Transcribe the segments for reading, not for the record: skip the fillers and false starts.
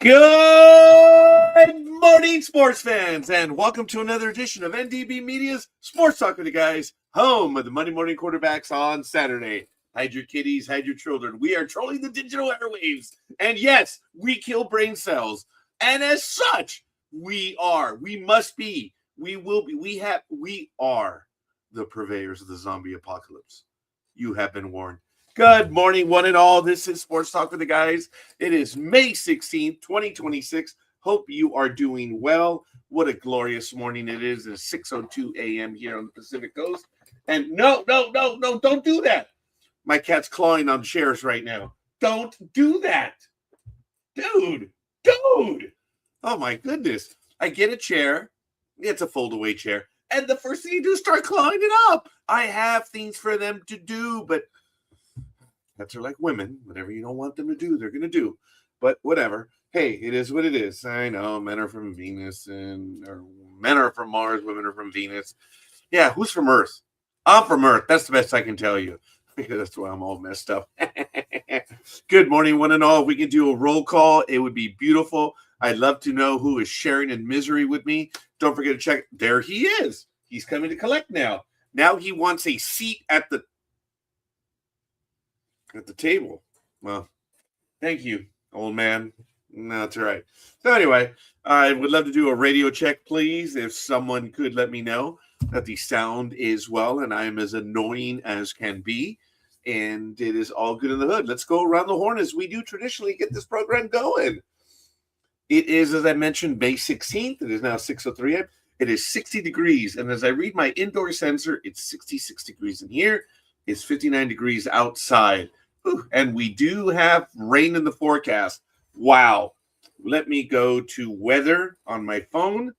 Good morning, sports fans, and welcome to another edition of NDB Media's Sports Talk with the Guys, home of the Monday morning quarterbacks on Saturday. Hide your kitties, hide your children. We are trolling the digital airwaves, and yes, we kill brain cells. And as such, we are the purveyors of the zombie apocalypse. You have been warned. Good morning, one and all. This is Sports Talk with the Guys. It is May 16th, 2026. Hope you are doing well. What a glorious morning it is. It's 6:02 a.m. here on the Pacific Coast. And no, don't do that. My cat's clawing on chairs right now. Don't do that. Dude. Oh, my goodness. I get a chair. It's a fold-away chair. And the first thing you do is start clawing it up. I have things for them to do, but cats are like women. Whatever you don't want them to do, they're going to do. But whatever. Hey, it is what it is. I know men are from Venus or men are from Mars, women are from Venus. Yeah, who's from Earth? I'm from Earth. That's the best I can tell you. That's why I'm all messed up. Good morning, one and all. If we can do a roll call, it would be beautiful. I'd love to know who is sharing in misery with me. Don't forget to check. There he is. He's coming to collect now. Now he wants a seat at the table. Well, thank you, old man. No, that's all right. So anyway, I would love to do a radio check, please. If someone could let me know that the sound is well and I am as annoying as can be. And it is all good in the hood. Let's go around the horn as we do traditionally get this program going. It is, as I mentioned, May 16th. It is now 6:03 a.m. It is 60 degrees. And as I read my indoor sensor, it's 66 degrees in here. It's 59 degrees outside. Whew. And we do have rain in the forecast. Wow. Let me go to weather on my phone.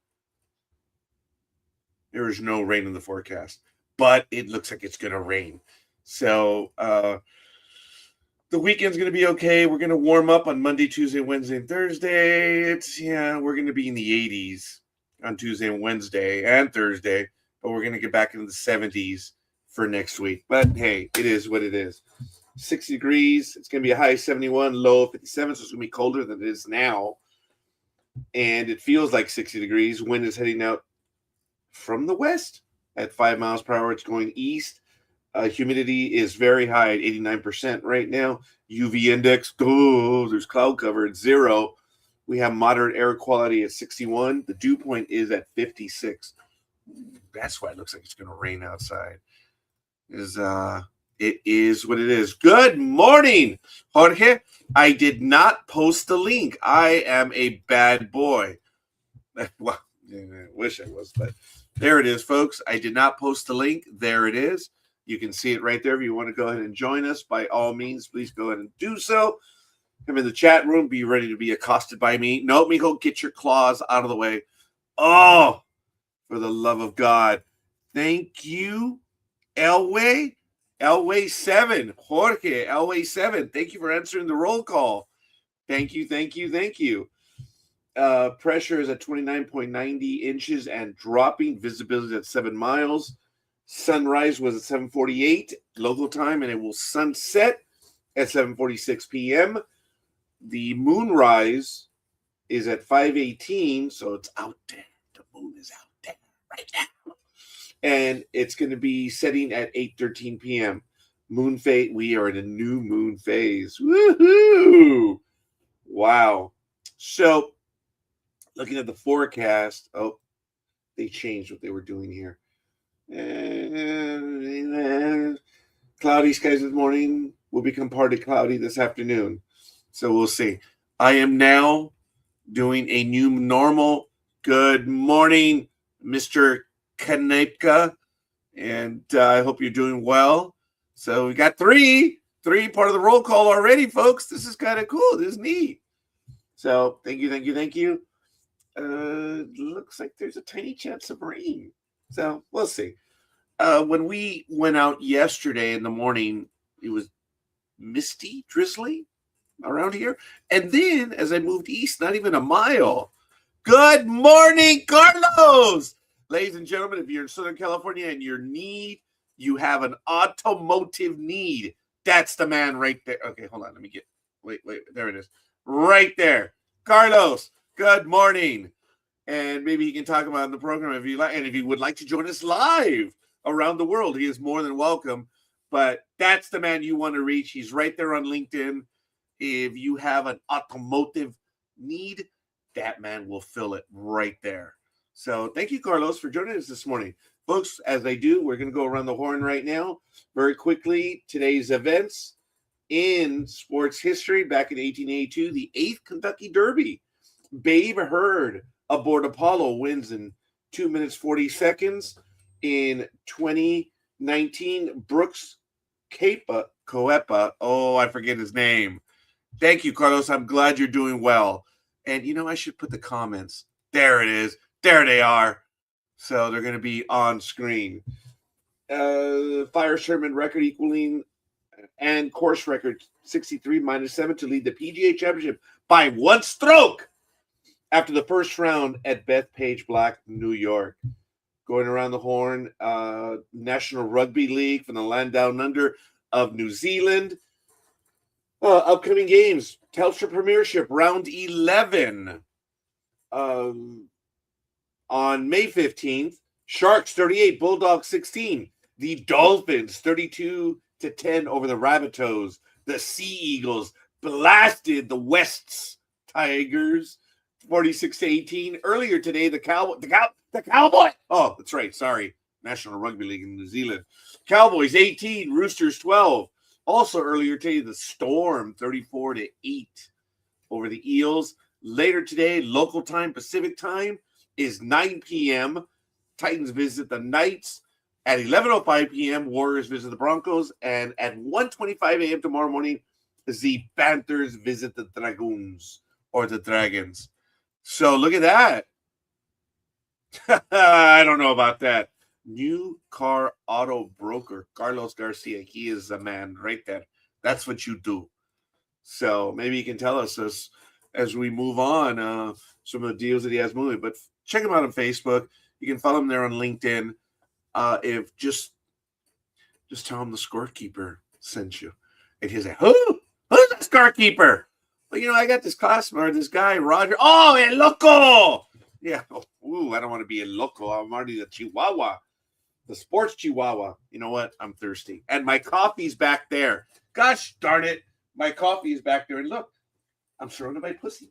There is no rain in the forecast, but it looks like it's going to rain. So the weekend's going to be okay. We're going to warm up on Monday, Tuesday, Wednesday, and Thursday. We're going to be in the 80s on Tuesday and Wednesday and Thursday, but we're going to get back into the 70s for next week. But hey, it is what it is. 60 degrees. It's going to be a high 71, low 57, so it's going to be colder than it is now. And it feels like 60 degrees. Wind is heading out from the west at 5 miles per hour. It's going east. Humidity is very high at 89% right now. UV index, there's cloud cover at 0. We have moderate air quality at 61. The dew point is at 56. That's why it looks like it's going to rain outside. It is what it is. Good morning, Jorge. I did not post the link. I am a bad boy. Well, I wish I was, but there it is, folks. I did not post the link. There it is. You can see it right there. If you want to go ahead and join us, by all means, please go ahead and do so. Come in the chat room. Be ready to be accosted by me. No, Mijo, get your claws out of the way. Oh, for the love of God. Thank you, Elway. Elway 7. Jorge, Elway 7. Thank you for answering the roll call. Thank you. Pressure is at 29.90 inches and dropping. Visibility at 7 miles. Sunrise was at 7:48 local time, and it will sunset at 7:46 p.m. The moonrise is at 5:18, so it's out there. The moon is out there right now. And it's going to be setting at 8:13 p.m. Moon phase. We are in a new moon phase. Woohoo! Wow. So, looking at the forecast, they changed what they were doing here. Cloudy skies this morning will become partly cloudy this afternoon. So we'll see. I am now doing a new normal. Good morning, Mr. Kanepka. And I hope you're doing well. So we got three part of the roll call already, folks. This is kind of cool. This is neat. So thank you. Looks like there's a tiny chance of rain. So we'll see. When we went out yesterday in the morning, it was misty, drizzly around here. And then as I moved east, not even a mile. Good morning, Carlos. Ladies and gentlemen, if you're in Southern California and you have an automotive need, that's the man right there. Okay, hold on. Let me wait. There it is. Right there. Carlos, good morning. And maybe he can talk about it in the program if you like. And if he would like to join us live around the world, he is more than welcome. But that's the man you want to reach. He's right there on LinkedIn. If you have an automotive need, that man will fill it right there. So thank you, Carlos, for joining us this morning. Folks, as I do, we're going to go around the horn right now. Very quickly, today's events in sports history. Back in 1882, the 8th Kentucky Derby. Babe Hurd aboard Apollo wins in 2 minutes 40 seconds. In 2019, Brooks Koepka, oh, I forget his name. Thank you, Carlos. I'm glad you're doing well. And, I should put the comments. There it is. There they are. So they're going to be on screen. Fire Sherman record equaling and course record 63 -7 to lead the PGA Championship by 1 stroke after the first round at Bethpage Black, New York. Going around the horn, National Rugby League from the land down under of New Zealand. Upcoming games, Telstra Premiership, round 11. On May 15th, Sharks 38, Bulldogs 16. The Dolphins 32-10 over the Rabbitohs. The Sea Eagles blasted the Wests Tigers 46-18. Earlier today, the Cowboy. Oh, that's right. Sorry. National Rugby League in New Zealand. Cowboys 18, Roosters 12. Also earlier today, the Storm 34-8 over the Eels. Later today, local time, Pacific time, is 9 p.m. Titans visit the Knights. At 11:05 p.m., Warriors visit the Broncos. And at 1:25 a.m. tomorrow morning, the Panthers visit the Dragoons or the Dragons. So look at that. I don't know about that. New car auto broker, Carlos Garcia. He is the man right there. That's what you do. So maybe you can tell us as we move on some of the deals that he has moving. But check him out on Facebook. You can follow him there on LinkedIn. If just tell him the scorekeeper sent you. And he's like, who's the scorekeeper? Well, I got this customer, this guy, Roger. Oh, El Loco. Yeah. I don't want to be a loco. I'm already the Chihuahua. The sports Chihuahua. You know what? I'm thirsty. And my coffee's back there. Gosh darn it. My coffee is back there. And look, I'm surrounded by pussy.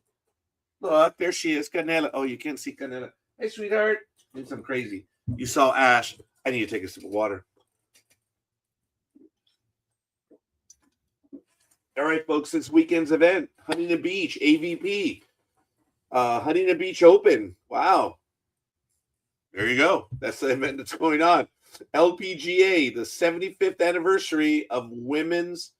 Look, there she is. Canela. Oh, you can't see Canela. Hey, sweetheart. It's some crazy. You saw Ash. I need to take a sip of water. All right, folks. This weekend's event, Huntington Beach, AVP. Huntington Beach Open. Wow. There you go. That's the event that's going on. LPGA, the 75th anniversary of women's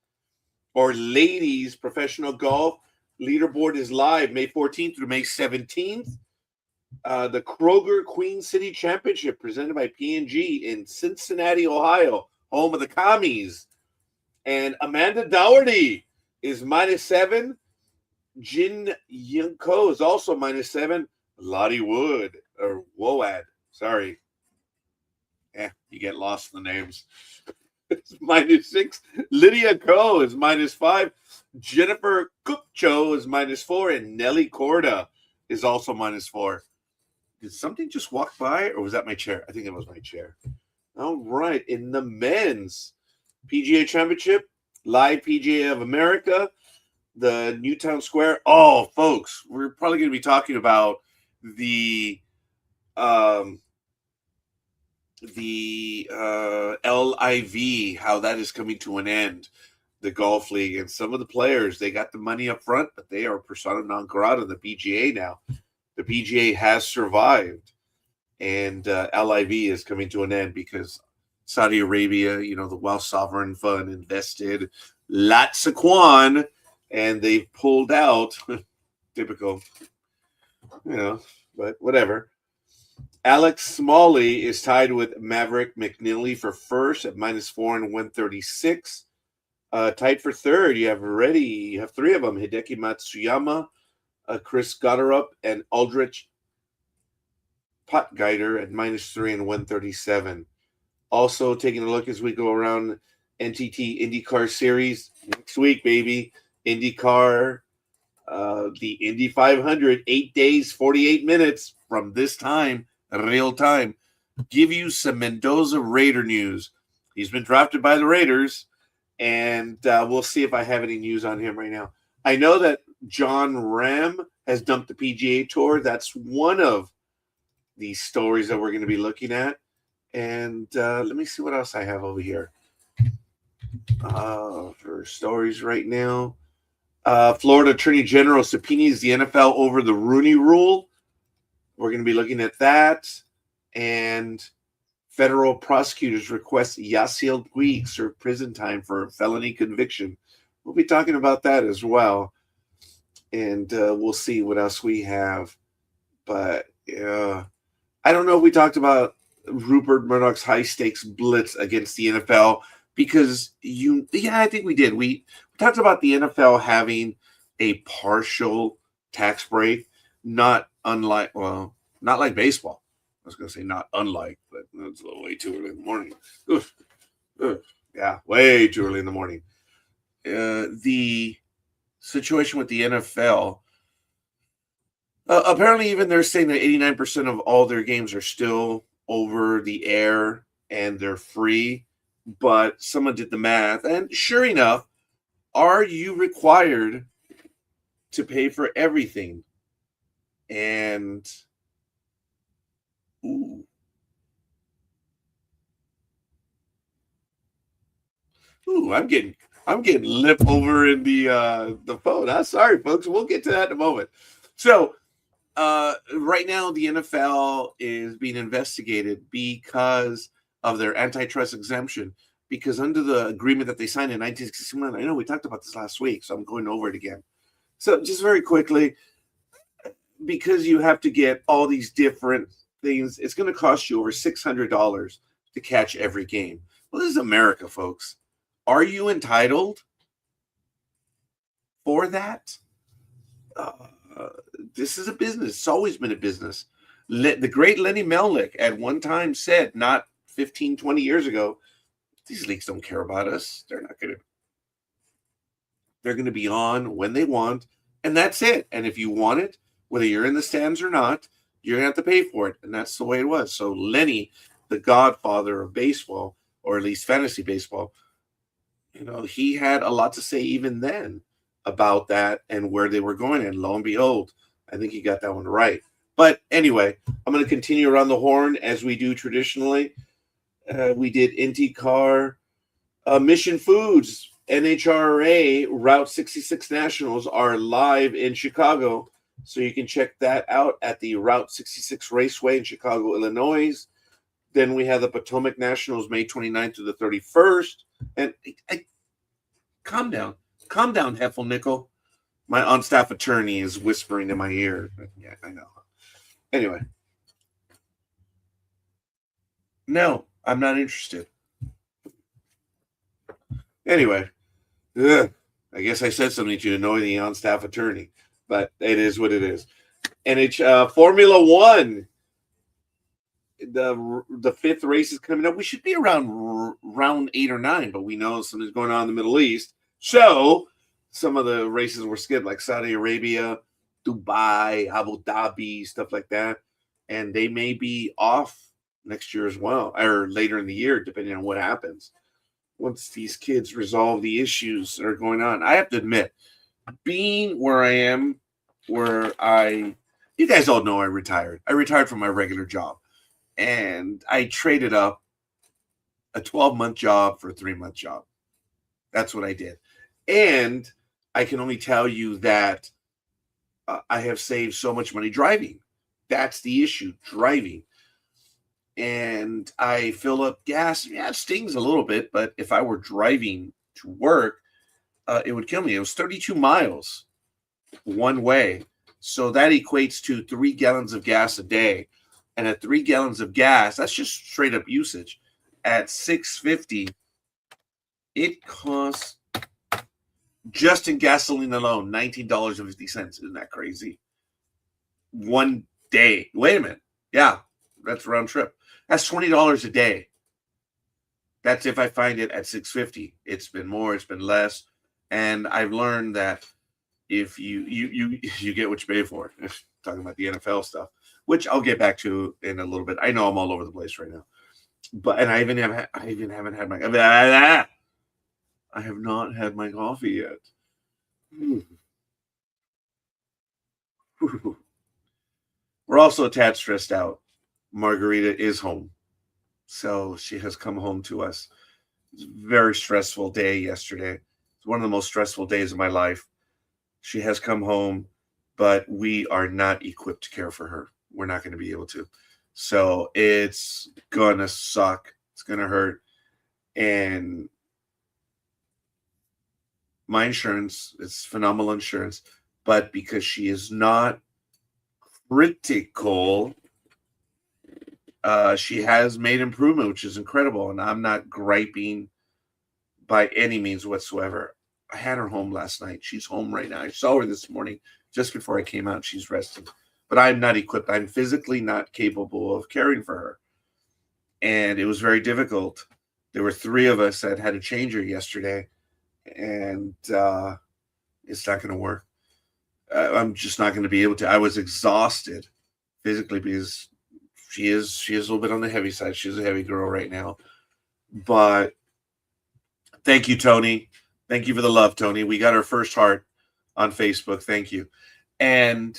or ladies professional golf. Leaderboard is live May 14th through May 17th. The Kroger Queen City Championship presented by P&G in Cincinnati, Ohio, home of the Commies. And Amanda Dougherty is -7. Jin Young Ko is also -7. Lottie Wood or Woad. Sorry. You get lost in the names. It's -6. Lydia Ko is -5. Jennifer Kupcho is -4. And Nelly Corda is also -4. Did something just walk by, or was that my chair? I think it was my chair. All right. In the men's PGA Championship, live PGA of America, the Newtown Square. Oh, folks, we're probably going to be talking about the LIV, how that is coming to an end, the golf league, and some of the players, they got the money up front, but they are persona non grata in the PGA now. The PGA has survived, and LIV is coming to an end because Saudi Arabia, the Wealth Sovereign Fund invested lots of quan, and they pulled out. Typical, but whatever. Alex Smalley is tied with Maverick McNeely for first at -4 and 136. Tied for third, you have three of them: Hideki Matsuyama, Chris Gotterup, and Aldrich Potgeider at -3 and 137. Also taking a look as we go around NTT IndyCar Series next week, baby. IndyCar The Indy 500, 8 days, 48 minutes from this time, real time. Give you some Mendoza Raider news. He's been drafted by the Raiders, and we'll see if I have any news on him right now. I know that John Ram has dumped the PGA Tour. That's one of the stories that we're going to be looking at. And let me see what else I have over here for stories right now. Florida Attorney General subpoenas the NFL over the Rooney Rule. We're going to be looking at that. And federal prosecutors request Yasiel Puig serve prison time for felony conviction. We'll be talking about that as well. And we'll see what else we have. But I don't know if we talked about Rupert Murdoch's high-stakes blitz against the NFL because I think we did. We talked about the NFL having a partial tax break, not like baseball. I was going to say not unlike, but it's a little way too early in the morning. Yeah, way too early in the morning. The situation with the NFL, apparently even they're saying that 89% of all their games are still over the air and they're free, but someone did the math, and sure enough, are you required to pay for everything? And I'm getting lip over in the phone. I'm sorry, folks. We'll get to that in a moment. So right now, the NFL is being investigated because of their antitrust exemption. Because under the agreement that they signed in 1961, I know we talked about this last week, so I'm going over it again. So just very quickly, because you have to get all these different things, it's going to cost you over $600 to catch every game. Well, this is America, folks. Are you entitled for that? This is a business. It's always been a business. The great Lenny Melnick at one time said, not 15, 20 years ago, these leagues don't care about us. They're going to be on when they want, and that's it. And if you want it, whether you're in the stands or not, you're going to have to pay for it. And that's the way it was. So Lenny, the godfather of baseball, or at least fantasy baseball, he had a lot to say even then about that and where they were going. And lo and behold, I think he got that one right. But anyway, I'm going to continue around the horn as we do traditionally. We did IndyCar, Mission Foods, NHRA Route 66 Nationals are live in Chicago. So you can check that out at the Route 66 Raceway in Chicago, Illinois. Then we have the Potomac Nationals May 29th to the 31st. And calm down, Heffelnickel. My on-staff attorney is whispering in my ear. Yeah, I know. Anyway. No, I'm not interested. Anyway. I guess I said something to annoy the on-staff attorney. But it is what it is. And it's Formula One. The fifth race is coming up. We should be around round 8 or 9, but we know something's going on in the Middle East. So some of the races were skipped, like Saudi Arabia, Dubai, Abu Dhabi, stuff like that. And they may be off next year as well, or later in the year, depending on what happens. Once these kids resolve the issues that are going on. I have to admit, being where I am, you guys all know I retired. I retired from my regular job. And I traded up a 12-month job for a 3-month job. That's what I did. And I can only tell you that I have saved so much money driving. That's the issue, driving. And I fill up gas. Yeah, it stings a little bit, but if I were driving to work, it would kill me. It was 32 miles one way. So that equates to 3 gallons of gas a day. And at 3 gallons of gas, that's just straight up usage. At $6.50, it costs, just in gasoline alone, $19.50. Isn't that crazy? One day. Wait a minute. Yeah, that's round trip. That's $20 a day. That's if I find it at $6.50. It's been more, it's been less. And I've learned that, if you get what you pay for. Talking about the NFL stuff, which I'll get back to in a little bit. I know I'm all over the place right now, but and I even haven't had my I have not had my coffee yet. We're also a tad stressed out. Margarita is home, so she has come home to us. It's a very stressful day yesterday. It's one of the most stressful days of my life. She has come home, but we are not equipped to care for her. We're not going to be able to. So it's going to suck. It's going to hurt. And my insurance, it's phenomenal insurance, but because she is not critical, she has made improvement, which is incredible. And I'm not griping by any means whatsoever. I had her home last night. She's home right now. I saw her this morning just before I came out. She's resting. But I'm not equipped. I'm physically not capable of caring for her. And it was very difficult. There were 3 of us that had to change her yesterday. And it's not going to work. I'm just not going to be able to. I was exhausted physically because she is a little bit on the heavy side. She's a heavy girl right now. But thank you, Tony. Thank you for the love, Tony. We got our first heart on Facebook. Thank you. And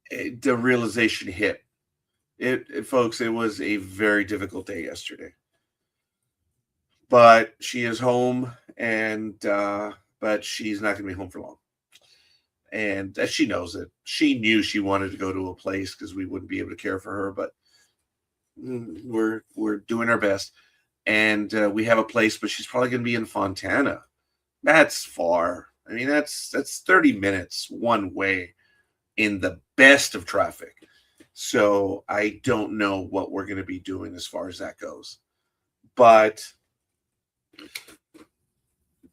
the realization hit. Folks, it was a very difficult day yesterday. But she is home, and but she's not going to be home for long. And she knows it. She knew she wanted to go to a place because we wouldn't be able to care for her, but we're doing our best. And we have a place, but she's probably going to be in Fontana. That's far. I mean, that's 30 minutes one way in the best of traffic. So I don't know what we're going to be doing as far as that goes. But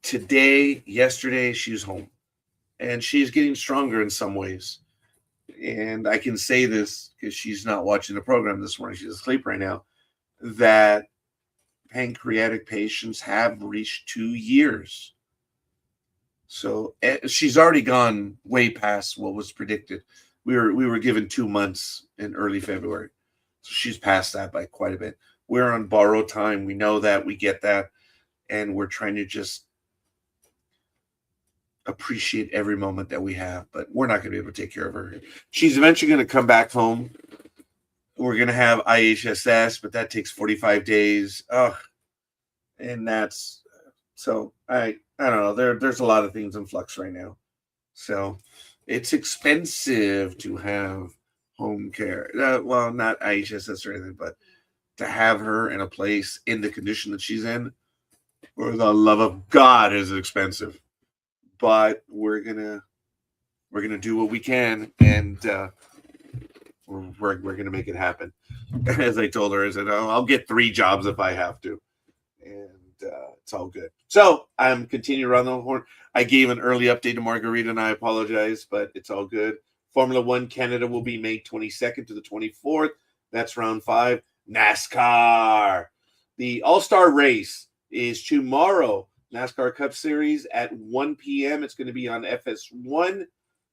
yesterday, she's home. And she's getting stronger in some ways. And I can say this because she's not watching the program this morning. She's asleep right now. That pancreatic patients have reached 2 years. So she's already gone way past what was predicted. We were given 2 months in early February. So she's past that by quite a bit. We're on borrowed time. We know that. We get that. And we're trying to just appreciate every moment that we have. But we're not going to be able to take care of her. She's eventually going to come back home. We're going to have IHSS, but that takes 45 days. Ugh. And that's so I don't know. There's a lot of things in flux right now. So it's expensive to have home care. Well, not IHSS or anything, but to have her in a place in the condition that she's in, for the love of God, is expensive. But we're gonna do what we can, and we're gonna make it happen. As I told her, I said, "Oh, I'll get 3 jobs if I have to," and it's all good. So I'm continuing around the horn. I gave an early update to Margarita, and I apologize, but it's all good. Formula One Canada will be May 22nd to the 24th. That's round 5. NASCAR. The All-Star race is tomorrow. NASCAR Cup Series at 1 p.m. It's going to be on FS1.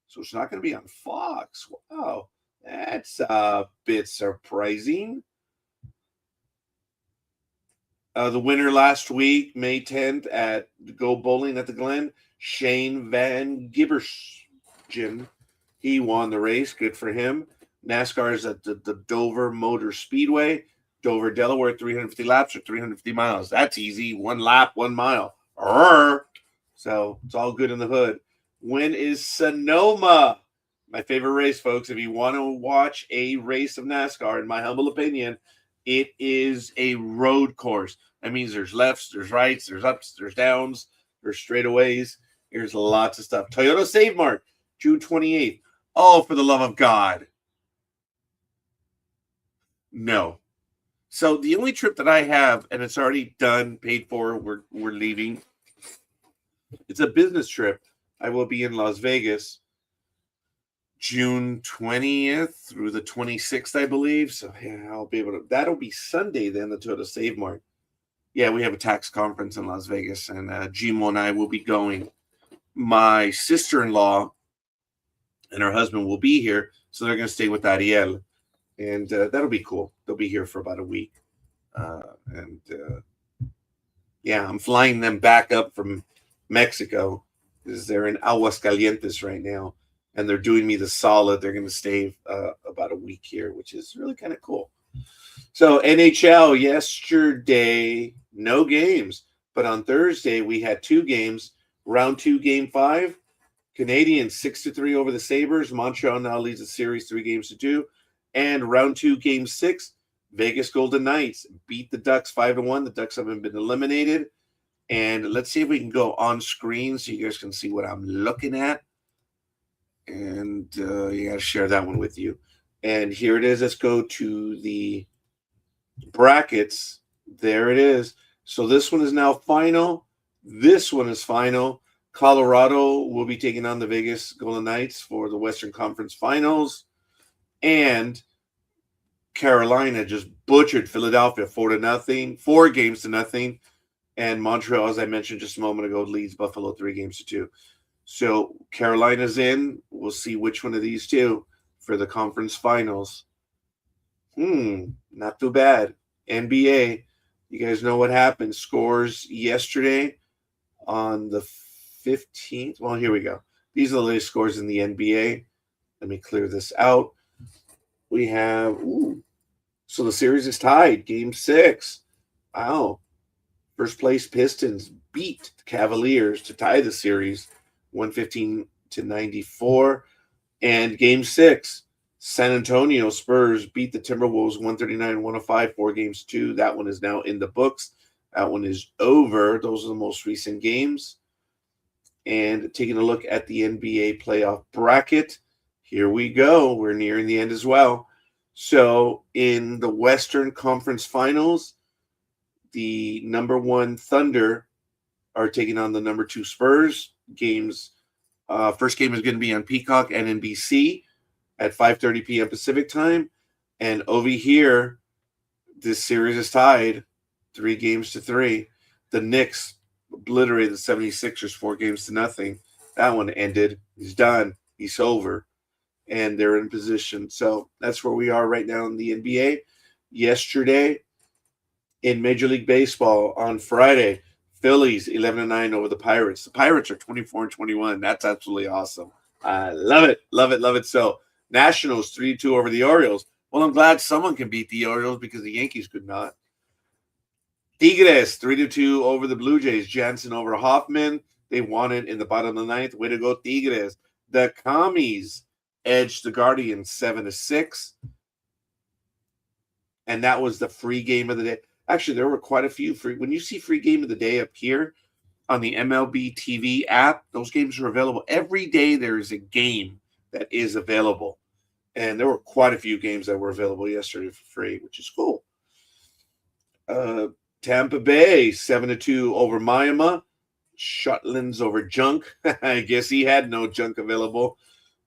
So it's not going to be on Fox. Wow. That's a bit surprising. The winner last week, May 10th, at Go Bowling at the Glen, Shane Van Gibbergen. He won the race. Good for him. NASCAR is at the Dover Motor Speedway, Dover, Delaware, 350 laps or 350 miles. That's easy. 1 lap, 1 mile. So it's all good in the hood. When is Sonoma? My favorite race, folks. If you want to watch a race of NASCAR, in my humble opinion, it is a road course. That means there's lefts, there's rights, there's ups, there's downs, there's straightaways. There's lots of stuff. Toyota Save Mart, June 28th. Oh, for the love of God. No. So the only trip that I have, and it's already done, paid for, we're leaving. It's a business trip. I will be in Las Vegas June 20th through the 26th, I believe. So yeah, I'll be able to. That'll be Sunday then, the Toyota Save Mart. Yeah, we have a tax conference in Las Vegas, and Gmo and I will be going. my sister-in-law and her husband will be here, so they're going to stay with Ariel, and that'll be cool. They'll be here for about a week, and yeah, I'm flying them back up from Mexico because they're in Aguascalientes right now, and they're doing me the solid. They're going to stay about a week here, which is really kind of cool. So NHL yesterday, no games, but on Thursday we had 2 games. Round 2, Game 5. Canadians 6-3 over the Sabres. Montreal now leads the series 3-2. And round 2, Game 6. Vegas Golden Knights beat the Ducks 5-1. The Ducks haven't been eliminated. And let's see if we can go on screen so you guys can see what I'm looking at. And you got to share that one with you. And here it is. Let's go to the brackets. There it is. So this one is now final. This one is final. Colorado will be taking on the Vegas Golden Knights for the Western Conference Finals. And Carolina just butchered Philadelphia 4-0, 4-0. And Montreal, as I mentioned just a moment ago, leads Buffalo 3-2. So Carolina's in. We'll see which one of these two for the conference finals. Not too bad. NBA, you guys know what happened. Scores yesterday on the 15th. Well, here we go. These are the latest scores in the NBA. Let me clear this out. We have, so the series is tied. Game 6. Wow. First place Pistons beat the Cavaliers to tie the series 115-94. And game 6, San Antonio Spurs beat the Timberwolves 139-105, 4-2. That one is now in the books. That one is over. Those are the most recent games. And taking a look at the NBA playoff bracket, here we go. We're nearing the end as well. So in the Western Conference Finals, the number 1 Thunder are taking on the number 2 Spurs. First game is going to be on Peacock and NBC at 5:30 p.m. Pacific time. And over here, this series is tied 3-3. The Knicks obliterated the 76ers 4-0. That one ended. He's done. He's over. And they're in position. So that's where we are right now in the NBA. Yesterday, in Major League Baseball on Friday, Phillies 11-9 over the Pirates. The Pirates are 24-21. That's absolutely awesome. I love it. Love it. Love it. So Nationals 3-2 over the Orioles. Well, I'm glad someone can beat the Orioles because the Yankees could not. Tigres 3-2 over the Blue Jays. Jansen over Hoffman. They won it in the bottom of the 9th. Way to go, Tigres. The Commies edged the Guardians 7-6. And that was the free game of the day. Actually, there were quite a few free. When you see free game of the day up here on the MLB TV app, those games are available. Every day there is a game that is available. And there were quite a few games that were available yesterday for free, which is cool. Tampa Bay 7-2 over Miami. Shutlands over Junk. I guess he had no junk available,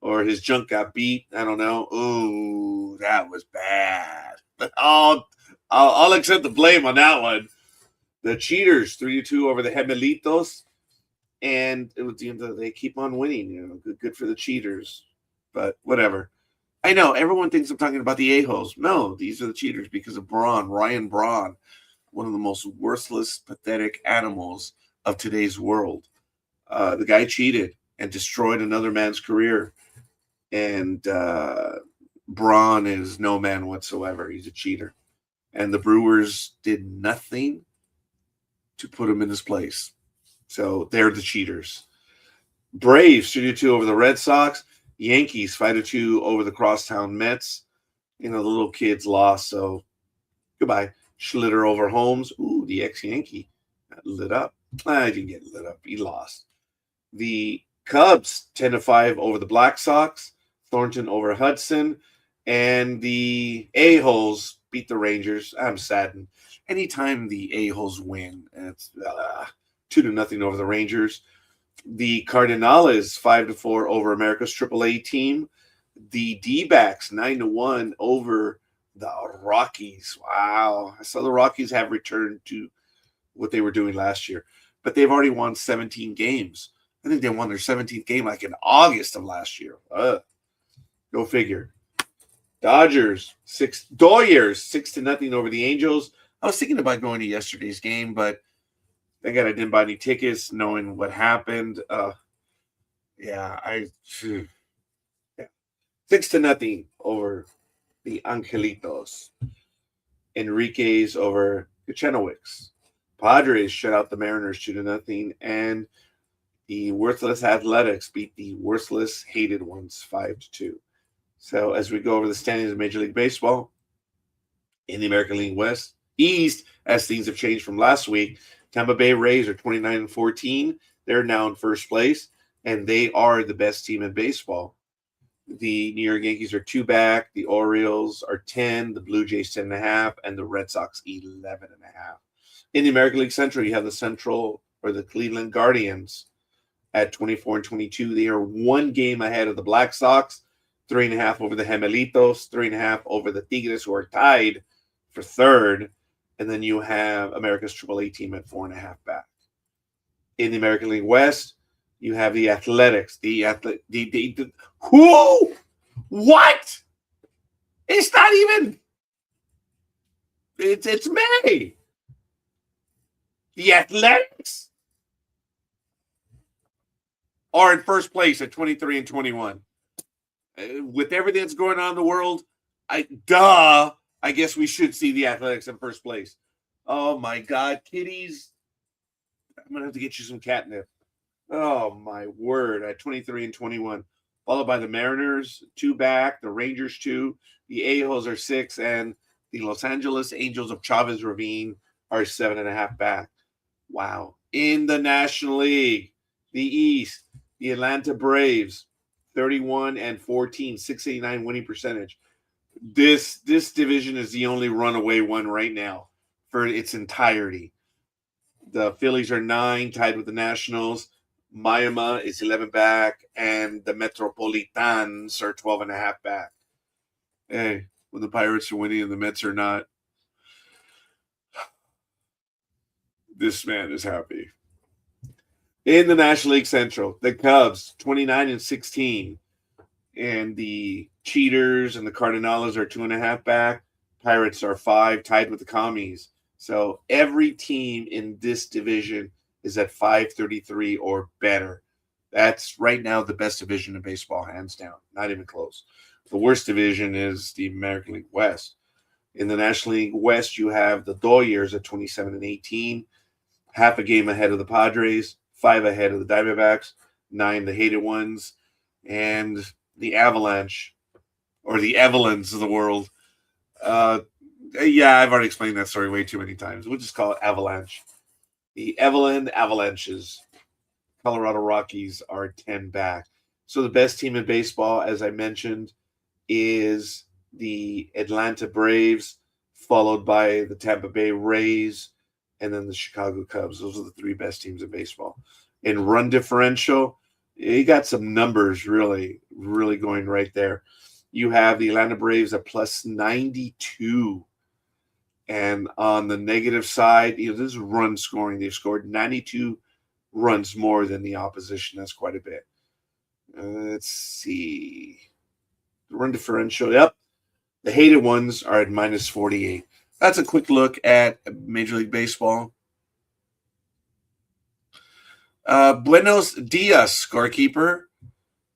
or his junk got beat. I don't know. Ooh, that was bad. But I'll accept the blame on that one. The Cheaters 3-2 over the Gemelitos, and it was, they keep on winning. Good for the Cheaters, but whatever. I know everyone thinks I'm talking about the a-holes. No, these are the Cheaters because of Ryan Braun, one of the most worthless, pathetic animals of today's world. The guy cheated and destroyed another man's career, and Braun is no man whatsoever. He's a cheater. And the Brewers did nothing to put him in his place. So they're the cheaters. Braves 3-2 over the Red Sox. Yankees 5-2 over the Crosstown Mets. The little kids lost, so goodbye. Schlitter over Holmes. Ooh, the ex-Yankee lit up. I didn't get lit up. He lost. The Cubs 10-5 over the Black Sox. Thornton over Hudson. And the A-holes beat the Rangers. I'm saddened. Anytime the A-holes win, it's 2-0 over the Rangers. The Cardinals 5-4 over America's AAA team. The D-backs 9-1 over the Rockies. Wow. I saw the Rockies have returned to what they were doing last year, but they've already won 17 games. I think they won their 17th game like in August of last year. Go figure. Dodgers, Dodgers, 6-0 over the Angels. I was thinking about going to yesterday's game, but thank God I didn't buy any tickets, knowing what happened. Yeah, 6-0 over the Angelitos. Enriquez over Kuchenowicz. Padres shut out the Mariners 2-0, and the worthless Athletics beat the worthless hated ones 5-2. So as we go over the standings of Major League Baseball in the American League East, as things have changed from last week, Tampa Bay Rays are 29-14. They're now in first place, and they are the best team in baseball. The New York Yankees are 2 back. The Orioles are 10. The Blue Jays 10.5, and the Red Sox 11.5. In the American League Central, you have the Cleveland Guardians at 24-22. They are 1 game ahead of the Black Sox, 3.5 over the Gemelitos, 3.5 over the Tigres, who are tied for third. And then you have America's AAA team at 4.5 back. In the American League West, you have the Athletics. Who? What? It's not even. It's May. The Athletics are in first place at 23-21. With everything that's going on in the world, I guess we should see the Athletics in first place. Oh my God, kitties! I'm gonna have to get you some catnip. Oh my word! At 23-21, followed by the Mariners 2 back, the Rangers 2, the A-holes are 6, and the Los Angeles Angels of Chavez Ravine are 7.5 back. Wow! In the National League, the East, the Atlanta Braves 31-14, 689 winning percentage. This division is the only runaway one right now for its entirety. The Phillies are 9, tied with the Nationals. Miami is 11 back, and the Metropolitans are 12.5 back. Hey, when the Pirates are winning and the Mets are not, this man is happy. In the National League Central, the Cubs 29-16, and the Cheaters and the Cardinals are 2.5 back. Pirates are 5, tied with the Commies. So every team in this division is at 533 or better. That's right now the best division in baseball, hands down. Not even close. The worst division is the American League West. In the National League West, you have the Dodgers at 27-18, half a game ahead of the Padres, 5 ahead of the Diamondbacks, 9 the hated ones, and the Avalanche, or the Evelyns of the world. Yeah, I've already explained that story way too many times. We'll just call it Avalanche. The Evelyn Avalanches, Colorado Rockies, are 10 back. So the best team in baseball, as I mentioned, is the Atlanta Braves, followed by the Tampa Bay Rays, and then the Chicago Cubs. Those are the 3 best teams in baseball. In run differential, you got some numbers really, really going right there. You have the Atlanta Braves at plus 92. And on the negative side, this is run scoring. They've scored 92 runs more than the opposition. That's quite a bit. Let's see. The run differential. Yep. The hated ones are at minus 48. That's a quick look at Major League Baseball. Buenos dias, scorekeeper.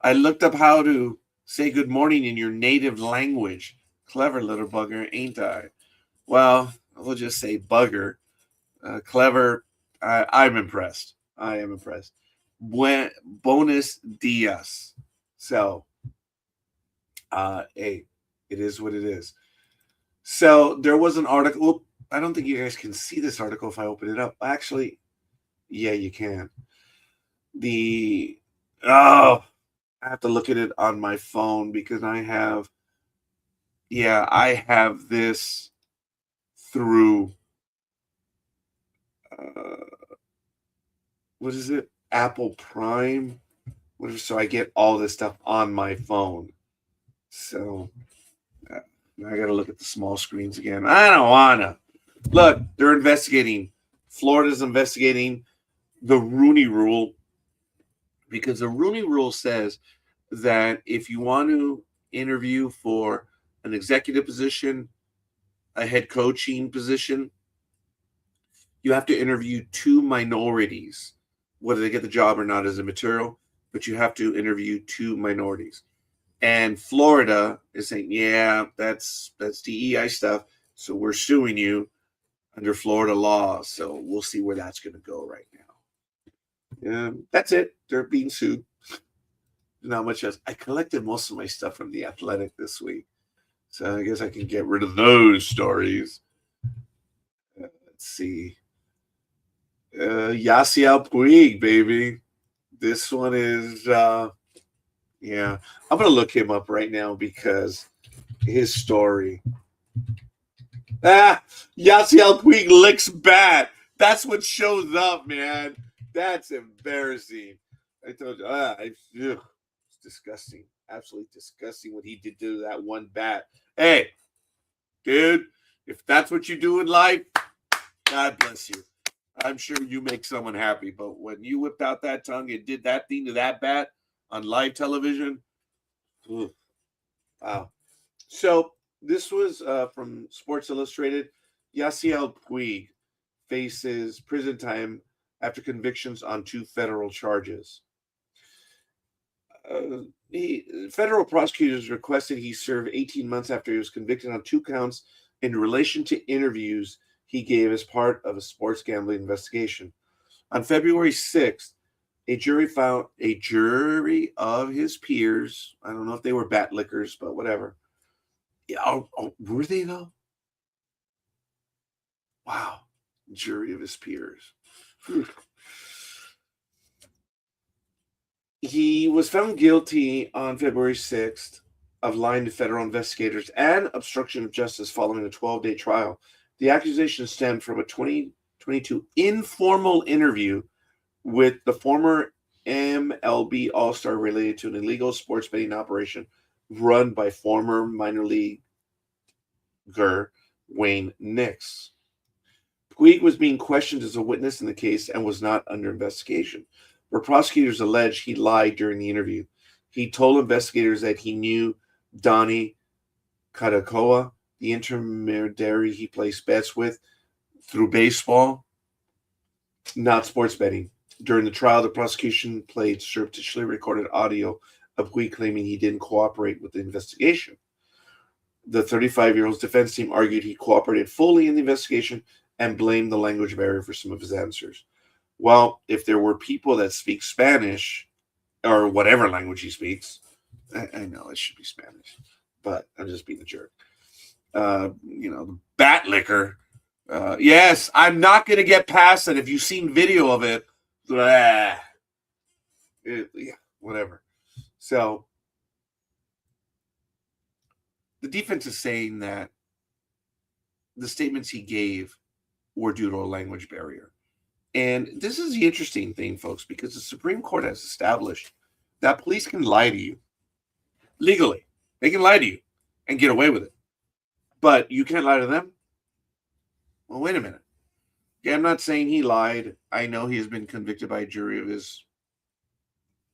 I looked up how to say good morning in your native language. Clever little bugger, ain't I? Well, we'll just say bugger. Clever. I'm impressed. I am impressed. Bonus dias. So, hey, it is what it is. So there was an article. I don't think you guys can see this article if I open it up. Actually, yeah, you can. I have to look at it on my phone because I have this through what is it? Apple Prime. So I get all this stuff on my phone. So I got to look at the small screens again. I don't want to. Look, they're investigating. Florida's investigating the Rooney Rule, because the Rooney Rule says that if you want to interview for an executive position, a head coaching position, you have to interview two minorities. Whether they get the job or not is immaterial, but you have to interview two minorities. And Florida is saying, yeah, that's DEI stuff. So we're suing you under Florida law. So we'll see where that's going to go right now. That's it. They're being sued. Not much else. I collected most of my stuff from The Athletic this week. So I guess I can get rid of those stories. Let's see. Yasiel Puig, baby. This one is, yeah. I'm going to look him up right now because his story. Yasiel Puig licks bat. That's what shows up, man. That's embarrassing. I told you, it's disgusting. Absolutely disgusting what he did to that one bat. Hey, dude, if that's what you do in life, God bless you. I'm sure you make someone happy, but when you whipped out that tongue and did that thing to that bat on live television, wow. So this was from Sports Illustrated. Yasiel Puig faces prison time after convictions on 2 federal charges. Federal prosecutors requested he serve 18 months after he was convicted on 2 counts in relation to interviews he gave as part of a sports gambling investigation. On February 6th, a jury of his peers, I don't know if they were bat lickers, but whatever. Yeah, were they though? Wow. Jury of his peers. He was found guilty on February 6th of lying to federal investigators and obstruction of justice following a 12-day trial. The accusation stemmed from a 2022 informal interview with the former MLB All-Star related to an illegal sports betting operation run by former minor leaguer Wayne Nix. Puig was being questioned as a witness in the case and was not under investigation. Where prosecutors allege he lied during the interview. He told investigators that he knew Donnie Kadakoa, the intermediary he placed bets with, through baseball, not sports betting. During the trial, the prosecution played surreptitiously recorded audio of Puig claiming he didn't cooperate with the investigation. The 35-year-old's defense team argued he cooperated fully in the investigation and blamed the language barrier for some of his answers. Well, if there were people that speak Spanish or whatever language he speaks, I know it should be Spanish, but I'm just being a jerk. The bat licker. Yes, I'm not going to get past it. If you've seen video of it, yeah, whatever. So the defense is saying that the statements he gave were due to a language barrier. And this is the interesting thing, folks, because the Supreme Court has established that police can lie to you legally. They can lie to you and get away with it. But you can't lie to them? Well, wait a minute. Yeah, I'm not saying he lied. I know he has been convicted by a jury of his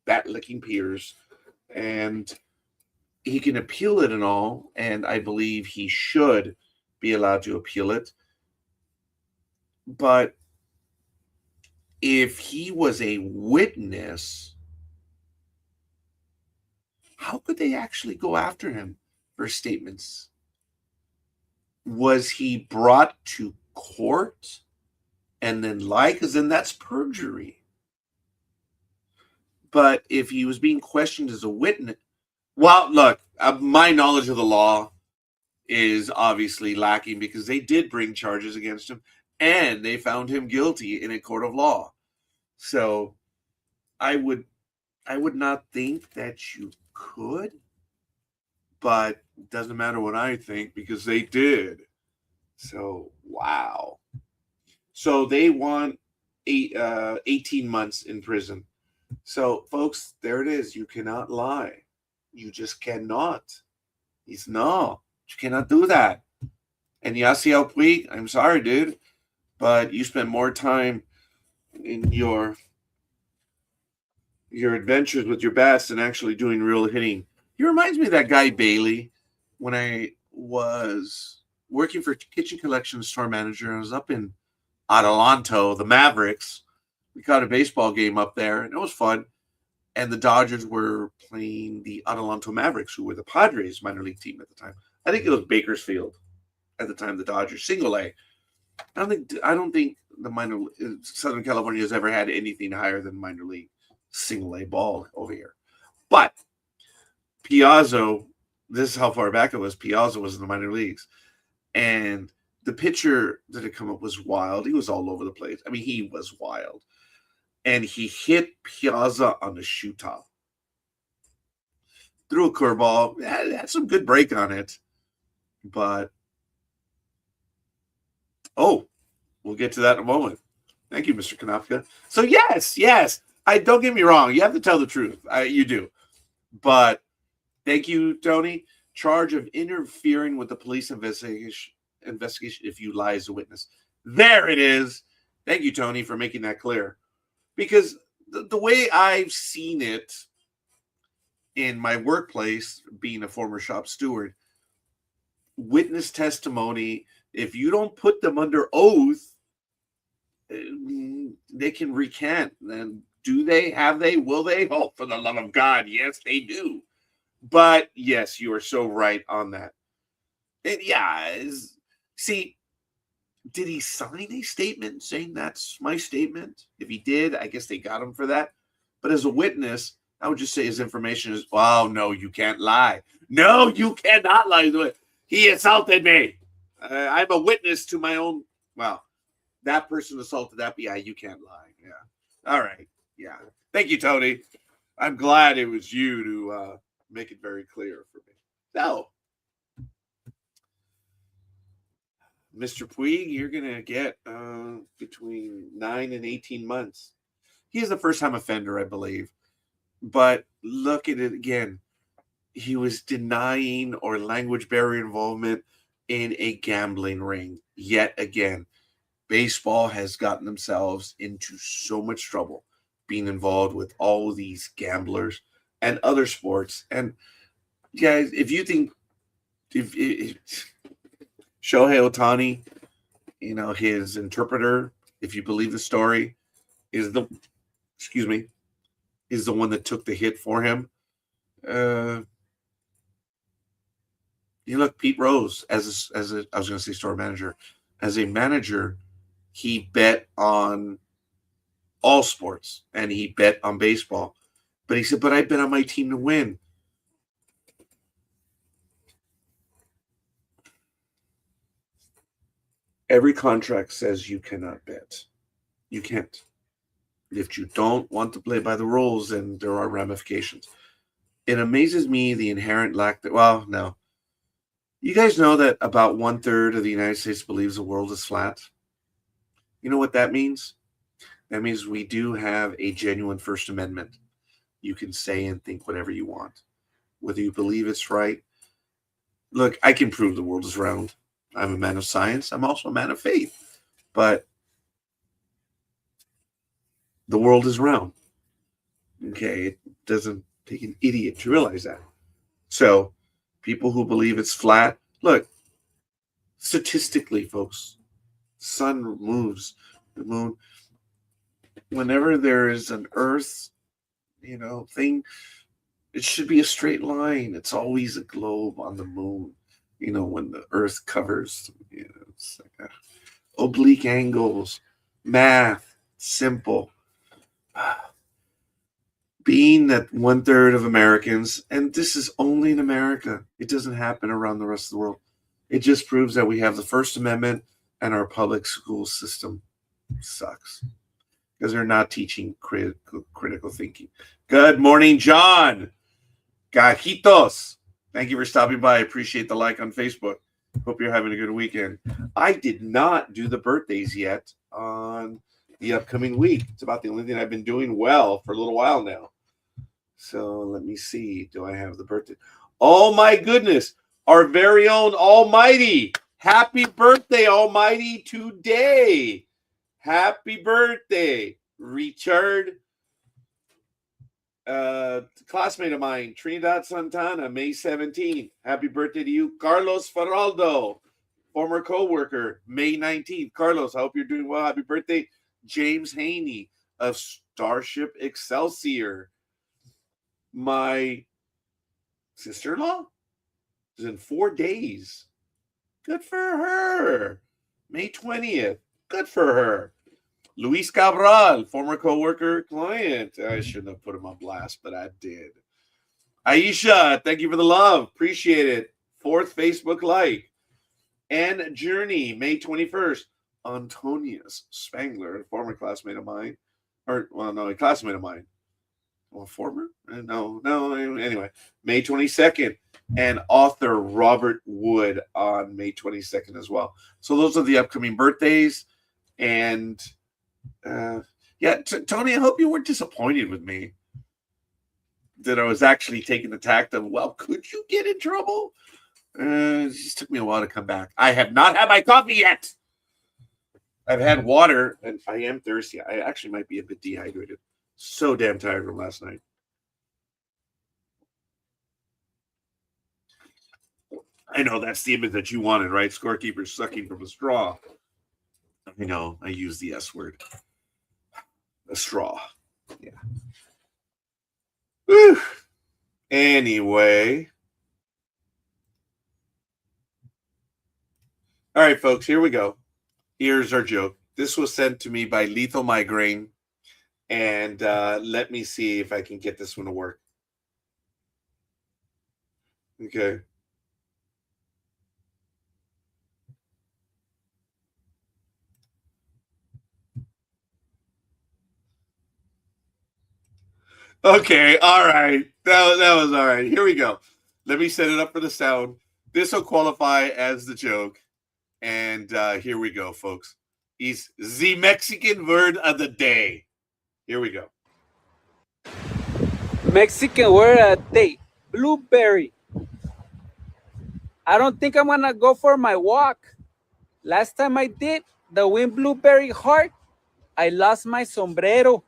bat-licking peers. And he can appeal it and all. And I believe he should be allowed to appeal it. But if he was a witness, how could they actually go after him for statements? Was he brought to court and then lie? Because then that's perjury. But if he was being questioned as a witness, well, look, my knowledge of the law is obviously lacking because they did bring charges against him and they found him guilty in a court of law. So I would not think that you could, but it doesn't matter what I think because they did. So, wow. So they want 18 months in prison. So, folks, there it is. You cannot lie. You just cannot. You cannot do that. And Yasiel Puig, I'm sorry, dude, but you spend more time in your your adventures with your bats and actually doing real hitting. He reminds me of that guy Bailey when I was working for Kitchen Collection store manager. I was up in Adelanto, the Mavericks. We caught a baseball game up there, and it was fun. And the Dodgers were playing the Adelanto Mavericks, who were the Padres minor league team at the time. I think it was Bakersfield at the time. The Dodgers, single A. I don't think the Southern California has ever had anything higher than minor league single A ball over here. But Piazza, this is how far back it was. Piazza was in the minor leagues, and the pitcher that had come up was wild. He was all over the place. I mean, he was wild. And he hit Piazza on the shoe top. Threw a curveball. Had some good break on it. But, we'll get to that in a moment. Thank you, Mr. Kanopka. So, yes. Don't get me wrong. You have to tell the truth. You do. But thank you, Tony. Charge of interfering with the police investigation if you lie as a witness. There it is. Thank you, Tony, for making that clear. Because the way I've seen it in my workplace, being a former shop steward, witness testimony, if you don't put them under oath, they can recant. And do they? Have they? Will they? Oh, for the love of God, yes, they do. But yes, you are so right on that. And see, did he sign a statement saying that's my statement? If he did, I guess they got him for that. But as a witness, I would just say his information is, oh, no, you can't lie. No, you cannot lie. He assaulted me. I'm a witness to my own. Well, that person assaulted that. Yeah, you can't lie. Yeah. All right. Yeah. Thank you, Tony. I'm glad it was you to make it very clear for me. Now, Mr. Puig, you're going to get between 9 and 18 months. He is a first-time offender, I believe. But look at it again. He was denying or language barrier involvement in a gambling ring. Yet again, baseball has gotten themselves into so much trouble being involved with all these gamblers and other sports. And guys, if you think if Shohei Ohtani, his interpreter, if you believe the story, is the one that took the hit for him. Look, Pete Rose, I was going to say store manager, as a manager, he bet on all sports and he bet on baseball. But he said, but I bet on my team to win. Every contract says you cannot bet. You can't. If you don't want to play by the rules, then there are ramifications. It amazes me the inherent lack that, no. You guys know that about 1/3 of the United States believes the world is flat? You know what that means? That means we do have a genuine First Amendment. You can say and think whatever you want. Whether you believe it's right. Look, I can prove the world is round. I'm a man of science. I'm also a man of faith. But the world is round. Okay, it doesn't take an idiot to realize that. So, people who believe it's flat, look, statistically, folks, sun moves, the moon. Whenever there is an Earth, thing, it should be a straight line. It's always a globe on the moon. When the Earth covers, it's like oblique angles, math, simple. Being that 1/3 of Americans, and this is only in America, it doesn't happen around the rest of the world. It just proves that we have the First Amendment and our school system sucks because they're not teaching critical thinking. Good morning, John. Gajitos. Thank you for stopping by. I appreciate the like on Facebook. Hope you're having a good weekend. I did not do the birthdays yet on the upcoming week. It's about the only thing I've been doing well for a little while now. So let me see. Do I have the birthday? Oh my goodness. Our very own Almighty. Happy birthday, Almighty, today. Happy birthday, Richard classmate of mine, Trinidad Santana, May 17th. Happy birthday to you. Carlos Faraldo, former co-worker, May 19th. Carlos, I hope you're doing well. Happy birthday. James Haney of Starship Excelsior. My sister-in-law is in 4 days. Good for her. May 20th. Good for her. Luis Cabral, former co-worker, client. I shouldn't have put him on blast, but I did. Aisha, thank you for the love. Appreciate it. 4th Facebook like. And Journey, May 21st. Antonius Spangler, former classmate of mine. A classmate of mine. Well, former? No. Anyway, May 22nd. And author Robert Wood on May 22nd as well. So those are the upcoming birthdays. And Tony, I hope you weren't disappointed with me that I was actually taking the tact of, well, could you get in trouble? It just took me a while to come back. I have not had my coffee yet. I've had water, and I am thirsty. I actually might be a bit dehydrated. So damn tired from last night. I know that's the image that you wanted, right? Scorekeeper sucking from a straw. I know, I use the S word. A straw. Yeah. Whew. Anyway. All right, folks, here we go. Here's our joke. This was sent to me by Lethal Migraine. And let me see if I can get this one to work. Okay. Okay, all right. That was all right. Here we go. Let me set it up for the sound. This will qualify as the joke. And here we go, folks. It's the Mexican word of the day. Here we go. Mexican word of the day. Blueberry. I don't think I'm going to go for my walk. Last time I did, the wind blew very hard. I lost my sombrero.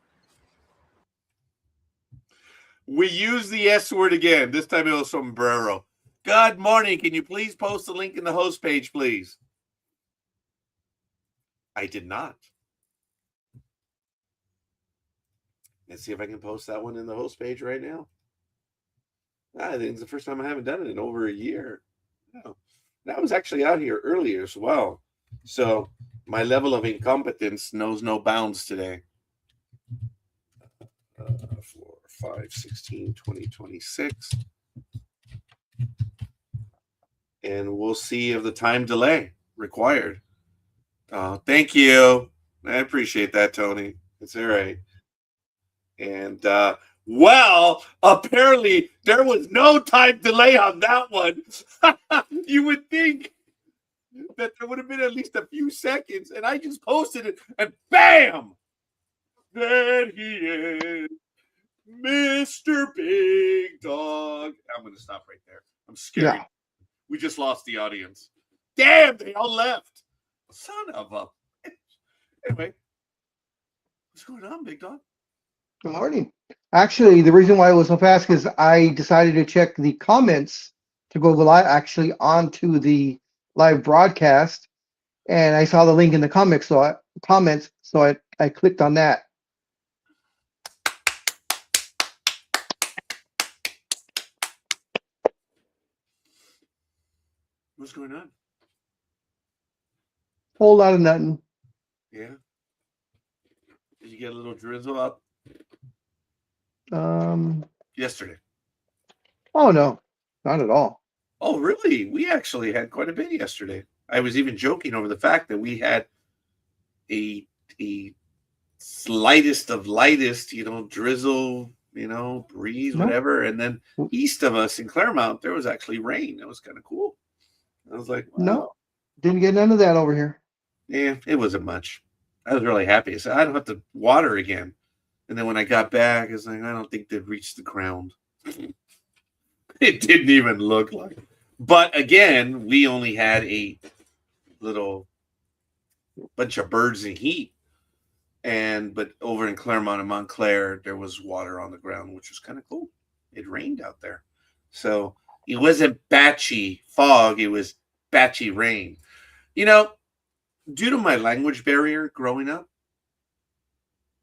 We use the S word again. This time it was sombrero. Good morning. Can you please post the link in the host page, please? I did not. Let's see if I can post that one in the host page right now. I think it's the first time I haven't done it in over a year. No. That was actually out here earlier as well. So my level of incompetence knows no bounds today. 4/5/16/2026. And we'll see of the time delay required. Thank you. I appreciate that, Tony. It's all right. And well, apparently there was no time delay on that one. You would think that there would have been at least a few seconds, and I just posted it, and bam! There he is, Mr. Big Dog. I'm going to stop right there. I'm scared. Yeah. We just lost the audience. Damn, they all left. Son of a... Anyway, what's going on, Big Dog? Good morning. Actually, the reason why it was so fast is I decided to check the comments to go live, actually onto the live broadcast, and I saw the link in the comments, so I clicked on that. What's going on? Whole lot of nothing. Yeah. Did you get a little drizzle up? Yesterday. Oh no, not at all. Oh really? We actually had quite a bit yesterday. I was even joking over the fact that we had a slightest of lightest, drizzle, breeze, whatever, and then east of us in Claremont there was actually rain. That was kind of cool. I was like, wow. No, didn't get none of that over here. Yeah, it wasn't much. I was really happy. I said I don't have to water again. And then when I got back, I was like, I don't think they've reached the ground. It didn't even look like it. But again, we only had a little bunch of birds in heat. but over in Claremont and Montclair, there was water on the ground, which was kind of cool. It rained out there. So it wasn't batchy fog, it was batchy rain. You know, due to my language barrier growing up,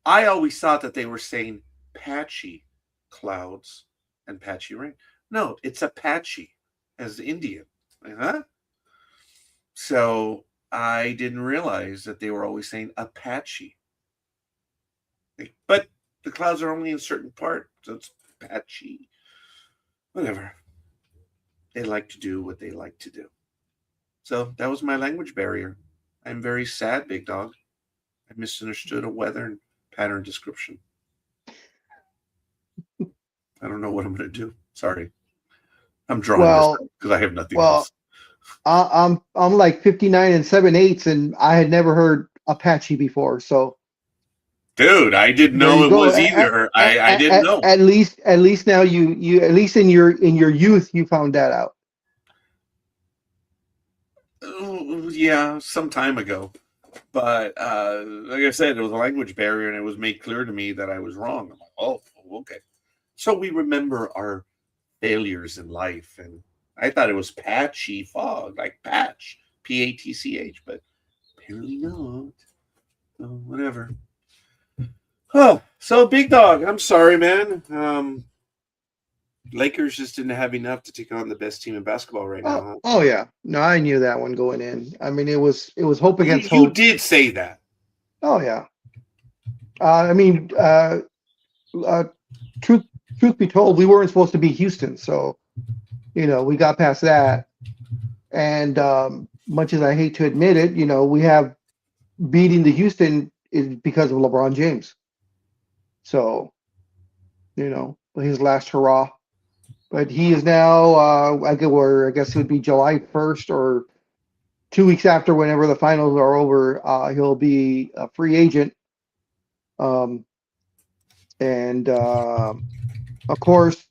I always thought that they were saying patchy clouds and patchy rain. No, it's Apache as Indian. Huh? So I didn't realize that they were always saying Apache. But the clouds are only in certain parts, so it's patchy. Whatever. They like to do what they like to do. So that was my language barrier. I'm very sad, big dog. I misunderstood a weather and pattern description. I don't know what I'm going to do. Sorry. I'm drawing this Well, because I have nothing well, else. I'm like 59 and 7/8, and I had never heard Apache before. So Dude, I didn't there know you it go. was either. I didn't know. At least now you at least in your youth you found that out. Yeah, some time ago. But like I said, it was a language barrier, and it was made clear to me that I was wrong. I'm like, oh, okay. So we remember our failures in life, and I thought it was patchy fog, like patch, Patch, but apparently not. So whatever. Oh, so big dog. I'm sorry, man. Lakers just didn't have enough to take on the best team in basketball right now. Huh? Oh yeah, no, I knew that one going in. I mean, it was hope against You hope. did say that. Oh yeah. I mean, truth truth be told, we weren't supposed to be Houston, so we got past that. And much as I hate to admit it, we have beating the Houston is because of LeBron James. So, his last hurrah. But he is now, I guess it would be July 1st or 2 weeks after, whenever the finals are over, he'll be a free agent. And of course,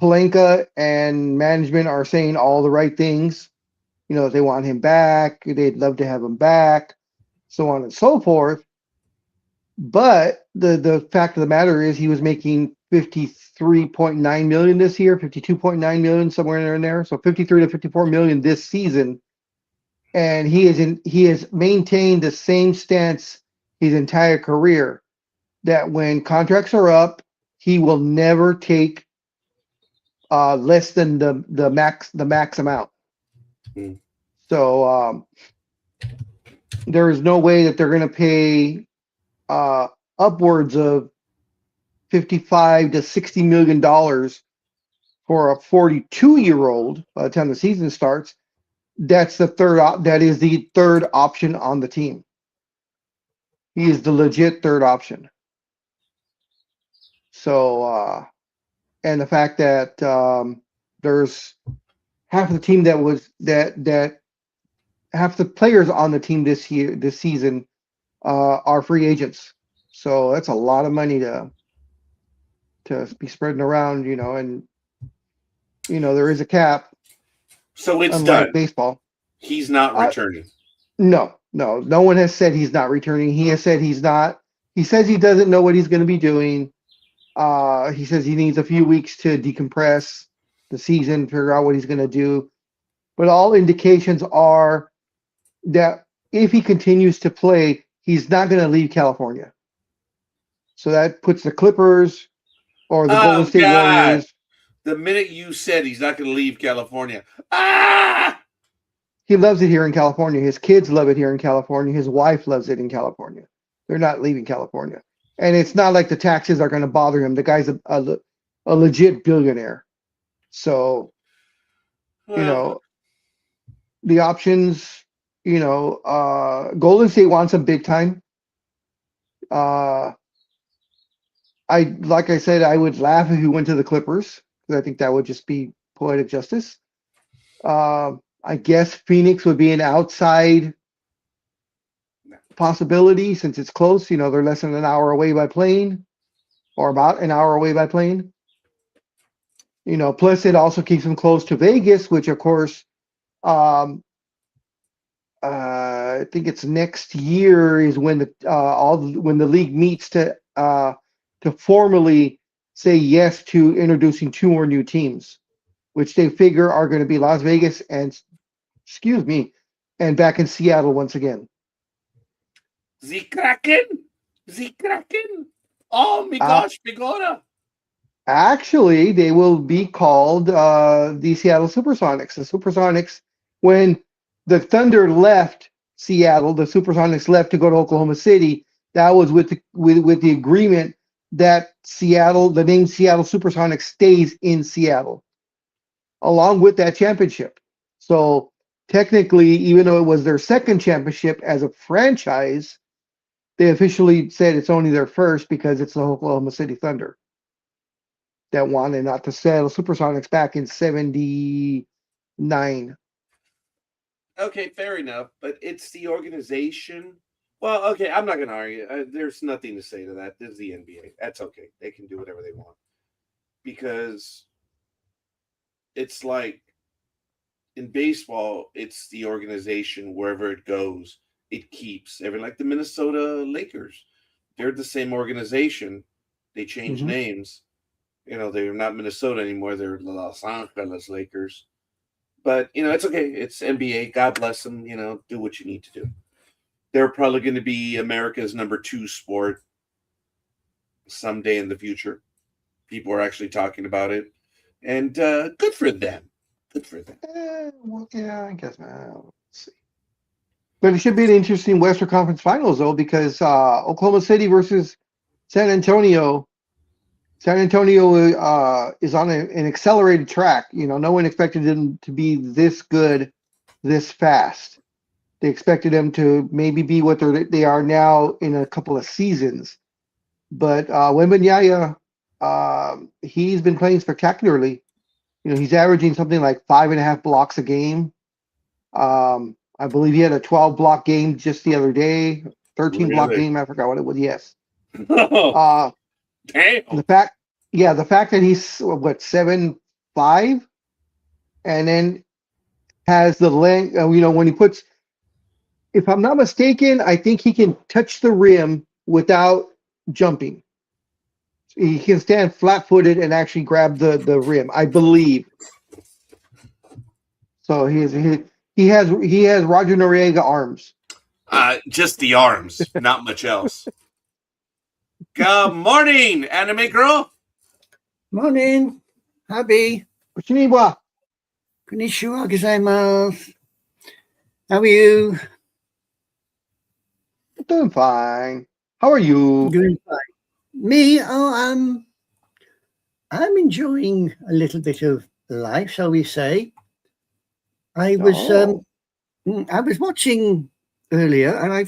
Palenka and management are saying all the right things. They want him back. They'd love to have him back, so on and so forth. But the fact of the matter is, he was making 53.9 million this year, 52.9 million, somewhere in there. So 53 to 54 million this season, and he has maintained the same stance his entire career, that when contracts are up, he will never take less than the max amount. Mm. So there is no way that they're going to pay upwards of 55 to 60 million dollars for a 42-year-old by the time the season starts. That is the third option on the team. He is the legit third option. So and the fact that there's half of the team that half the players on the team this season are free agents. So that's a lot of money to be spreading around, and there is a cap, So it's unlike done. baseball. He's not returning. No one has said he's not returning. He has said he's not. He says he doesn't know what he's going to be doing. He says he needs a few weeks to decompress the season, figure out what he's going to do. But all indications are that if he continues to play, he's not going to leave California. So that puts the Clippers or the Golden State Warriors. The minute you said he's not going to leave California, He loves it here in California. His kids love it here in California. His wife loves it in California. They're not leaving California. And it's not like the taxes are going to bother him. The guy's a legit billionaire. So, the options, Golden State wants him big time. Like I said, I would laugh if he went to the Clippers, because I think that would just be poetic justice. I guess Phoenix would be an outside possibility, since it's close. They're less than an hour away by plane, or about an hour away by plane. Plus it also keeps them close to Vegas, which of course, I think it's next year is when when the league meets to formally say yes to introducing 2 more new teams, which they figure are going to be Las Vegas and excuse me, and back in Seattle once again. The Kraken, the Kraken. Oh my Uh, gosh, Bigora. Actually, they will be called the Seattle Supersonics. The Supersonics, when the Thunder left Seattle, the Supersonics left to go to Oklahoma City. That was with the agreement that Seattle, the name Seattle Supersonics, stays in Seattle, along with that championship. So technically, even though it was their second championship as a franchise, they officially said it's only their first because it's the Oklahoma City Thunder that won and not the Seattle Supersonics back in '79. Okay, fair enough, but it's the organization. Well, okay, I'm not going to argue. There's nothing to say to that. This is the NBA. That's okay. They can do whatever they want because it's like in baseball, it's the organization wherever it goes, it keeps. Every like the Minnesota Lakers, they're the same organization. They change Mhm. names. They're not Minnesota anymore. They're the Los Angeles Lakers. But it's okay. It's NBA. God bless them. Do what you need to do. They're probably going to be America's #2 sport someday in the future. People are actually talking about it, and good for them. Good for them. Well, yeah, I guess. Let's see. But it should be an interesting Western Conference Finals though, because Oklahoma City versus San Antonio. San Antonio is on an accelerated track. No one expected them to be this good, this fast. They expected them to maybe be what they are now in a couple of seasons. But Wembanyama, he's been playing spectacularly. He's averaging something like 5.5 blocks a game. I believe he had a 12 block game just the other day, 13 block Really? game. I forgot what it was. Yes. Oh, Uh, damn. the fact that he's what 7'5", and then has the length. When he puts, if I'm not mistaken, I think he can touch the rim without jumping. He can stand flat-footed and actually grab the rim, I believe. So he has Roger Noriega arms. Just the arms, not much else. Good morning, anime girl. Morning, Happy. Konnichiwa. Konnichiwa gozaimasu. How are you? Doing fine. How are you? Doing fine. Me? Oh, I'm enjoying a little bit of life, shall we say. I was Oh, I was watching earlier, and I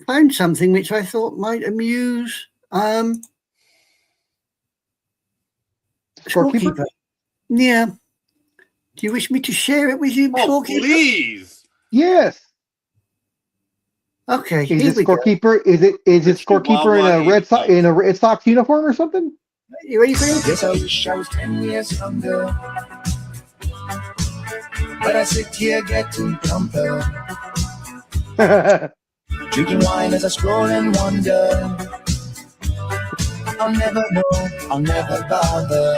found something which I thought might amuse scorekeeper? Scorekeeper. Yeah. Do you wish me to share it with you, Oh, Scorekeeper? please. Yes. Okay, Is here it we go. scorekeeper? Is it scorekeeper in a Red Sox uniform or something? You ready for this? Yes, I wish I was 10 years younger. But I sit here getting plumper. Drinking wine as I scroll and wonder. I'll never know, I'll never bother.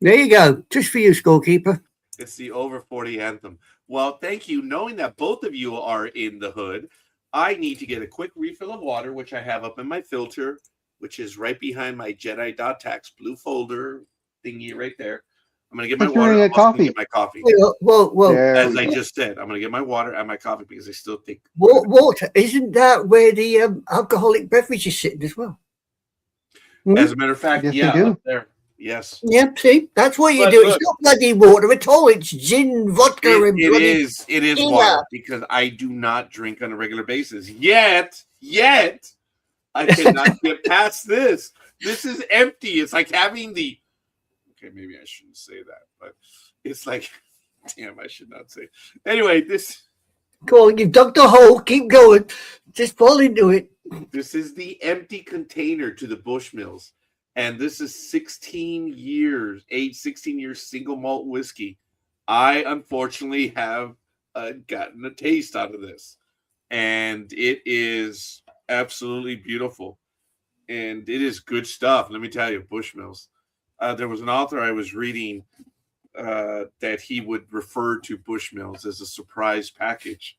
There you go. Just for you, Scorekeeper. It's the over 40 anthem. Well, thank you. Knowing that both of you are in the hood, I need to get a quick refill of water, which I have up in my filter, which is right behind my Jedi.tax blue folder thingy right there. I'm going to get my Think you're water. gonna I'm get also going to coffee. get my coffee. Whoa. There As we I go. just said, I'm going to get my water and my coffee because I still think. Water, isn't that where the alcoholic beverage is sitting as well? As a matter of fact, Yes, they yeah, do. up there. Yes. Yeah, see, that's what you But do. look, It's not bloody water at all. It's gin, vodka, and it bloody. is tequila. water because I do not drink on a regular basis. Yet, I cannot get past this. This is empty. It's like having the. Okay, maybe I shouldn't say that, but it's like, damn, I should not say. Anyway, this Go on, you've dug the hole. Keep going. Just fall into it. is the empty container to the Bushmills, and this is 16 years, age 16 years single malt whiskey. I unfortunately have gotten a taste out of this, and it is absolutely beautiful, and it is good stuff. Let me tell you, Bushmills. There was an author I was reading that he would refer to Bushmills as a surprise package,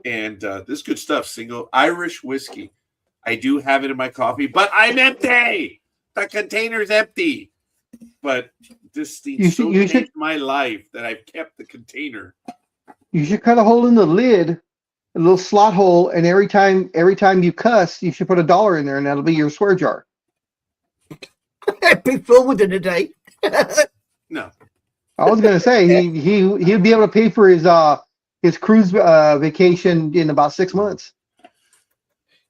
and this good stuff, single Irish whiskey. I do have it in my coffee, but I'm empty. The container's empty. But this thing so changed my life that I've kept the container. You should cut a hole in the lid, a little slot hole, and every time you cuss, you should put $1 in there, and that'll be your swear jar. Be forward in a day. No. I was gonna say he'd be able to pay for his cruise vacation in about 6 months.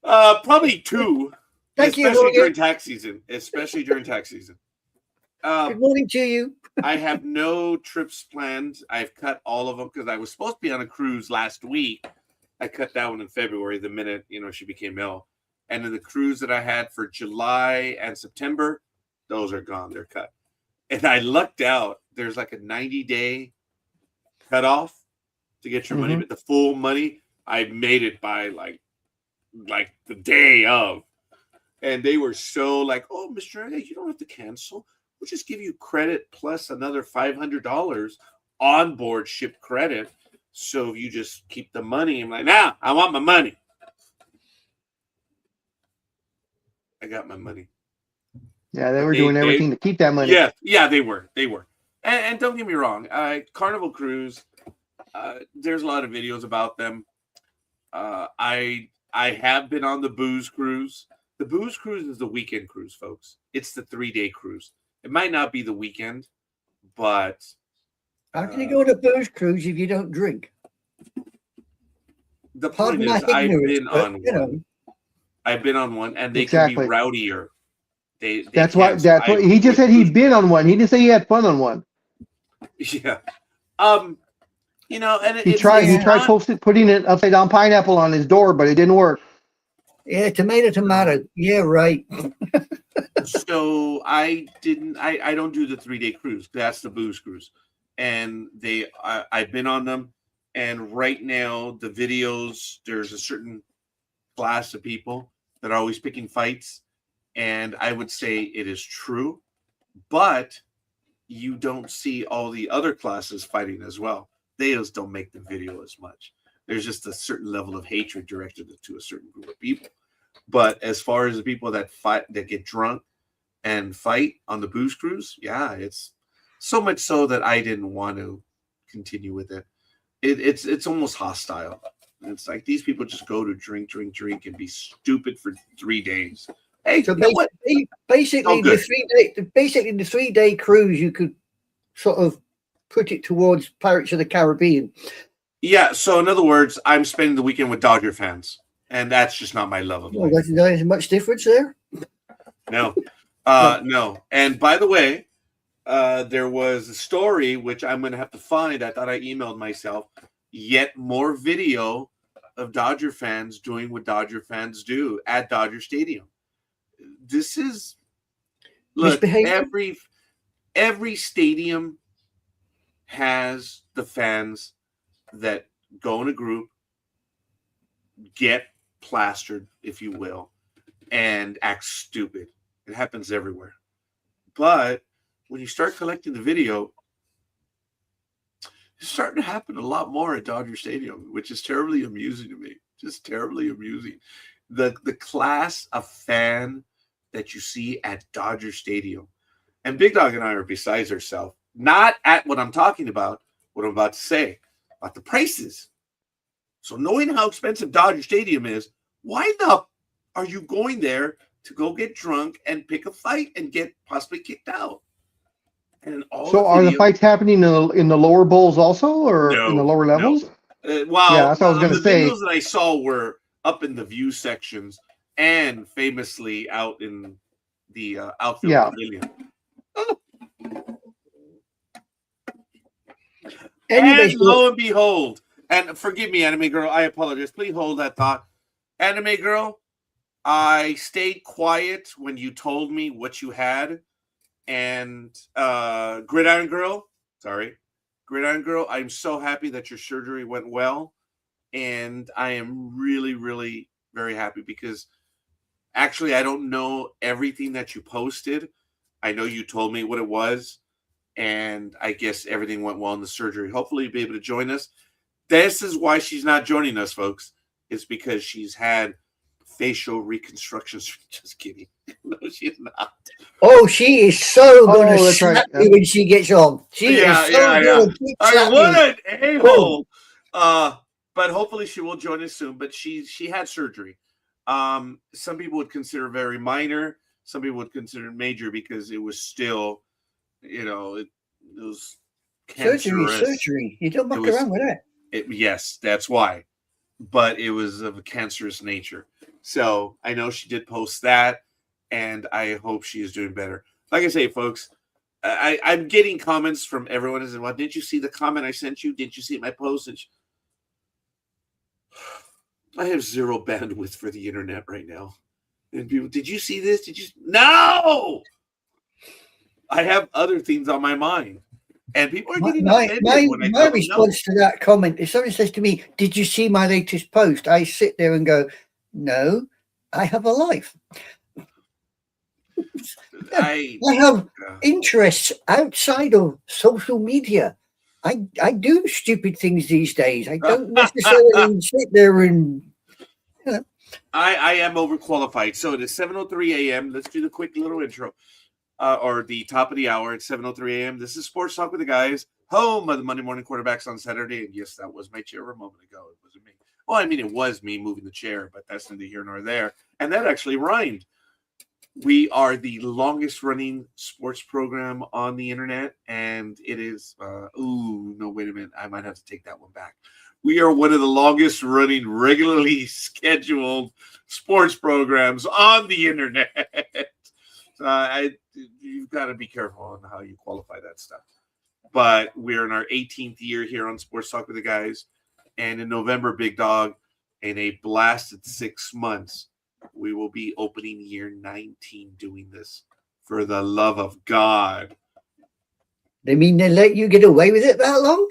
Probably 2. Thank you, especially Morgan. during tax season. Especially during tax season. Good morning to you. I have no trips planned. I've cut all of them because I was supposed to be on a cruise last week. I cut that one in February the minute she became ill. And then the cruise that I had for July and September, those are gone. They're cut. And I lucked out. There's like a 90-day cutoff to get your money, but the full money, I made it by like the day of. And they were so like, oh, Mr. Ege, you don't have to cancel. We'll just give you credit plus another $500 on board ship credit. So you just keep the money. I'm like, nah, I want my money. I got my money. Yeah, they were doing everything to keep that money. Yeah, they were. And don't get me wrong, Carnival Cruise, there's a lot of videos about them. I have been on the Booze Cruise. The Booze Cruise is the weekend cruise, folks. It's the 3-day cruise. It might not be the weekend, but how can you go on a booze cruise if you don't drink? The point is, I've been on one. I've been on one, and they can be rowdier. That's what he just said. He'd been on one. He didn't say he had fun on one. Yeah. And he tried putting an upside down pineapple on his door, but it didn't work. Yeah, tomato. Yeah, right. So I don't do the 3-day cruise. That's the Booze Cruise. And I've been on them. And right now the videos, there's a certain class of people that are always picking fights. And I would say it is true, but you don't see all the other classes fighting as well. They just don't make the video as much. There's just a certain level of hatred directed to a certain group of people. But as far as the people that fight, that get drunk and fight on the Booze Cruise, yeah, it's so much so that I didn't want to continue with it. It's almost hostile. It's like these people just go to drink, and be stupid for 3 days. Hey, so basically the 3-day cruise, you could sort of put it towards Pirates of the Caribbean. Yeah. So in other words, I'm spending the weekend with Dodger fans, and that's just not my love of life. There's much difference there. No. No. And by the way, there was a story which I'm going to have to find. I thought I emailed myself. Yet more video of Dodger fans doing what Dodger fans do at Dodger Stadium. This is every stadium has the fans that go in a group, get plastered, if you will, and act stupid. It happens everywhere. But when you start collecting the video, it's starting to happen a lot more at Dodger Stadium, which is terribly amusing to me. Just terribly amusing. The class of fan that you see at Dodger Stadium. And Big Dog and I are besides ourselves, not at what I'm talking about, what I'm about to say, about the prices. So knowing how expensive Dodger Stadium is, why the are you going there to go get drunk and pick a fight and get possibly kicked out? And are the fights happening in the lower bowls also, or in the lower levels? Well, yeah, that's what I was going to say. The videos that I saw were up in the view sections and famously out in the outfield pavilion. And lo and behold, and forgive me, Anime Girl, I apologize. Please hold that thought. Anime Girl, I stayed quiet when you told me what you had. And Gridiron Girl, sorry, Gridiron Girl, I'm so happy that your surgery went well. And I am really, really very happy because actually I don't know everything that you posted. I know you told me what it was, and I guess everything went well in the surgery. Hopefully, you'll be able to join us. This is why she's not joining us, folks. It's because she's had facial reconstructions. Just kidding. No, she's not. Oh, she is so going to that's right. slap you when she gets on. She is so going to keep I slapping what you. an a-hole. But hopefully she will join us soon. But she had surgery. Some people would consider very minor. Some people would consider major because it was still, it was cancerous. Surgery. You don't muck around with that. Yes, that's why. But it was of a cancerous nature. So I know she did post that, and I hope she is doing better. Like I say, folks, I'm getting comments from everyone. Is well, didn't you see the comment I sent you? Didn't you see my post? I have zero bandwidth for the internet right now. And people, did you see this? No! I have other things on my mind. And people are getting offended when I my response to that comment, if someone says to me, "Did you see my latest post?" I sit there and go, "No, I have a life. I have interests outside of social media. I do stupid things these days. I don't necessarily sit there and." I am overqualified. So it is 7:03 a.m. Let's do the quick little intro. Or the top of the hour at 7:03 a.m. This is Sports Talk with the Guys, home of the Monday Morning Quarterbacks on Saturday. And yes, that was my chair a moment ago. It wasn't me. Well, I mean, it was me moving the chair, but that's neither here nor there. And that actually rhymed. We are the longest running sports program on the internet. And it is, no, wait a minute. I might have to take that one back. We are one of the longest running, regularly scheduled sports programs on the internet. You've got to be careful on how you qualify that stuff. But we're in our 18th year here on Sports Talk with the Guys. And in November, Big Dog, in a blasted 6 months, we will be opening year 19 doing this. For the love of God. They mean they let you get away with it that long?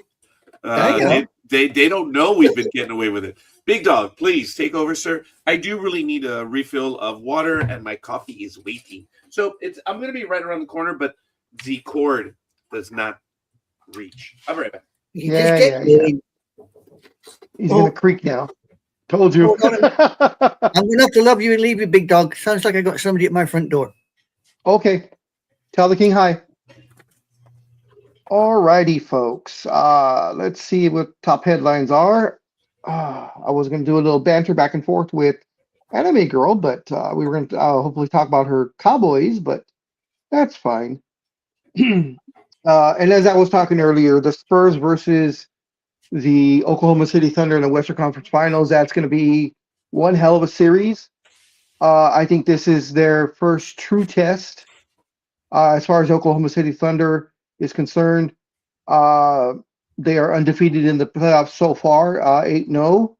They don't know we've been getting away with it. Big Dog, please take over, sir. I do really need a refill of water, and my coffee is waiting. So I'm going to be right around the corner, but the cord does not reach. I'll be right back. Yeah. He's going to creak now. Told you. I'm going to have to love you and leave you, Big Dog. Sounds like I got somebody at my front door. Okay. Tell the king hi. All righty, folks. Let's see what top headlines are. I was going to do a little banter back and forth with Anime Girl, but we were going to hopefully talk about her Cowboys, but that's fine. And as I was talking earlier, the Spurs versus the Oklahoma City Thunder in the Western Conference Finals, that's going to be one hell of a series. I think this is their first true test as far as Oklahoma City Thunder is concerned. They are undefeated in the playoffs so far, 8-0.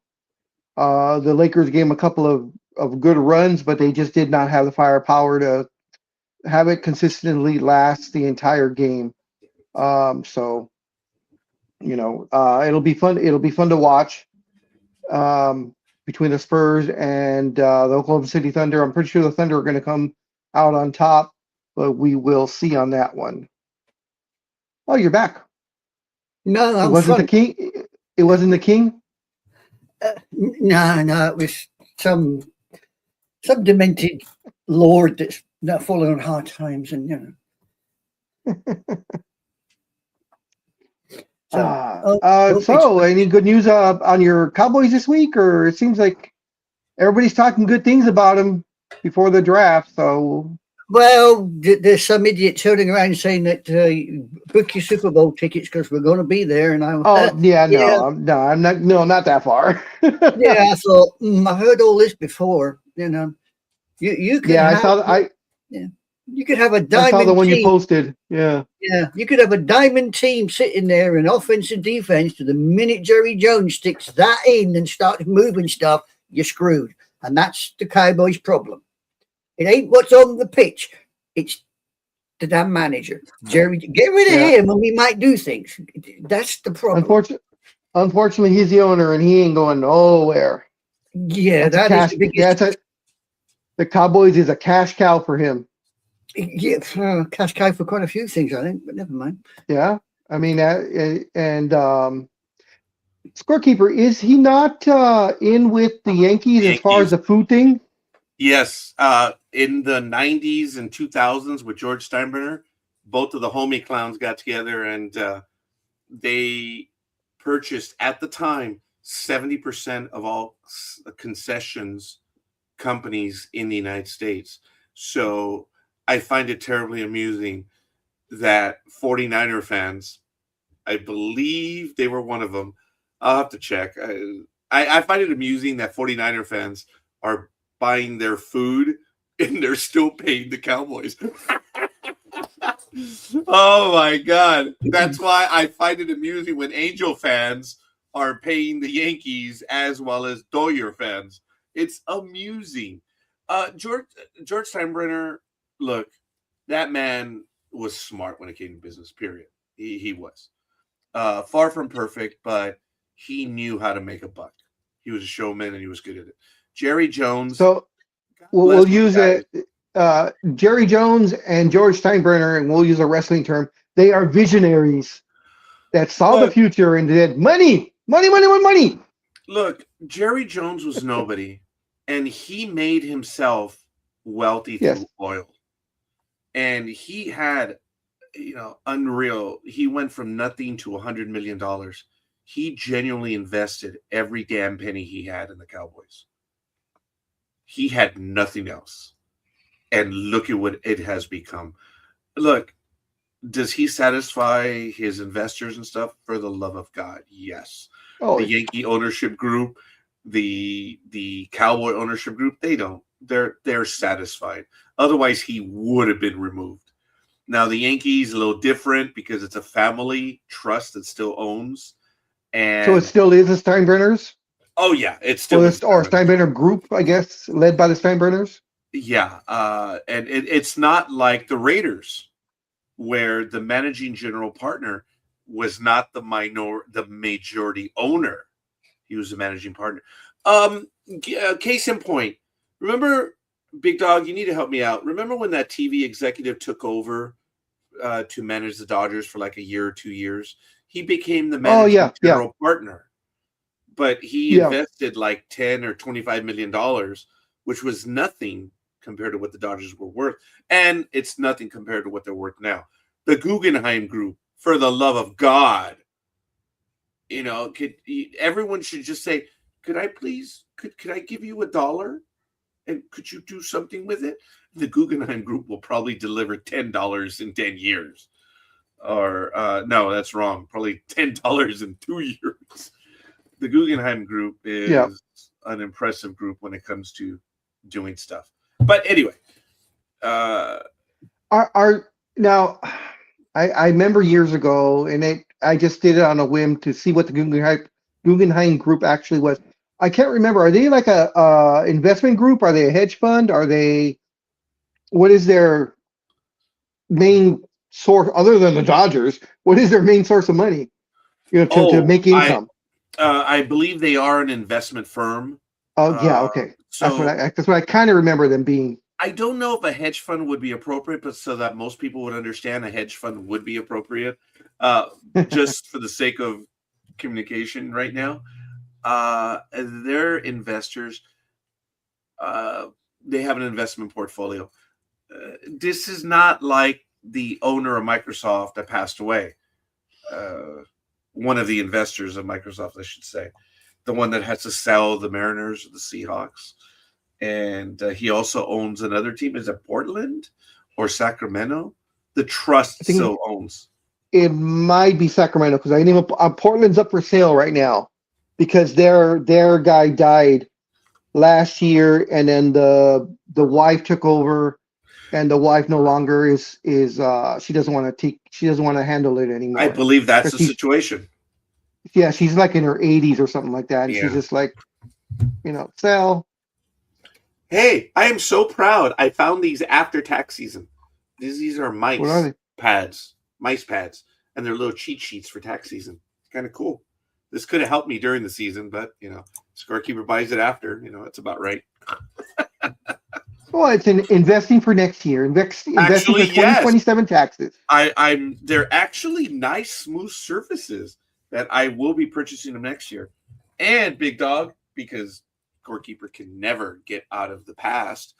The Lakers gave them a couple of good runs, but they just did not have the firepower to have it consistently last the entire game. So, it'll be fun. It'll be fun to watch between the Spurs and the Oklahoma City Thunder. I'm pretty sure the Thunder are going to come out on top, but we will see on that one. Oh, you're back. No, it wasn't the king. It wasn't the king. No, it was some demented lord that's not fallen on hard times, and So, any good news on your Cowboys this week? Or it seems like everybody's talking good things about them before the draft. So. Well, there's some idiot turning around saying that book your Super Bowl tickets because we're going to be there. And I'm I'm not that far. Yeah, I thought I've heard all this before. You could. Yeah, you could have a diamond. I saw the one team. You posted. Yeah, you could have a diamond team sitting there in offense and defense. To the minute Jerry Jones sticks that in and starts moving stuff, you're screwed. And that's the Cowboys' problem. It ain't what's on the pitch. It's the damn manager. Jerry, get rid of him and we might do things. That's the problem. Unfortunately, he's the owner and he ain't going nowhere. Yeah, That's the biggest. The Cowboys is a cash cow for him. Yeah, cash cow for quite a few things, I think, but never mind. Yeah, I mean, scorekeeper, is he not in with the Yankees as far as the food thing? Yes, in the 90s and 2000s with George Steinbrenner, both of the homie clowns got together and they purchased at the time 70% of all concessions companies in the United States. So I find it terribly amusing that 49er fans, I believe they were one of them. I'll have to check. I find it amusing that 49er fans are buying their food and they're still paying the Cowboys. Oh my God. That's why I find it amusing when Angel fans are paying the Yankees as well as Doyer fans. It's amusing. George Steinbrenner, look, that man was smart when it came to business, period. He was. Far from perfect, but he knew how to make a buck. He was a showman and he was good at it. Jerry Jones. So we'll use it. Jerry Jones and George Steinbrenner, and we'll use a wrestling term. They are visionaries that saw the future and did money. Look, Jerry Jones was nobody, and he made himself wealthy through oil. And he had, unreal. He went from nothing to $100 million. He genuinely invested every damn penny he had in the Cowboys. He had nothing else. And look at what it has become. Look, does he satisfy his investors and stuff? For the love of God, yes. The Yankee ownership group, the Cowboy ownership group, they don't. They're satisfied. Otherwise, he would have been removed. Now, the Yankees a little different because it's a family trust that still owns. And so it still is the Steinbrenners? Oh, yeah. It's still or Steinbrenner group, I guess, led by the Steinbrenners? Yeah. And it's not like the Raiders, where the managing general partner was not the majority owner. He was the managing partner. Case in point, remember, Big Dog, you need to help me out. Remember when that TV executive took over to manage the Dodgers for like a year or 2 years? He became the managing general partner. But he invested like $10 or $25 million, which was nothing compared to what the Dodgers were worth. And it's nothing compared to what they're worth now. The Guggenheim Group, for the love of God, everyone should just say, could I give you $1? And could you do something with it? The Guggenheim Group will probably deliver $10 in 10 years. Or, no, that's wrong. Probably $10 in 2 years. The Guggenheim Group is an impressive group when it comes to doing stuff. But anyway. Now, I remember years ago, and I just did it on a whim to see what the Guggenheim Group actually was. I can't remember. Are they like a investment group? Are they a hedge fund? What is their main source, other than the Dodgers? What is their main source of money? To make income? I believe they are an investment firm. Oh, yeah, okay. So that's what I kind of remember them being. I don't know if a hedge fund would be appropriate, but so that most people would understand, a hedge fund would be appropriate, just for the sake of communication right now. They're investors. They have an investment portfolio. This is not like the owner of Microsoft that passed away. One of the investors of Microsoft, I should say, the one that has to sell the Mariners or the Seahawks. And he also owns another team. Is it Portland or Sacramento? The trust still owns. It might be Sacramento because I know Portland's up for sale right now because their guy died last year, and then the wife took over, and the wife no longer is she doesn't want to handle it anymore. I believe that's the situation. Yeah, she's like in her 80s or something like that, and she's just like, sell. Hey, I am so proud. I found these after tax season. These are What are mice they? pads, and they're little cheat sheets for tax season. It's kind of cool. This could have helped me during the season, but scorekeeper buys it after. It's about right. Well, it's an investing for next year. Investing Actually, for 2027 taxes. They're actually nice, smooth surfaces that I will be purchasing them next year. And Big Dog, because scorekeeper can never get out of the past.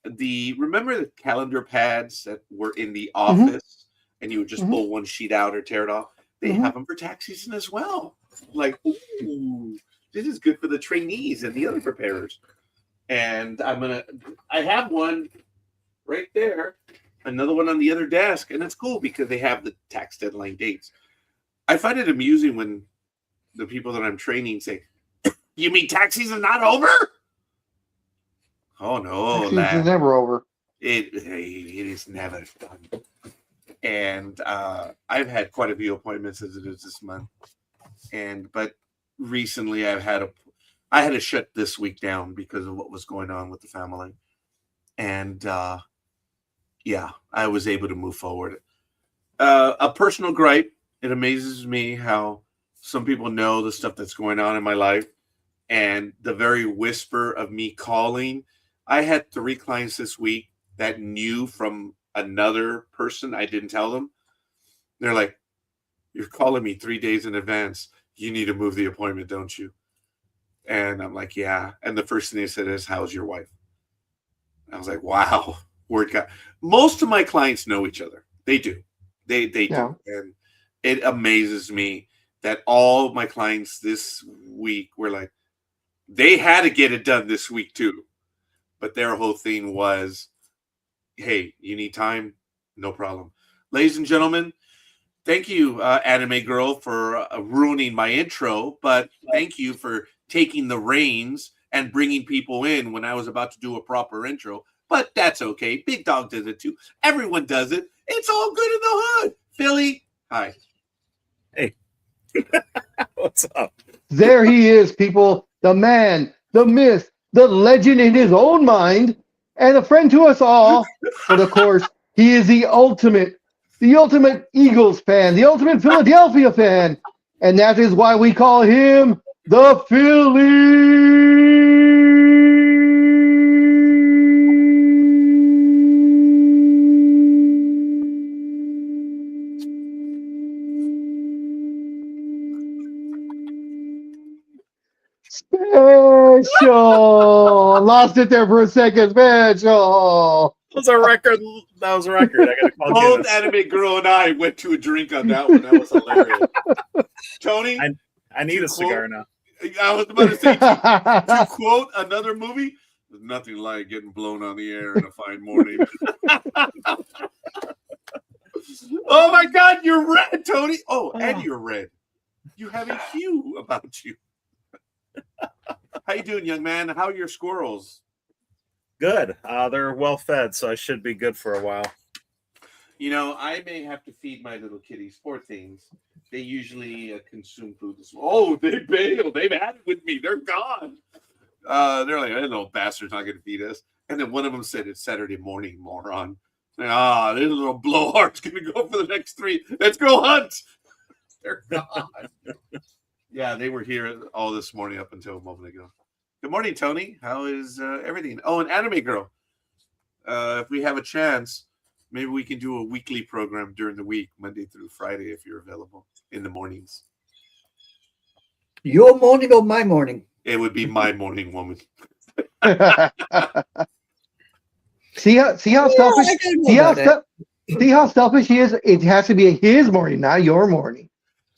Remember the calendar pads that were in the office, and you would just pull one sheet out or tear it off? They have them for tax season as well. Like, ooh, this is good for the trainees and the other preparers. And I have one right there, another one on the other desk, and it's cool because they have the tax deadline dates. I find it amusing when the people that I'm training say, "You mean tax season's not over?" Oh no, It's never over. It is never done. And I've had quite a few appointments as it is this month. But recently I had to shut this week down because of what was going on with the family. And I was able to move forward. A personal gripe, it amazes me how some people know the stuff that's going on in my life, and the very whisper of me calling. I had 3 clients this week that knew from another person. I didn't tell them. They're like, "You're calling me 3 days in advance. You need to move the appointment, don't you?" And I'm like, "Yeah." And the first thing they said is, "How's your wife?" I was like, wow, word God. Most of my clients know each other. They do. They do. And it amazes me that all of my clients this week were like, they had to get it done this week too. But their whole thing was, hey, you need time? No problem. Ladies and gentlemen, thank you, Anime Girl, for ruining my intro. But thank you for taking the reins and bringing people in when I was about to do a proper intro. But that's okay. Big Dog does it too. Everyone does it. It's all good in the hood. Philly, hi. Hey. What's up? There he is, people. The man, the myth, the legend in his own mind, and a friend to us all. But of course, he is the ultimate Eagles fan, the ultimate Philadelphia fan. And that is why we call him the Philly. Special. Lost it there for a second. Special. That was a record. I got to call Both Guinness. Anime Girl and I went to a drink on that one. That was hilarious. Tony, I need a cigar now. I was about to say, to quote another movie, there's nothing like getting blown on the air in a fine morning. Oh my God, you're red, Tony. Oh, and you're red. You have a hue about you. How you doing, young man? How are your squirrels? Good. They're well fed, so I should be good for a while. I may have to feed my little kitties. Poor things. They usually consume food. Oh, they bailed. They've had it with me. They're gone. They're like, that little bastard's not going to feed us. And then one of them said, it's Saturday morning, moron. Like, this little blowhard's going to go for the next 3. Let's go hunt. They're gone. Yeah, they were here all this morning up until a moment ago. Good morning, Tony. How is everything? Oh, an Anime Girl. If we have a chance, maybe we can do a weekly program during the week, Monday through Friday, if you're available in the mornings. Your morning or my morning? It would be my morning, woman. See how selfish? See how selfish he is? It has to be his morning, not your morning.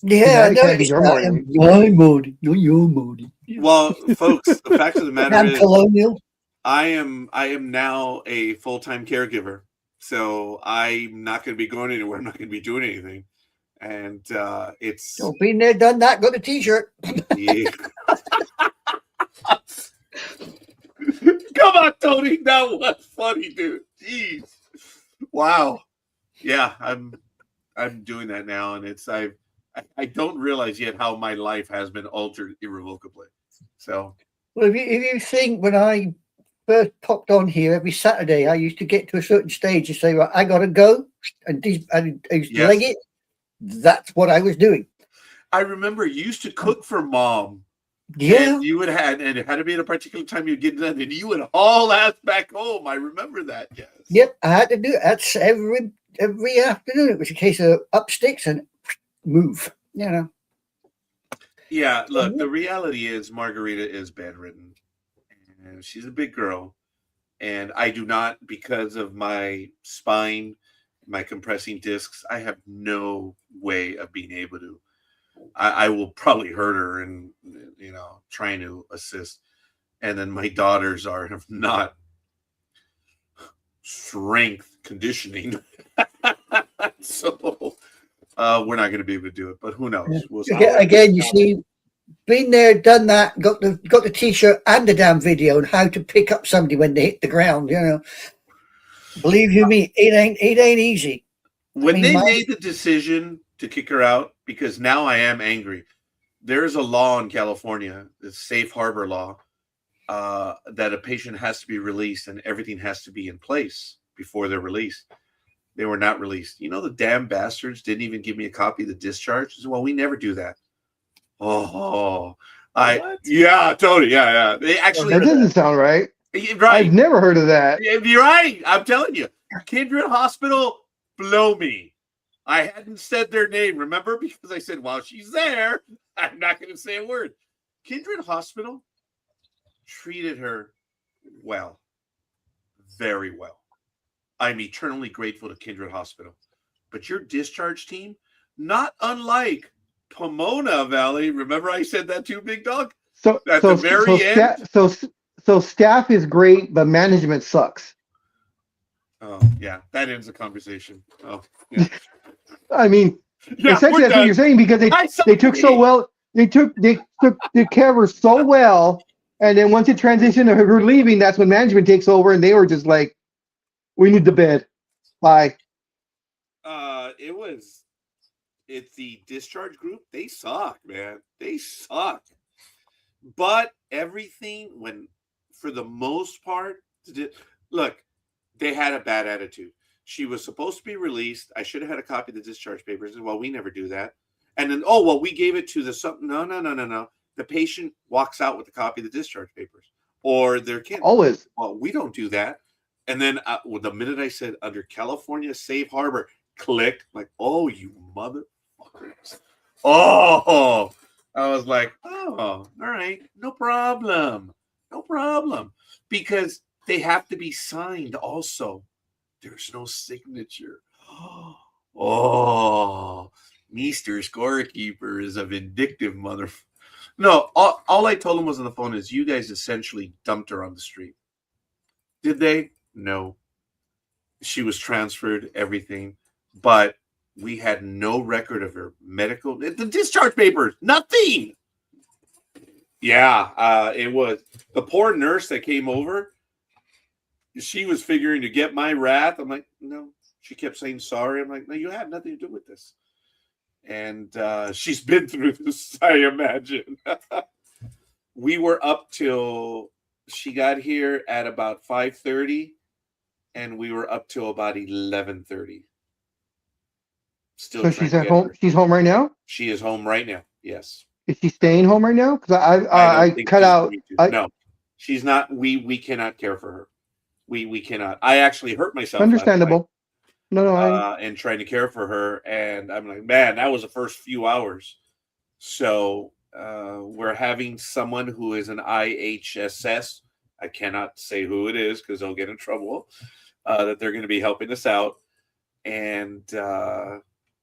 Yeah, It can't be your morning. My morning, not your morning. Well, folks, the fact of the matter is, Colonial. I am now a full-time caregiver, so I'm not going to be going anywhere. I'm not going to be doing anything, and it's. Oh, been there, done that. Got a T-shirt. Yeah. Come on, Tony. That was funny, dude. Jeez. Wow. Yeah, I'm doing that now, and it's I don't realize yet how my life has been altered irrevocably. So, Well, if you think when I first popped on here every Saturday, I used to get to a certain stage and say, "Right, I gotta go," and I used to Yes. leg it. That's what I was doing. I remember you used to cook for mom. Yeah. And you would have, and it had to be at a particular time you'd get done, and you would haul ass back home. I remember that. Yes. Yep. I had to do it. That's every afternoon. It was a case of up sticks and move. You know. Yeah. Look, the reality is Margarita is bedridden, and she's a big girl, and I do not, because of my spine, my compressing discs, I have no way of being able to. I will probably hurt her and trying to assist. And then my daughters are not strength conditioning. So we're not going to be able to do it, but who knows? We'll see. Again, you see, been there, done that, got the t-shirt and the damn video on how to pick up somebody when they hit the ground. You know, believe you me, it ain't easy. When they made the decision to kick her out, because now I am angry. There's a law in California, the safe harbor law, that a patient has to be released and everything has to be in place before they're released. They were not released. You know, the damn bastards didn't even give me a copy of the discharge. Well, we never do that. Yeah, totally. Yeah. They actually, that doesn't sound right. Right. I've never heard of that. You're right. I'm telling you, Kindred Hospital, blow me. I hadn't said their name, remember? Because I said, while she's there, I'm not going to say a word. Kindred Hospital treated her well, very well. I'm eternally grateful to Kindred Hospital. But your discharge team, not unlike Pomona Valley, remember I said that too, Big Dog? So at the very end. So staff is great, but management sucks. Oh yeah, that ends the conversation. Oh yeah. I mean, Yeah, essentially that's what you're saying, because they took so well. They took the care of her so well, and then once it transitioned to her leaving, that's when management takes over, and they were just like, "We need the bed, bye." It's the discharge group. They suck, man. They suck. But everything, for the most part, look, they had a bad attitude. She was supposed to be released. I should have had a copy of the discharge papers. Well, we never do that. And then, we gave it to the something. No. The patient walks out with a copy of the discharge papers, or their kid. Always. Well, we don't do that. And then the minute I said under California Safe Harbor, click, like, oh, you motherfuckers. Oh, I was like, oh, all right, no problem. Because they have to be signed also. There's no signature. Oh, Mr. Scorekeeper is a vindictive mother. No, all I told him was on the phone is you guys essentially dumped her on the street. Did they? No. She was transferred, everything, but we had no record of her medical, the discharge papers, nothing. Yeah, it was the poor nurse that came over. She was figuring to get my wrath. I'm like, no. She kept saying sorry. I'm like, no, you had nothing to do with this. And she's been through this, I imagine. We were up till she got here at about 5:30, and we were up till about 11:30. Still, so she's at home. She's home right now. She is home right now. Yes. Is she staying home right now? Because I cut out. No, she's not. We cannot care for her. We cannot. I actually hurt myself. Understandable. No, and trying to care for her, and I'm like, man, that was the first few hours. So we're having someone who is an IHSS. I cannot say who it is because they'll get in trouble. That they're going to be helping us out, and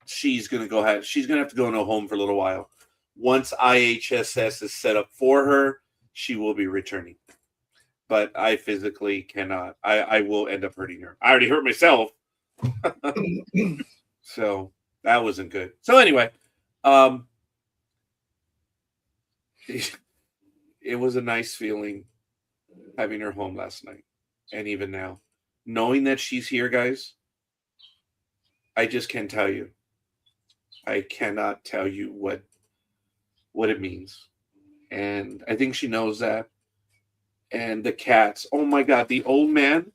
she's going to go ahead. She's going to have to go in a home for a little while. Once IHSS is set up for her, she will be returning. But I physically cannot. I will end up hurting her. I already hurt myself. So that wasn't good. So anyway, it was a nice feeling having her home last night, and even now, knowing that she's here, guys. I just can't tell you. I cannot tell you what it means, and I think she knows that. and the cats. Oh my God, the old man.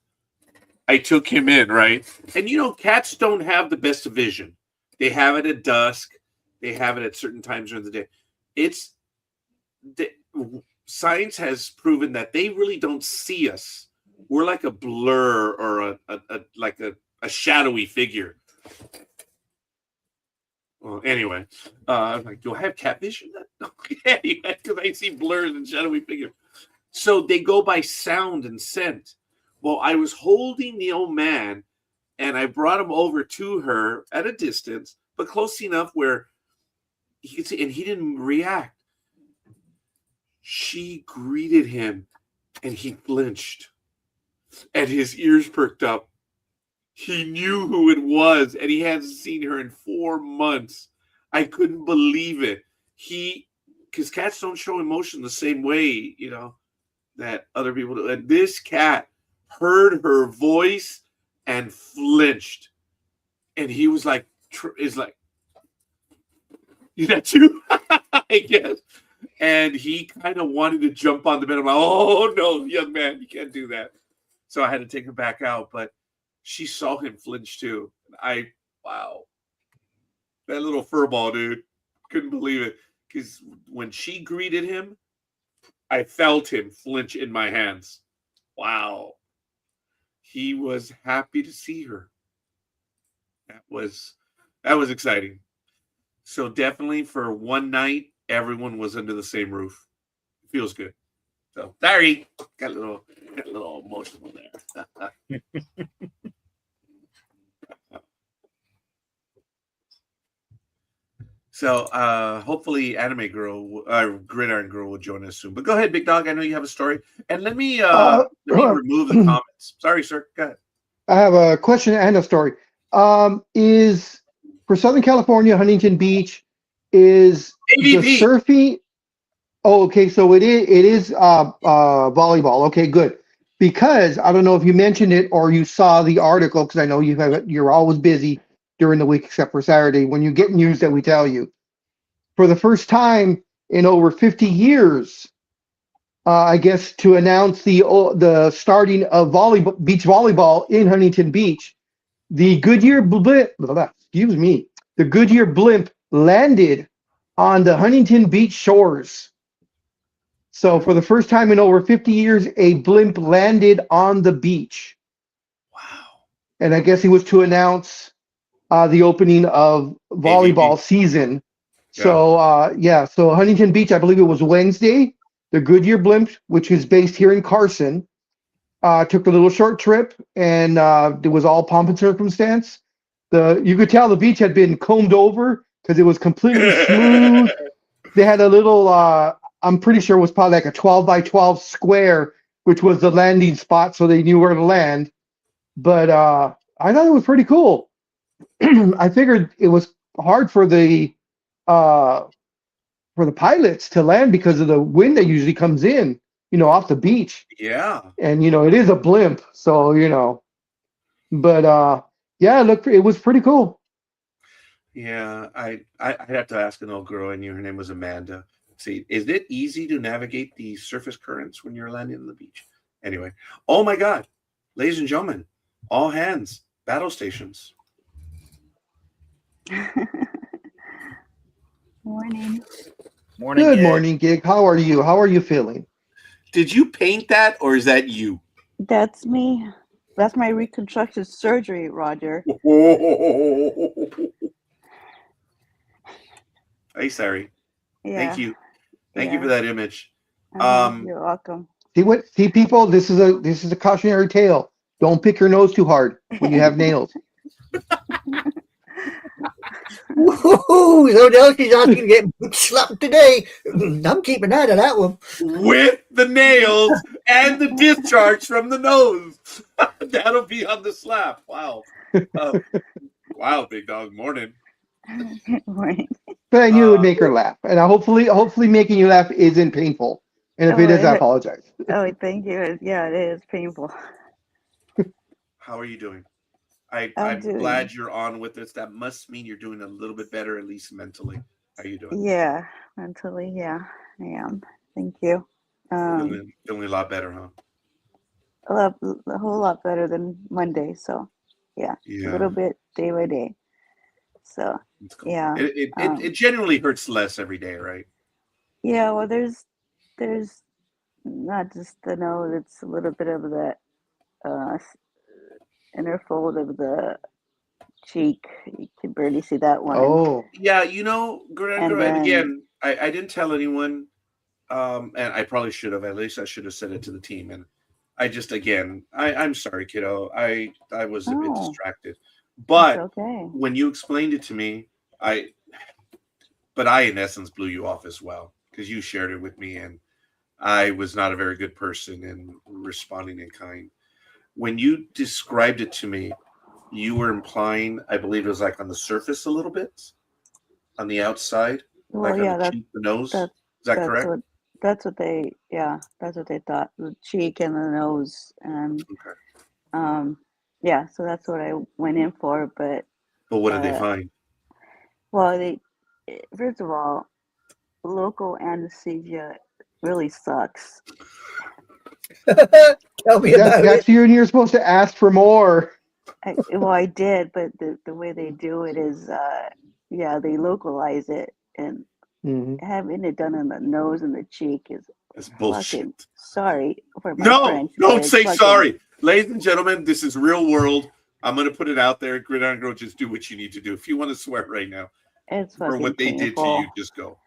I took him in, right? And cats don't have the best vision. They have it at dusk. They have it at certain times during the day. Science has proven that they really don't see us. We're like a blur or a shadowy figure. Well, anyway, I'm like, do I have cat vision? Anyway, because I see blurs and shadowy figures. So they go by sound and scent. Well, I was holding the old man, and I brought him over to her at a distance, but close enough where he could see, and he didn't react. She greeted him, and he flinched, and his ears perked up. He knew who it was, and he hadn't seen her in 4 months. I couldn't believe it. Because cats don't show emotion the same way, that other people do. And this cat heard her voice and flinched, and he was like, you know, too, I guess. And he kind of wanted to jump on the bed. I'm like, oh no, young man, you can't do that. So I had to take him back out, but she saw him flinch too. Wow, that little fur ball, dude, couldn't believe it. Because when she greeted him, I felt him flinch in my hands. Wow. He was happy to see her. That was exciting. So definitely for one night, everyone was under the same roof. It feels good. So sorry, got a little emotional there. So hopefully Anime Girl, Gridiron Girl will join us soon. But go ahead, Big Dog. I know you have a story. And let me remove the comments. Sorry, sir. Go ahead. I have a question and a story. Is for Southern California, Huntington Beach, is AVP. the surfing? Oh, okay. So it is volleyball. Okay, good. Because I don't know if you mentioned it or you saw the article, because I know you're always busy during the week except for Saturday. When you get news that we tell you, for the first time in over 50 years, I guess to announce the starting of beach volleyball in Huntington Beach, the Goodyear blimp, the Goodyear blimp landed on the Huntington Beach shores. So for the first time in over 50 years, a blimp landed on the beach. Wow. And I guess it was to announce the opening of volleyball AVP. season. So so Huntington Beach, I believe it was Wednesday. The Goodyear blimp, which is based here in Carson, took a little short trip, and it was all pomp and circumstance. You could tell the beach had been combed over because it was completely smooth. They had a little, I'm pretty sure it was probably like a 12 by 12 square, which was the landing spot, so they knew where to land. But I thought it was pretty cool. I figured it was hard for the pilots to land because of the wind that usually comes in, off the beach. Yeah. And it is a blimp, so but it was pretty cool. Yeah, I'd have to ask an old girl I knew. Her name was Amanda. See, is it easy to navigate the surface currents when you're landing on the beach? Anyway, oh my God, ladies and gentlemen, all hands, battle stations. Morning. Morning. Good Gig. morning, Gig. How are you? How are you feeling? Did you paint that, or is that you? That's me. That's my reconstructive surgery, Roger. Hey, sorry. Yeah. Thank you. Thank you for that image. You're welcome. See, people, this is a cautionary tale. Don't pick your nose too hard when you have nails. Woohoo! So now she's asking to get boot slapped today. I'm keeping out of that one. With the nails and the discharge from the nose. That'll be on the slap. Wow. Wow, Big Dog. Morning. Morning. But I knew it would make her laugh, and hopefully making you laugh isn't painful. And if it is, I apologize. Oh, thank you. Yeah, it is painful. How are you doing? I'm glad you're on with us. That must mean you're doing a little bit better, at least mentally. How are you doing? Yeah, mentally, yeah, I am. Thank you. Feeling a lot better, huh? A whole lot better than Monday. So, yeah, a Yeah, little bit day by day. So, it's cool. yeah, It generally hurts less every day, right? yeah. Well, there's not just the nose. It's a little bit of the inner fold of the cheek. You can barely see that one. Oh, Yeah, And and then, again, I didn't tell anyone, and I probably should have. At least I should have said it to the team. And I just, again, I'm sorry, kiddo. I was a bit oh, distracted, it's but okay. when you explained it to me, I but I in essence blew you off as well because you shared it with me, and I was not a very good person in responding in kind. When you described it to me, you were implying, I believe it was like on the surface a little bit, on the outside, Well, like on the yeah, cheek, the nose. that Is that that's correct? what that's what they thought. The cheek and the nose, and Okay. um, yeah. So that's what I went in for. But But what did they uh, find? well, first of all, local anesthesia really sucks. Tell me about it. that's you, and you're supposed to ask for more. I did, but the way they do it is, yeah, they localize it, and Hmm. having it done in the nose and the cheek is It's fucking, bullshit. sorry for my No, French, but don't it's say fucking, sorry. Ladies and gentlemen, this is real world. I'm going to put it out there. Gridiron Girl, just do what you need to do. If you want to swear right now it's for fucking what they did to you, painful. just go.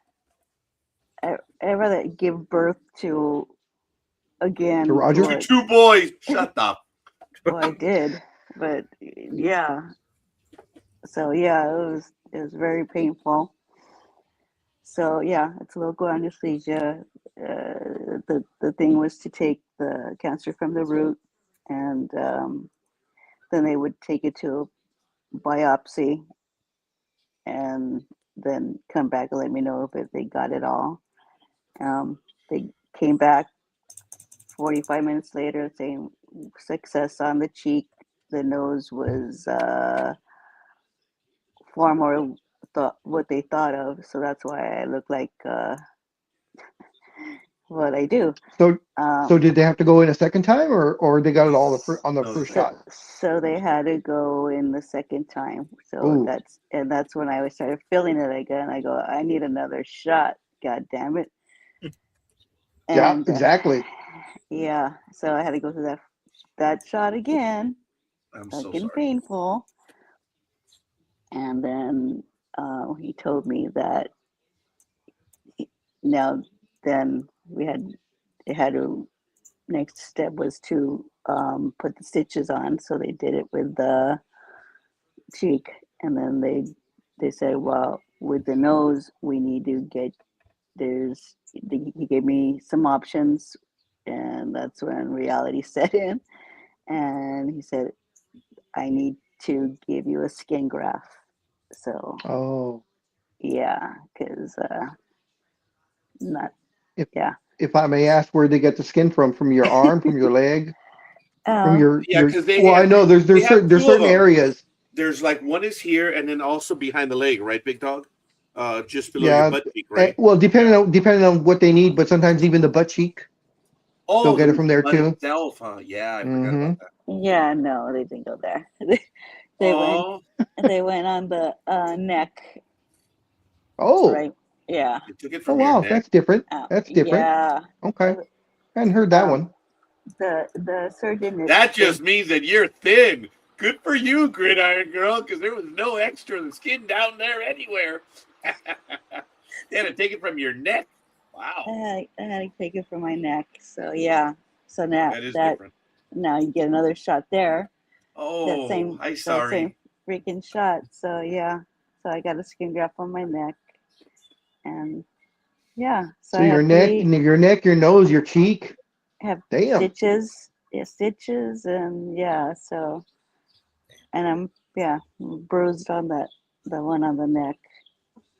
I'd rather give birth to To again Roger? To what two boys. Shut up. I did, but yeah. So yeah, it was very painful. So yeah, it's local anesthesia. The thing was to take the cancer from the root, and then they would take it to a biopsy, and then come back and let me know if they got it all. They came back 45 minutes later saying success on the cheek. The nose was far more what they thought of, so that's why I look like what I do. So, so Um, did they have to go in a second time, or they got it all on the No, first so shot? so they had to go in the second time. So Ooh, that's when I started feeling it again. I go, I need another shot. God damn it! yeah, And exactly. yeah, so I had to go through that shot again. I'm so Fucking sorry. painful. And then he told me that now then they had to next step was to put the stitches on. So they did it with the cheek, and then they said, well, with the nose, we need to get there's. He gave me some options, and that's when reality set in. And he said, I need to give you a skin graft. So Oh, yeah, because not if yeah. if I may ask, where they get the skin from your arm, from your leg, from Uh, Yeah, your? because they Well, I have know they have there's two of certain them. areas. There's like one is here and then also behind the leg, right, big dog? Just below your Yeah, butt cheek, right? well, Yeah. depending on what they need, but sometimes even the butt cheek, they'll Oh, get it the from there butt too. itself, huh? Yeah, I forgot Hmm. about that. yeah, no, they didn't go there. They went Oh, they went on the neck, Oh, right? Yeah. they took it oh from your wow, neck. that's different. That's different. Yeah. Okay, Uh, I hadn't heard that Um, one. the surgeon is That is just means that you're thin. Good for you, Gridiron Girl, because there was no extra skin down there anywhere. They had to take it from your neck. Wow, I had to take it from my neck. So yeah. So now that is that different. now you get another shot there. Oh, I'm That same sorry. freaking shot. So yeah. So I got a skin graft on my neck, and yeah. So So I have your neck, your nose, your cheek. have Damn. stitches. Yeah, stitches, and yeah. So and I'm yeah bruised on the one on the neck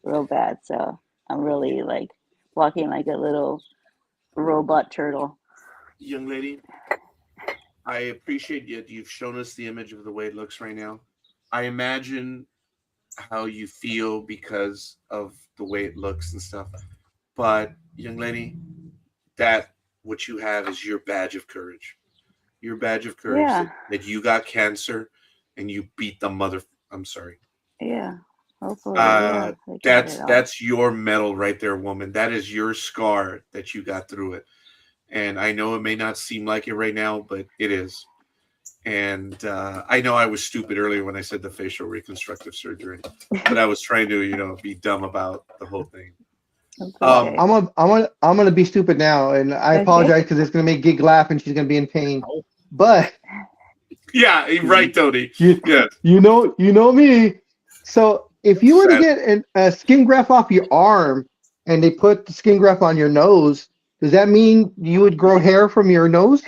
real bad. So I'm really like walking like a little robot turtle. Young lady, I appreciate that you've shown us the image of the way it looks right now. I imagine how you feel because of the way it looks and stuff. But young lady, that what you have is your badge of courage. Your badge of courage Yeah. that you got cancer and you beat the mother. I'm sorry. Yeah. Hopefully, yeah, they get it off. That's your medal right there, woman. That is your scar that you got through it. And I know it may not seem like it right now, but it is. And I know I was stupid earlier when I said the facial reconstructive surgery, but I was trying to, be dumb about the whole thing. That's Um, okay. I'm gonna be stupid now, and I Okay. apologize because it's gonna make Gig laugh, and she's gonna be in pain. But Yeah, right, Tony. you Yes. you know me. So if you were to Sad. get a skin graft off your arm, and they put the skin graft on your nose, does that mean you would grow hair from your nose?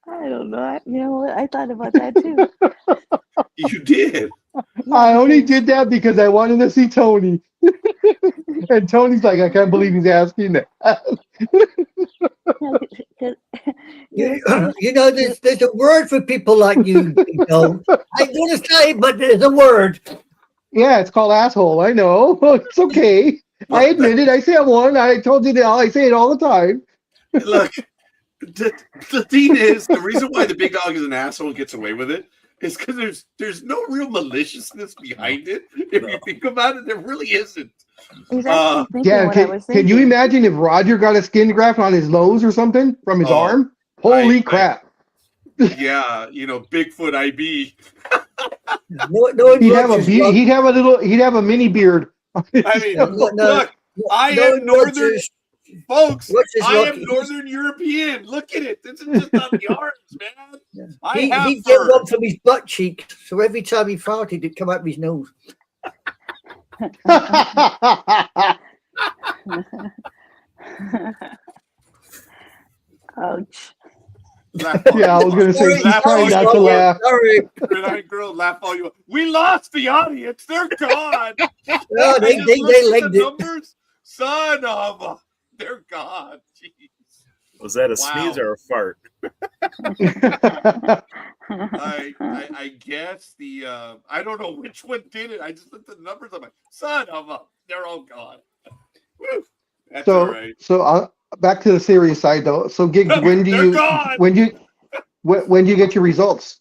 I don't know. You know what? I thought about that too. You did. I only because- did that because I wanted to see Tony. And Tony's like, I can't believe he's asking that. no, 'cause- You, you're you know, there's a word for people like you. I'm going to say, but there's a word. Yeah, it's called asshole. I know. It's okay. I admit it. I say I'm one. I told you that. I say it all the time. Look, the thing is, the reason why the big dog is an asshole and gets away with it is because there's no real maliciousness behind it. If you think about it, there really isn't. He's actually thinking Yeah, what I was can you thinking. imagine if Roger got a skin graft on his nose or something from his Oh, arm? Holy I- crap. Yeah, Bigfoot IB. No, He'd have he'd have a mini beard. I mean, No, look, I no, am northern, Rogers- folks. Rogers I am lucky. northern European. Look at it. This is just on the arms, man. I He have get fur. one from his butt cheek, so every time he farted, it'd come out of his nose. Ouch. Laugh all Yeah, I you was want. gonna say, Laugh trying all not you to want. laugh. Sorry. Gridiron girl, laugh all you want. We lost the audience. They're gone. No, I they just looked at legged the it. numbers. Son of a, they're gone. Jeez. Was that a Wow. sneeze or a fart? I guess I don't know which one did it. I just looked at the numbers. I'm like, son of a, they're all gone. Whew. That's all right. So back to the serious side though. So Gig, when do They're you gone. when do you get your results?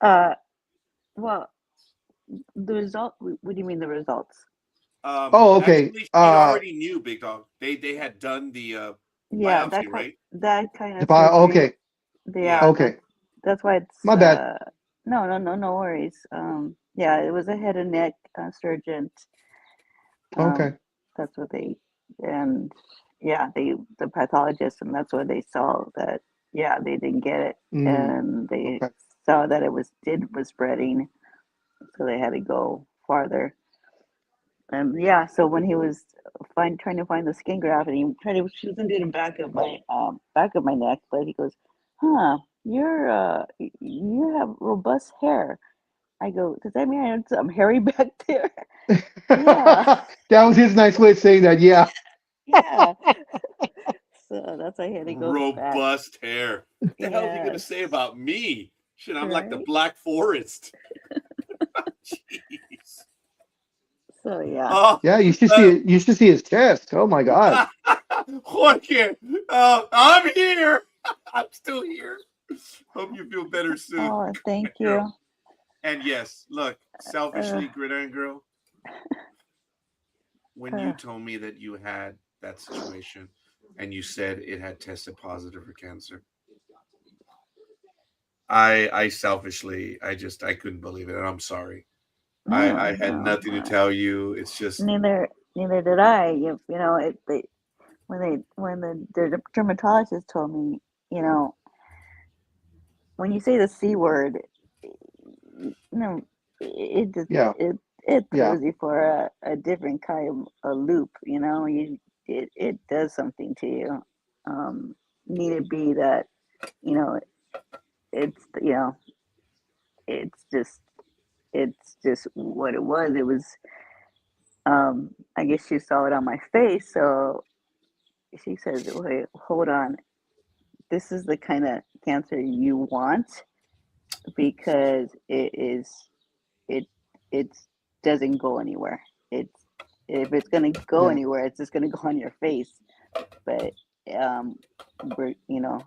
Well, the result. What do you mean the results? Oh, okay. Actually, she already knew, Big Dog. They had done the Yeah, biopsy, right? that kind of. Okay. Yeah. Okay. That's why it's. My bad. No worries. Yeah, it was a head and neck surgeon. Okay. That's what and yeah, the pathologist, and that's what they saw that. Yeah, they didn't get it, and they saw that it was spreading, so they had to go farther. Yeah, so when he was trying to find the skin graft, and she was gonna do the back of my neck, but he goes, "Huh, you have robust hair." I go, "Does that mean I have some hairy back there?" Yeah. That was his nice way of saying that. Yeah. Yeah. So that's why I had to go back. Robust hair. What the hell are you gonna Yes. say about me? Shit, I'm like the Right? Black Forest. Jeez. So yeah. Oh, Yeah, you should see his chest. Oh my God. Jorge, I'm here. I'm still here. Hope you feel better soon. Oh, thank you. Girl. And yes, look, selfishly, Gridiron Girl, when you told me that you had that situation and you said it had tested positive for cancer, I selfishly, I couldn't believe it, and I'm sorry. I had nothing to tell you. It's just Neither did I. When the dermatologist told me, when you say the C word, it just it throws you for a different kind of a loop. It does something to you. Need it be that it's it's just what it was. It was I guess she saw it on my face, so she says, "Wait, hold on. This is the kind of cancer you want it doesn't go anywhere. It if it's gonna go Yeah. anywhere, it's just gonna go on your face. But you know,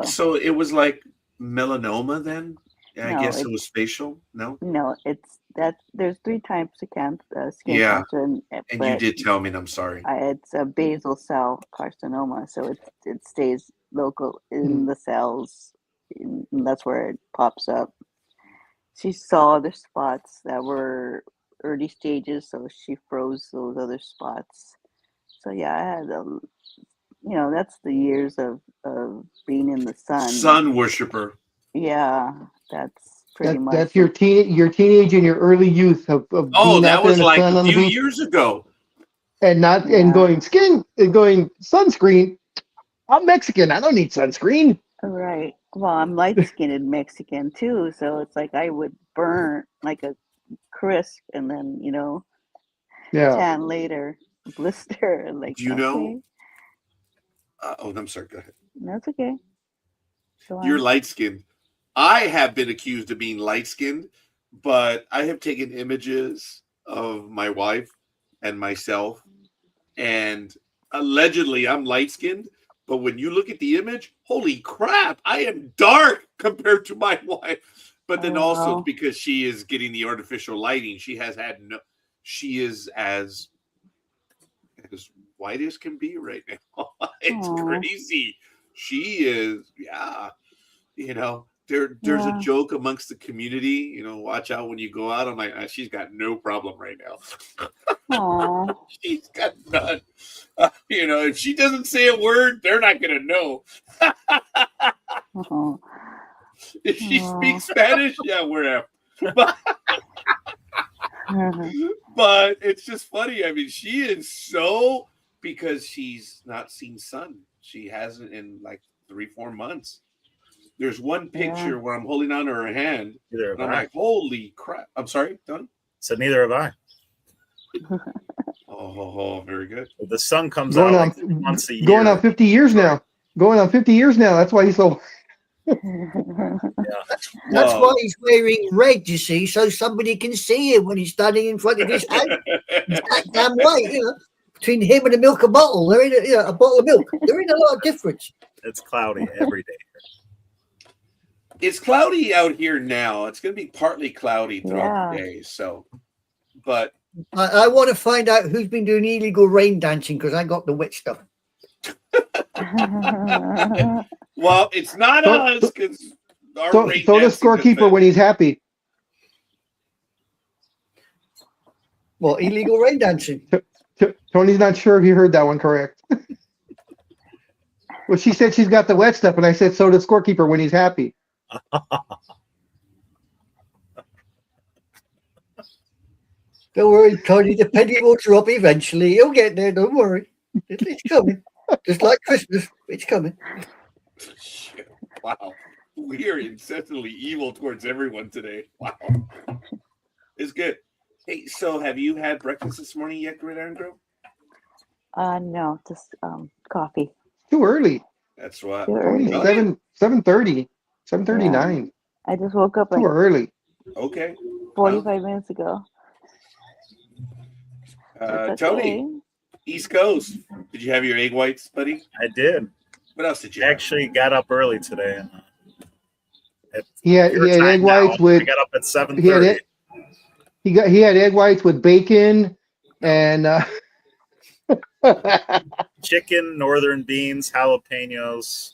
So it was like melanoma then? I no, guess it it's was facial. No. no, it's that there's three types of skin Yeah, cancer, and you but did tell me, and I'm sorry. it's a basal cell carcinoma, so it stays local in Mm. the cells, and that's where it pops up. She saw the spots that were early stages, so she froze those other spots. So yeah, I had that's the years of being in the sun. Sun worshiper. Yeah, that's pretty much That's your teenage and your early youth of Oh, being that out there was in the like sun a on the few beach years ago. and not and Yeah. going sunscreen. I'm Mexican. I don't need sunscreen. Right. Well, I'm light-skinned Mexican too, so it's like I would burn like a crisp and then, Yeah. tan later, blister. Like, Do you okay, know? I'm sorry. Go ahead. that's okay. Go You're on. light skinned. I have been accused of being light skinned, but I have taken images of my wife and myself, and allegedly I'm light skinned. But when you look at the image, holy crap, I am dark compared to my wife. But then Oh, also wow. because she is getting the artificial lighting, she is as white as can be right now. It's Aw. crazy. She is, yeah. There's a Yeah. joke amongst the community. Watch out when you go out. I'm like, she's got no problem right now. Aw. She's got none. If she doesn't say a word, they're not gonna know. Oh. If she Aw. speaks Spanish, yeah, wherever. But it's just funny. I mean, she is so, because she's not seen sun. She hasn't in like 3-4 months. There's one picture Yeah. where I'm holding on to her hand, Neither and have I'm I. like, holy crap. I'm sorry, Don? So neither have I. Oh, very good. The sun comes Going out on like once a year. going on 50 years now. Going on 50 years now. That's why he's so That's Well- why he's wearing red, you see, so somebody can see him when he's standing in front of his house. He's that damn white, Between him and a milk a bottle, there ain't a bottle of milk. There ain't a lot of difference. It's cloudy every day. It's cloudy out here now. It's going to be partly cloudy throughout the Yeah. day. So, but I want to find out who's been doing illegal rain dancing because I got the wet stuff. well, it's not So- us because our so rain does dancing scorekeeper defense- when he's happy. Well, illegal rain dancing. Tony's not sure if you heard that one correct. Well, she said she's got the wet stuff, and I said so does scorekeeper when he's happy. Don't worry, Tony. The penny will drop eventually. He'll get there. Don't worry. It's coming. Just like Christmas, it's coming. Shit. Wow. We are incessantly evil towards everyone today. Wow. It's good. Hey, so have you had breakfast this morning yet, Gridiron Girl? No, just coffee. Too early. That's what. Too Tony, early. 7:30, 7:39. I just woke up like Too early. Okay. 45 minutes ago. It's Tony, okay. East Coast. Did you have your egg whites, buddy? I did. What else did you I have? actually got up early today. He had egg whites I with got up at he had 7:30. it. He had egg whites with bacon and Chicken, northern beans, jalapenos,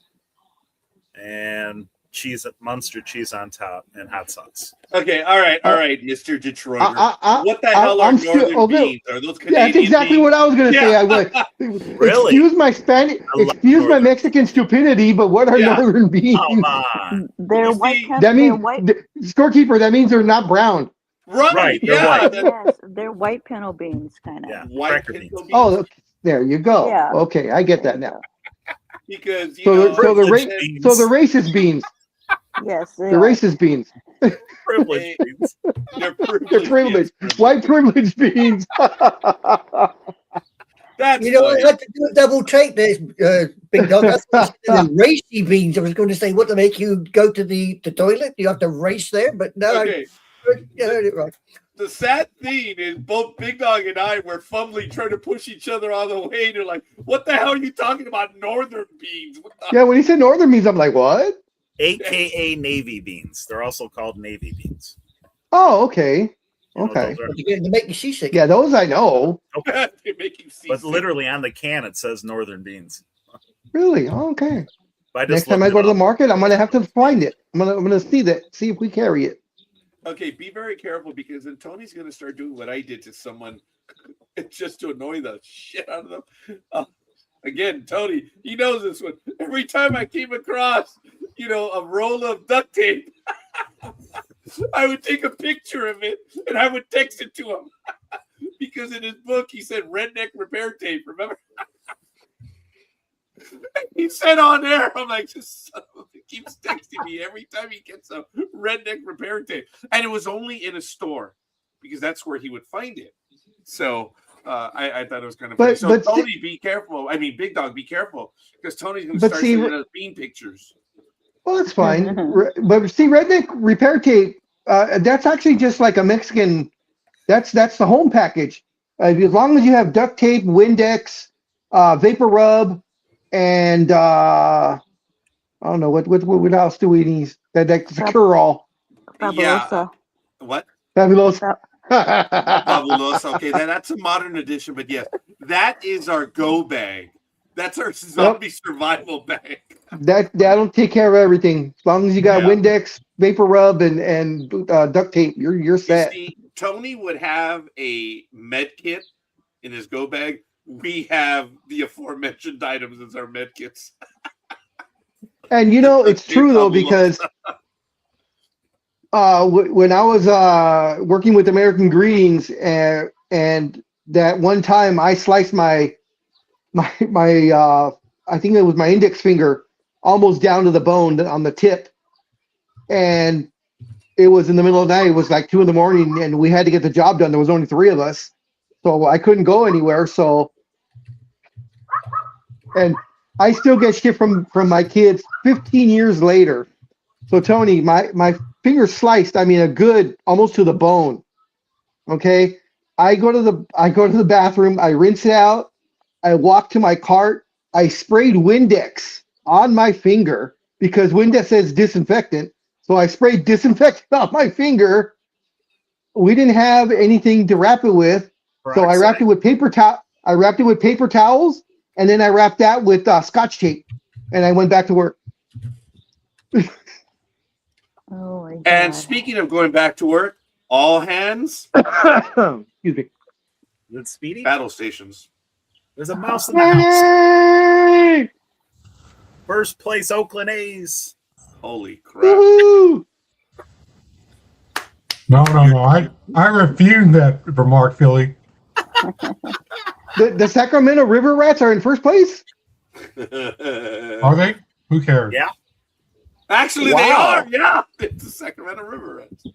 and cheese, Munster cheese on top, and hot sauce. Okay, all right, Mr. Detroit. I- What the hell are I'm still- northern okay. beans? Are those Canadian yeah, that's exactly beans? what I was gonna say. Yeah. I was like, Really? excuse my Spanish, I love excuse my northern- Mexican stupidity, but what are Yeah. northern beans? Come on. They're You white. see, Pep- That they're means white. scorekeeper. That means they're not brown. Right, they're yeah. white. Yes, they're white pinto beans, kind of. Yeah, White cracker pinto beans. beans. Oh, look, there you go. Yeah. Okay, I get that now. Because you So, know, so the privileged ra- beans. so the racist beans, Yes, they the are. racist beans, Privileged beans. they're they're privileged, white privileged beans. That's You know, I funny. had to do a double take there, Big Dog. That's the racy beans. I was going to say, what to make you go to the toilet? You have to race there, but no, Okay, I heard it right. the sad thing is both Big Dog and I were fumbling trying to push each other on the way. They're like, what the hell are you talking about? Northern beans. What the Yeah, when he said northern beans, I'm like, what? AKA Navy beans. They're also called Navy beans. Oh, okay. You know what Okay. those are? They make you seasick. Yeah, those I know. They make you see. But literally on the can it says northern beans. Really? Oh, okay. But Next time I go to the market, I'm gonna have to find it. I'm gonna see if we carry it. Okay, be very careful because then Tony's going to start doing what I did to someone just to annoy the shit out of them. Again, Tony, he knows this one. Every time I came across, a roll of duct tape, I would take a picture of it and I would text it to him because in his book he said redneck repair tape. Remember? He said on there, I'm like, this son of a, keeps texting me every time he gets a redneck repair tape. And it was only in a store because that's where he would find it. So I thought it was kind of funny. So Tony, be careful. I mean, Big Dog, be careful because Tony's going to start sending us bean pictures. Well, that's fine. But see, redneck repair tape, that's actually just like a Mexican, that's the home package. As long as you have duct tape, Windex, vapor rub, and I don't know what else do we need? That's a cure-all. Fabulosa. Yeah. What? Fabulosa. Fabulosa. Okay, that's a modern edition, but yes, that is our go bag. That's our zombie survival bag. That'll take care of everything. As long as you got Windex, vapor rub, and duct tape, you're set. You see, Tony would have a med kit in his go bag. We have the aforementioned items as our med kits. And it's true though, because when I was working with American Greetings, and that one time I sliced my I think it was my index finger almost down to the bone on the tip, and it was in the middle of the night. It was like 2 a.m, and we had to get the job done. There was only 3 of us, so I couldn't go anywhere. And I still get shit from my kids 15 years later. So Tony, my finger sliced. I mean, a good almost to the bone. Okay, I go to the bathroom. I rinse it out. I walk to my cart. I sprayed Windex on my finger because Windex says disinfectant. So I sprayed disinfectant on my finger. We didn't have anything to wrap it with, so I wrapped it with paper towel. I wrapped it with paper towels. And then I wrapped that with Scotch tape, and I went back to work. Oh my God. And speaking of going back to work, all hands. Excuse me. Is it Speedy? Battle stations. There's a mouse in the house. First place, Oakland A's. Holy crap. Woo-hoo! No. I refuse that remark, Philly. The Sacramento River Rats are in first place? Are they? Who cares? Yeah. Actually, they are. Yeah. It's the Sacramento River Rats.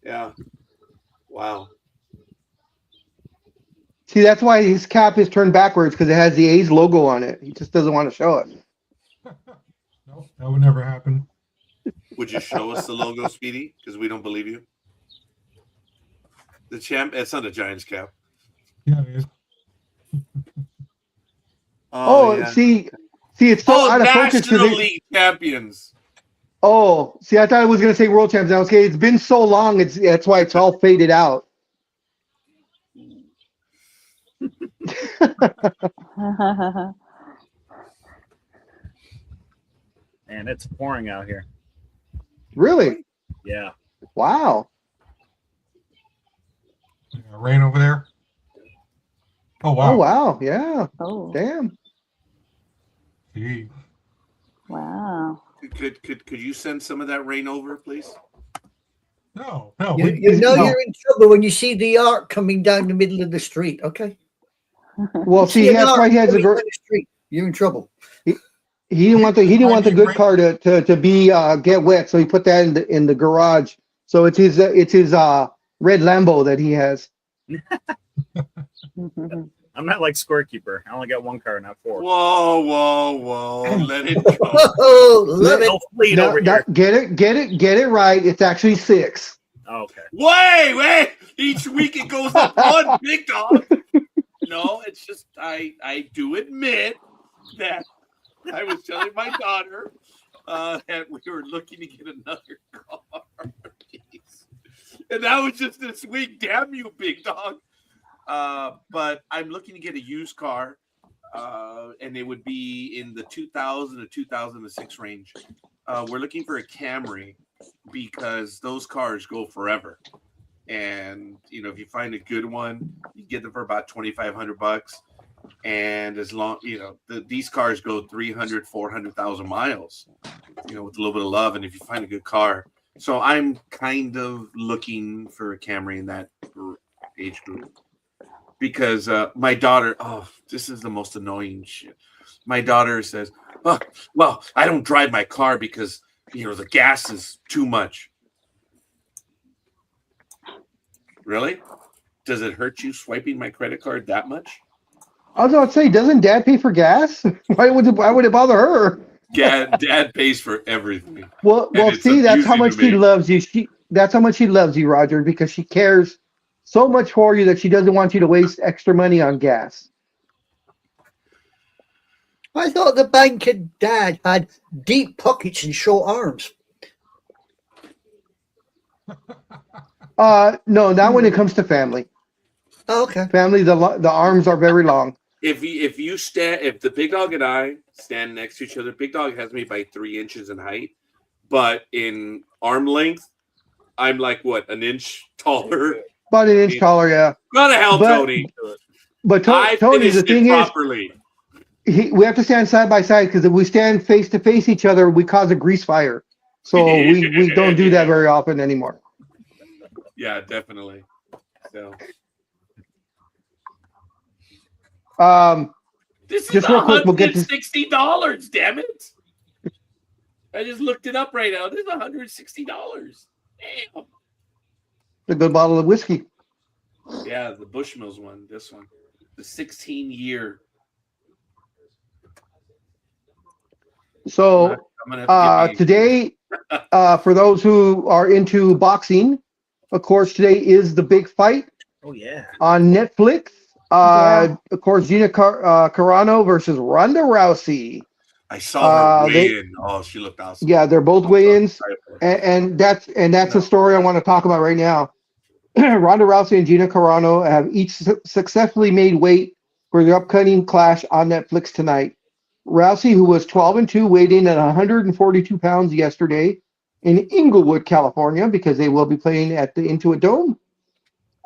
Yeah. Wow. See, that's why his cap is turned backwards, because it has the A's logo on it. He just doesn't want to show it. No, that would never happen. Would you show us the logo, Speedy? Because we don't believe you. The champ. It's not a Giants cap. Yeah, it is. Yeah. see, it's so out of focus. National League champions. Oh, see, I thought it was going to say world champions. Okay, it's been so long. That's why it's all faded out. And it's pouring out here. Really? Yeah. Wow. Rain over there? Oh, wow. Oh, wow. Yeah. Oh, Damn. Gee. wow. Could you send some of that rain over, please? No. You know you're in trouble when you see the arc coming down the middle of the street, okay? Well, see, that's why he has a coming down the street. You're in trouble. He didn't want the good car to be get wet, so he put that in the garage. So it's his red Lambo that he has. I'm not like Scorekeeper. I only got 1 car, not 4. Whoa. Let it go. Oh, love it. No fleet over here. Get it right. It's actually 6. Oh, okay. Wait. Each week it goes up one, big dog. No, it's just I do admit that I was telling my daughter that we were looking to get another car. And that was just this week. Damn you, big dog. But I'm looking to get a used car. And it would be in the 2000 to 2006 range. We're looking for a Camry because those cars go forever. And if you find a good one, you get them for about $2,500. And as long these cars go 300, 400,000 miles, with a little bit of love. And if you find a good car, so I'm kind of looking for a Camry in that age group. Because my daughter, this is the most annoying shit. My daughter says, "Oh, well, I don't drive my car because the gas is too much." Really? Does it hurt you swiping my credit card that much? I was about to say, doesn't Dad pay for gas? Why would it bother her? Dad pays for everything. Well, it's see, that's how amusing much to me. she loves you. That's how much she loves you, Roger, because she cares so much for you that she doesn't want you to waste extra money on gas. I thought the banker dad had deep pockets and short arms. No, not when it comes to family. Oh, okay. Family, the arms are very long. If the big dog and I stand next to each other, big dog has me by 3 inches in height, but in arm length, I'm like an inch taller. About an inch taller, yeah. Go to hell, Tony. But Tony, the thing is, we have to stand side by side because if we stand face to face each other, we cause a grease fire. So we don't do that very often anymore. Yeah, definitely. So. This is just real quick, we'll get to $160. Damn it! I just looked it up right now. This is $160. Damn. A good bottle of whiskey. Yeah, the Bushmills one. This one, the 16-year. So today, for those who are into boxing, of course, today is the big fight. Oh yeah. On Netflix. Of course, Gina Carano versus Ronda Rousey. I saw her weigh in. She looked awesome. Yeah, they're both weigh-ins, and that's the story I want to talk about right now. Ronda Rousey and Gina Carano have each successfully made weight for their upcoming clash on Netflix tonight. Rousey, who was 12-2, weighed in at 142 pounds yesterday in Inglewood, California, because they will be playing at the Intuit Dome.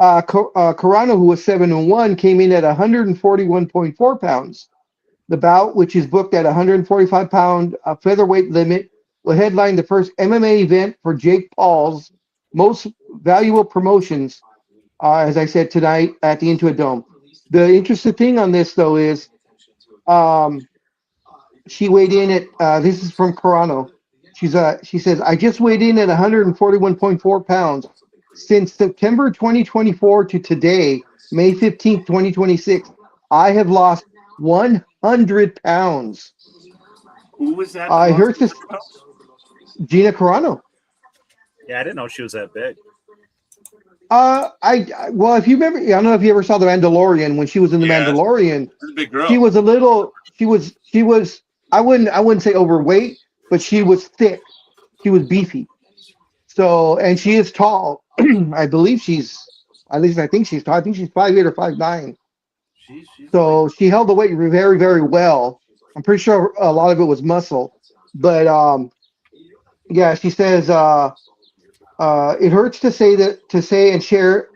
Carano, who was 7-1, came in at 141.4 pounds. The bout, which is booked at 145-pound featherweight limit, will headline the first MMA event for Jake Paul's most valuable promotions, as I said, tonight at the Intuit Dome. The interesting thing on this, though, is she weighed in at, this is from Carano. She says, I just weighed in at 141.4 pounds. Since September 2024 to today, May 15th, 2026, I have lost 100 pounds. Who was that? I heard this. Gina Carano. Yeah, I didn't know she was that big. Well, if you remember, I don't know if you ever saw The Mandalorian. When she was in The Mandalorian, a big girl. She was I wouldn't say overweight, but she was thick. She was beefy. So, and she is tall. I believe I think she's tall. I think she's 5'8" or 5'9". So she held the weight very, very well. I'm pretty sure a lot of it was muscle. But yeah, she says it hurts to say and share,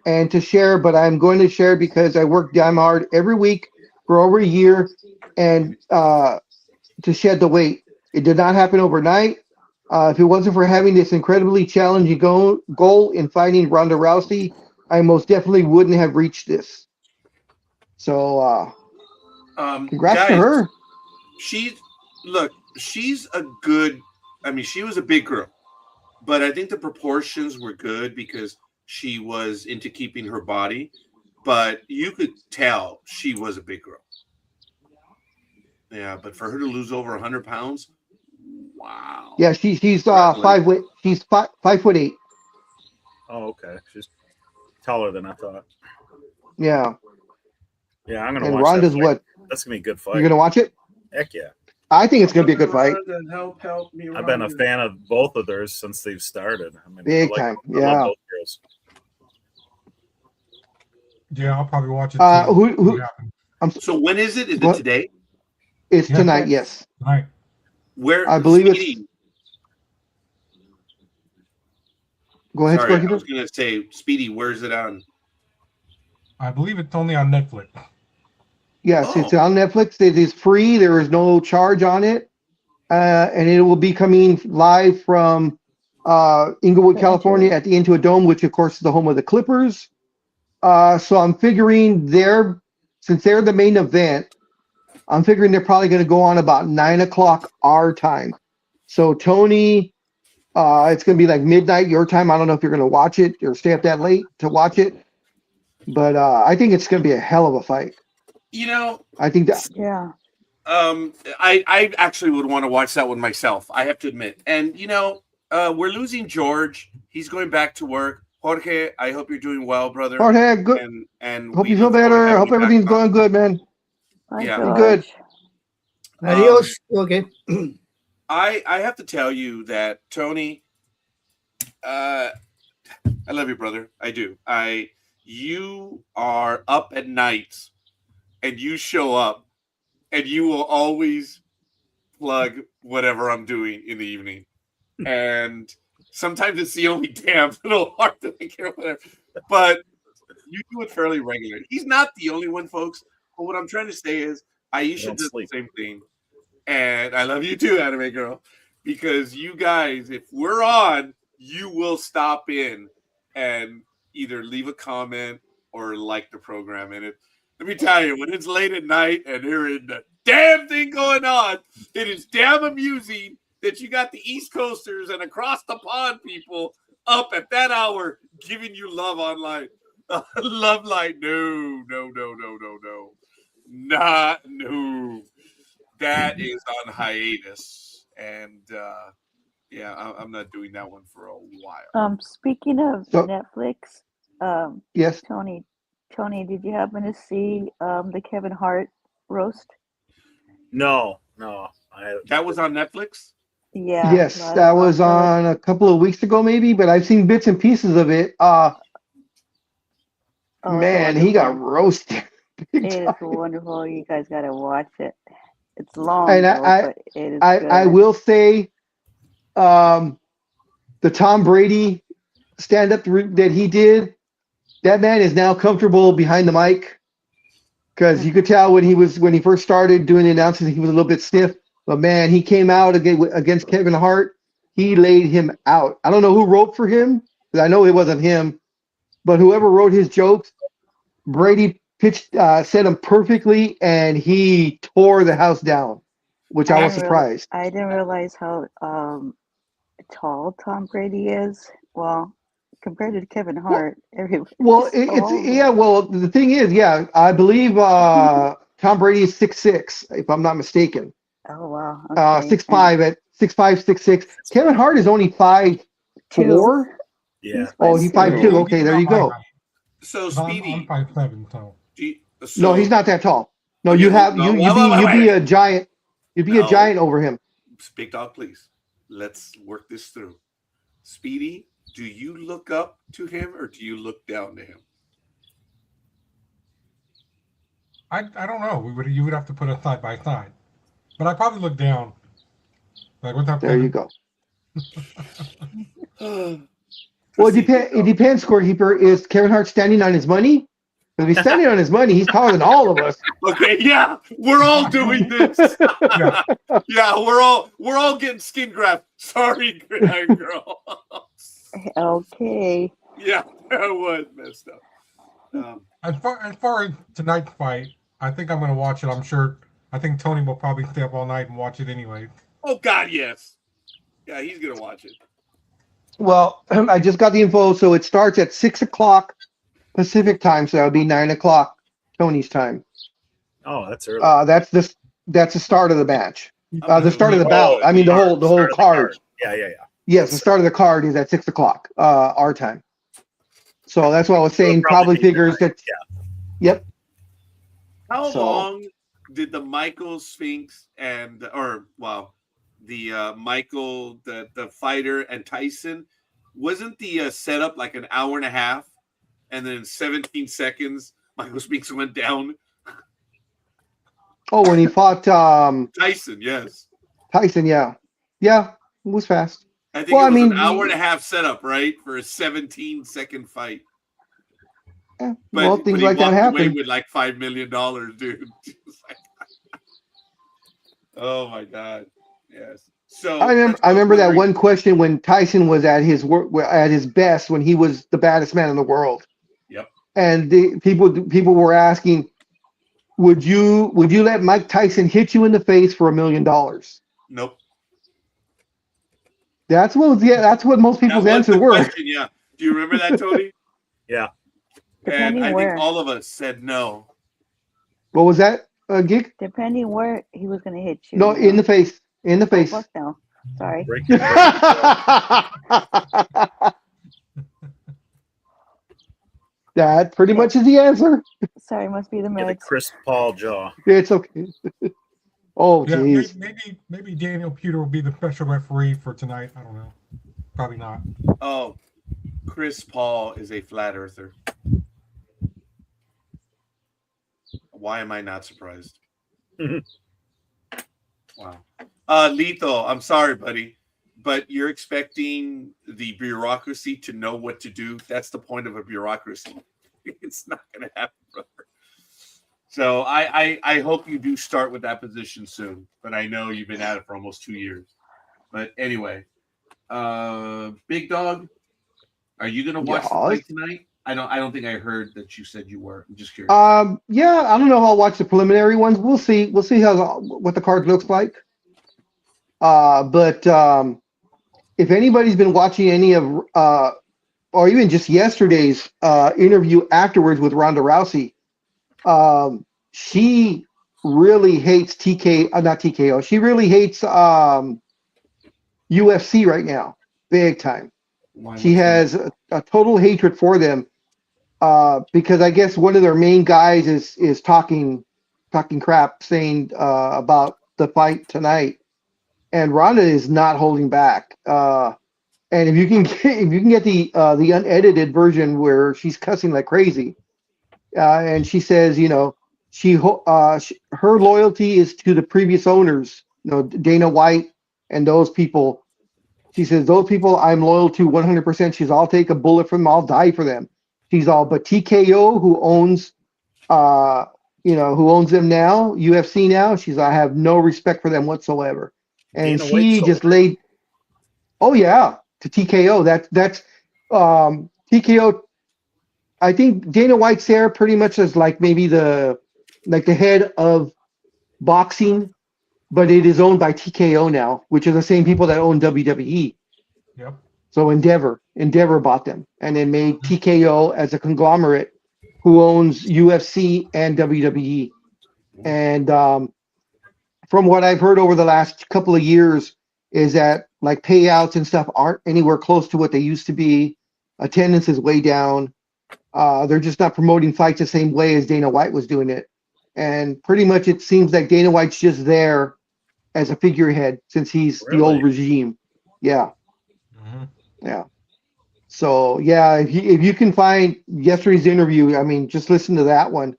but I'm going to share because I work damn hard every week for over a year and to shed the weight. It did not happen overnight. If it wasn't for having this incredibly challenging goal in fighting Ronda Rousey, I most definitely wouldn't have reached this. So, congrats guys, to her. She's a good. I mean, she was a big girl, but I think the proportions were good because she was into keeping her body. But you could tell she was a big girl. Yeah, but for her to lose over 100 pounds. Wow. Yeah, she's 5'8". Oh, okay. She's taller than I thought. Yeah. Yeah, I'm gonna And watch Ronda's that. what? That's gonna be a good fight. You're gonna watch it? Heck yeah! I think it's gonna be a good fight. Help me, I've been a Rhonda. fan of both of theirs since they've started. I mean, Big I time. I love Yeah. both girls. Yeah, I'll probably watch it. Who? So when is it? Is What? it today? It's Yeah. tonight. Yes. Right. Where I believe it's. Speedy, Go ahead, sorry, I Sparky. was gonna say, Speedy, where's it on? I believe it's only on Netflix. Yes, Oh. it's on Netflix. It is free. There is no charge on it, and it will be coming live from Inglewood, California, at the Intuit Dome, which of course is the home of the Clippers. So I'm figuring since they're the main event, I'm figuring they're probably going to go on about 9 o'clock our time. So Tony, it's going to be like midnight your time. I don't know if you're going to watch it or stay up that late to watch it, but I think it's going to be a hell of a fight. You know, I think that. Yeah. I actually would want to watch that one myself. I have to admit. And you know, we're losing George. He's going back to work. Jorge, I hope you're doing well, brother. Jorge, good. And Hope we you feel look forward to better. having Hope you back everything's on. going good, man. Bye, Yeah. George. Good. Adios. Okay. I have to tell you that Tony, I love you, brother. I do. You are up at night, and you show up, and you will always plug whatever I'm doing in the evening, and sometimes it's the only damn little heart that I care whatever. But you do it fairly regularly. He's not the only one, folks. But what I'm trying to say is, Aisha Don't does sleep. the same thing. And I love you too, anime girl, because you guys, if we're on, you will stop in and either leave a comment or like the program. And let me tell you, when it's late at night and there is the damn thing going on, it is damn amusing that you got the East Coasters and across the pond people up at that hour giving you love online. Love light. No. That is on hiatus, and yeah, I'm not doing that one for a while. Speaking of So- Netflix, Yes. Tony, did you happen to see the Kevin Hart roast? No. That was on Netflix. Yeah. Yes, live that was Netflix. on a couple of weeks ago, maybe, but I've seen bits and pieces of it. Oh, it's Man, he got wonderful. roasted. big It is time. wonderful. You guys got to watch it. It's long, And though, but it is good. I will say, the Tom Brady stand-up that he did, that man is now comfortable behind the mic, because you could tell when he first started doing the announcing, he was a little bit stiff. But man, he came out against Kevin Hart. He laid him out. I don't know who wrote for him, because I know it wasn't him, but whoever wrote his jokes, Brady said them perfectly, and he tore the house down, which I was surprised. I didn't realize how tall Tom Brady is. Well, compared to Kevin Hart, everybody's Well, tall. Well, the thing is, yeah, I believe Tom Brady is 6'6", if I'm not mistaken. Oh wow. Okay. 6'5" at 6'5", 6'6". Kevin Hart is only 5'4". Yeah. Oh, he's 5'2". Okay, there you go. So I'm Speedy, 5'7", so. No, he's not that tall. No, Okay, you'd be wait. a giant. You'd be a No. giant over him. Big dog, please. Let's work this through. Speedy, do you look up to him or do you look down to him? I don't know. You would have to put us side by side, but I probably look down. Like, what's up? There you Kevin? go. Well, it depends, Scorekeeper. Is Kevin Hart standing on his money? If he's standing on his money, he's taller than all of us. Okay, yeah, we're all doing this. Yeah. Yeah, we're all getting skin graft. Sorry, girl. Okay. Yeah, that was messed up. As far as tonight's fight, I think I'm going to watch it. I'm sure. I think Tony will probably stay up all night and watch it anyway. Oh God, yes. Yeah, he's gonna watch it. Well, I just got the info, so it starts at 6 o'clock Pacific time, so that'll be 9 o'clock Tony's time. Oh, that's early. That's the start of the match. The start of the bout. I mean, the whole card. Yeah. Yes, the start of the card is at 6 o'clock our time. So that's what I was So it'll saying. probably Probably be figures tonight, that. Yep. How So- long did the Michael Sphinx the Michael, the fighter, and Tyson, wasn't the setup like an hour and a half, and then in 17 seconds Michael Sphinx went down? Oh, when he fought Tyson, yes. Tyson, yeah, it was fast. I think Well, it was I mean, an hour and a half setup, right, for a 17-second fight. Yeah, But, well, things he like that walked away happen. with like $5 million, dude. Oh my god, yes. So I let's go remember that Puerto one Rico. question when Tyson was at his at his best, when he was the baddest man in the world. Yep. And the people were asking, would you let Mike Tyson hit you in the face for $1 million? Nope. That's what most That people's was answers the were. question, yeah. Do you remember that, Tony? Yeah. And Depending I where. think all of us said no. What was that, Gig? Depending where he was going to hit you. No, you in the know? face. In the Oh, face. fuck no. Sorry. Break your That pretty much is the answer. Sorry, must be the Get a meds. Chris Paul jaw. It's okay. Oh, Yeah, jeez. maybe Daniel Pewter will be the special referee for tonight. I don't know. Probably not. Oh, Chris Paul is a flat earther. Why am I not surprised? Wow. Lethal, I'm sorry, buddy, but you're expecting the bureaucracy to know what to do. That's the point of a bureaucracy. It's not going to happen, brother. So I hope you do start with that position soon. But I know you've been at it for almost 2 years. But anyway, Big Dog, are you going to watch the fight tonight? I don't think I heard that you said you were. I'm just curious. Yeah, I don't know if I'll watch the preliminary ones. We'll see. We'll see what the card looks like. But if anybody's been watching any of or even just yesterday's interview afterwards with Ronda Rousey, she really hates not TKO. She really hates UFC right now, big time. She has a total hatred for them because I guess one of their main guys is talking crap, saying about the fight tonight, and Ronda is not holding back. And if you can get the unedited version where she's cussing like crazy, and she says, her loyalty is to the previous owners, Dana White and those people. She says, those people I'm loyal to 100%. She's, I'll take a bullet for them. I'll die for them. She's all, but TKO, who owns them now, UFC now, I have no respect for them whatsoever. And Dana she White just sold laid, oh yeah, to TKO. That's TKO. I think Dana White's there pretty much as like maybe the head of boxing, but it is owned by TKO now, which are the same people that own WWE. Yep. So Endeavor bought them and then made TKO as a conglomerate who owns UFC and WWE. And from what I've heard over the last couple of years is that like payouts and stuff aren't anywhere close to what they used to be. Attendance is way down. They're just not promoting fights the same way as Dana White was doing it. And pretty much it seems like Dana White's just there as a figurehead since he's the old regime. Yeah. Mm-hmm. Yeah. So yeah, if you can find yesterday's interview, I mean, just listen to that one.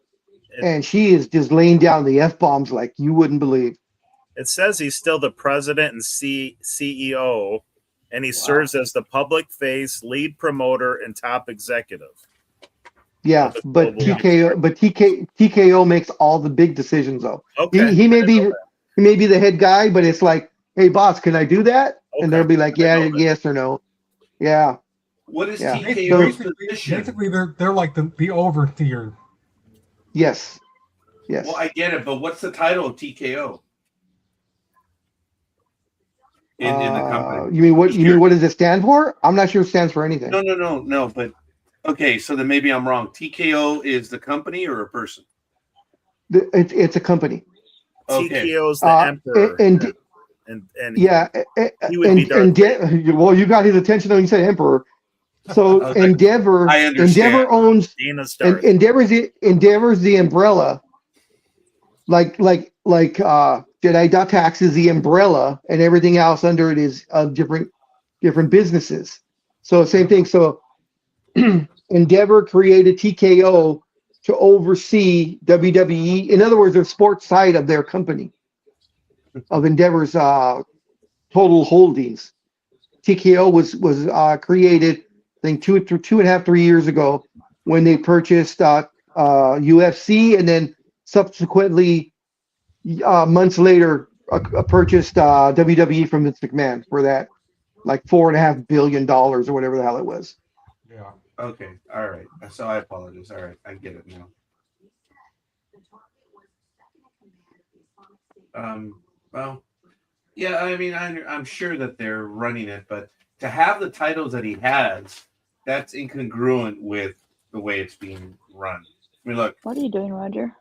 And she is just laying down the F-bombs like you wouldn't believe. It says he's still the president and CEO, and he serves as the public face, lead promoter, and top executive. Yeah, but TKO makes all the big decisions though. Okay. He may be the head guy, but it's like, hey boss, can I do that? Okay. And they'll be like, yeah, yes or no. Yeah. What is TKO's position? Basically, they're like the overseer. Yes. Yes. Well, I get it, but what's the title of TKO? In the company. You mean what does it stand for? I'm not sure it stands for anything. No. But okay, so then maybe I'm wrong. TKO is the company or a person? It's a company. Okay. TKO's the emperor. And he would be well, you got his attention when you said emperor. So I was like, Endeavor, I understand. Endeavor owns Dina's Darth. Endeavor's the umbrella, like Jedi.tax is the umbrella, and everything else under it is different businesses. So same thing. So Endeavor created TKO to oversee WWE. In other words, the sports side of their company, of Endeavor's total holdings. TKO was created, I think, 2.5, 3 years ago when they purchased UFC, and then subsequently months later purchased WWE from Vince McMahon for that like $4.5 billion or whatever the hell it was. Yeah. Okay, all right. So I apologize. All right, I get it now. Well, yeah. I mean, I'm sure that they're running it, but to have the titles that he has, that's incongruent with the way it's being run. I mean, look, What are you doing, Roger?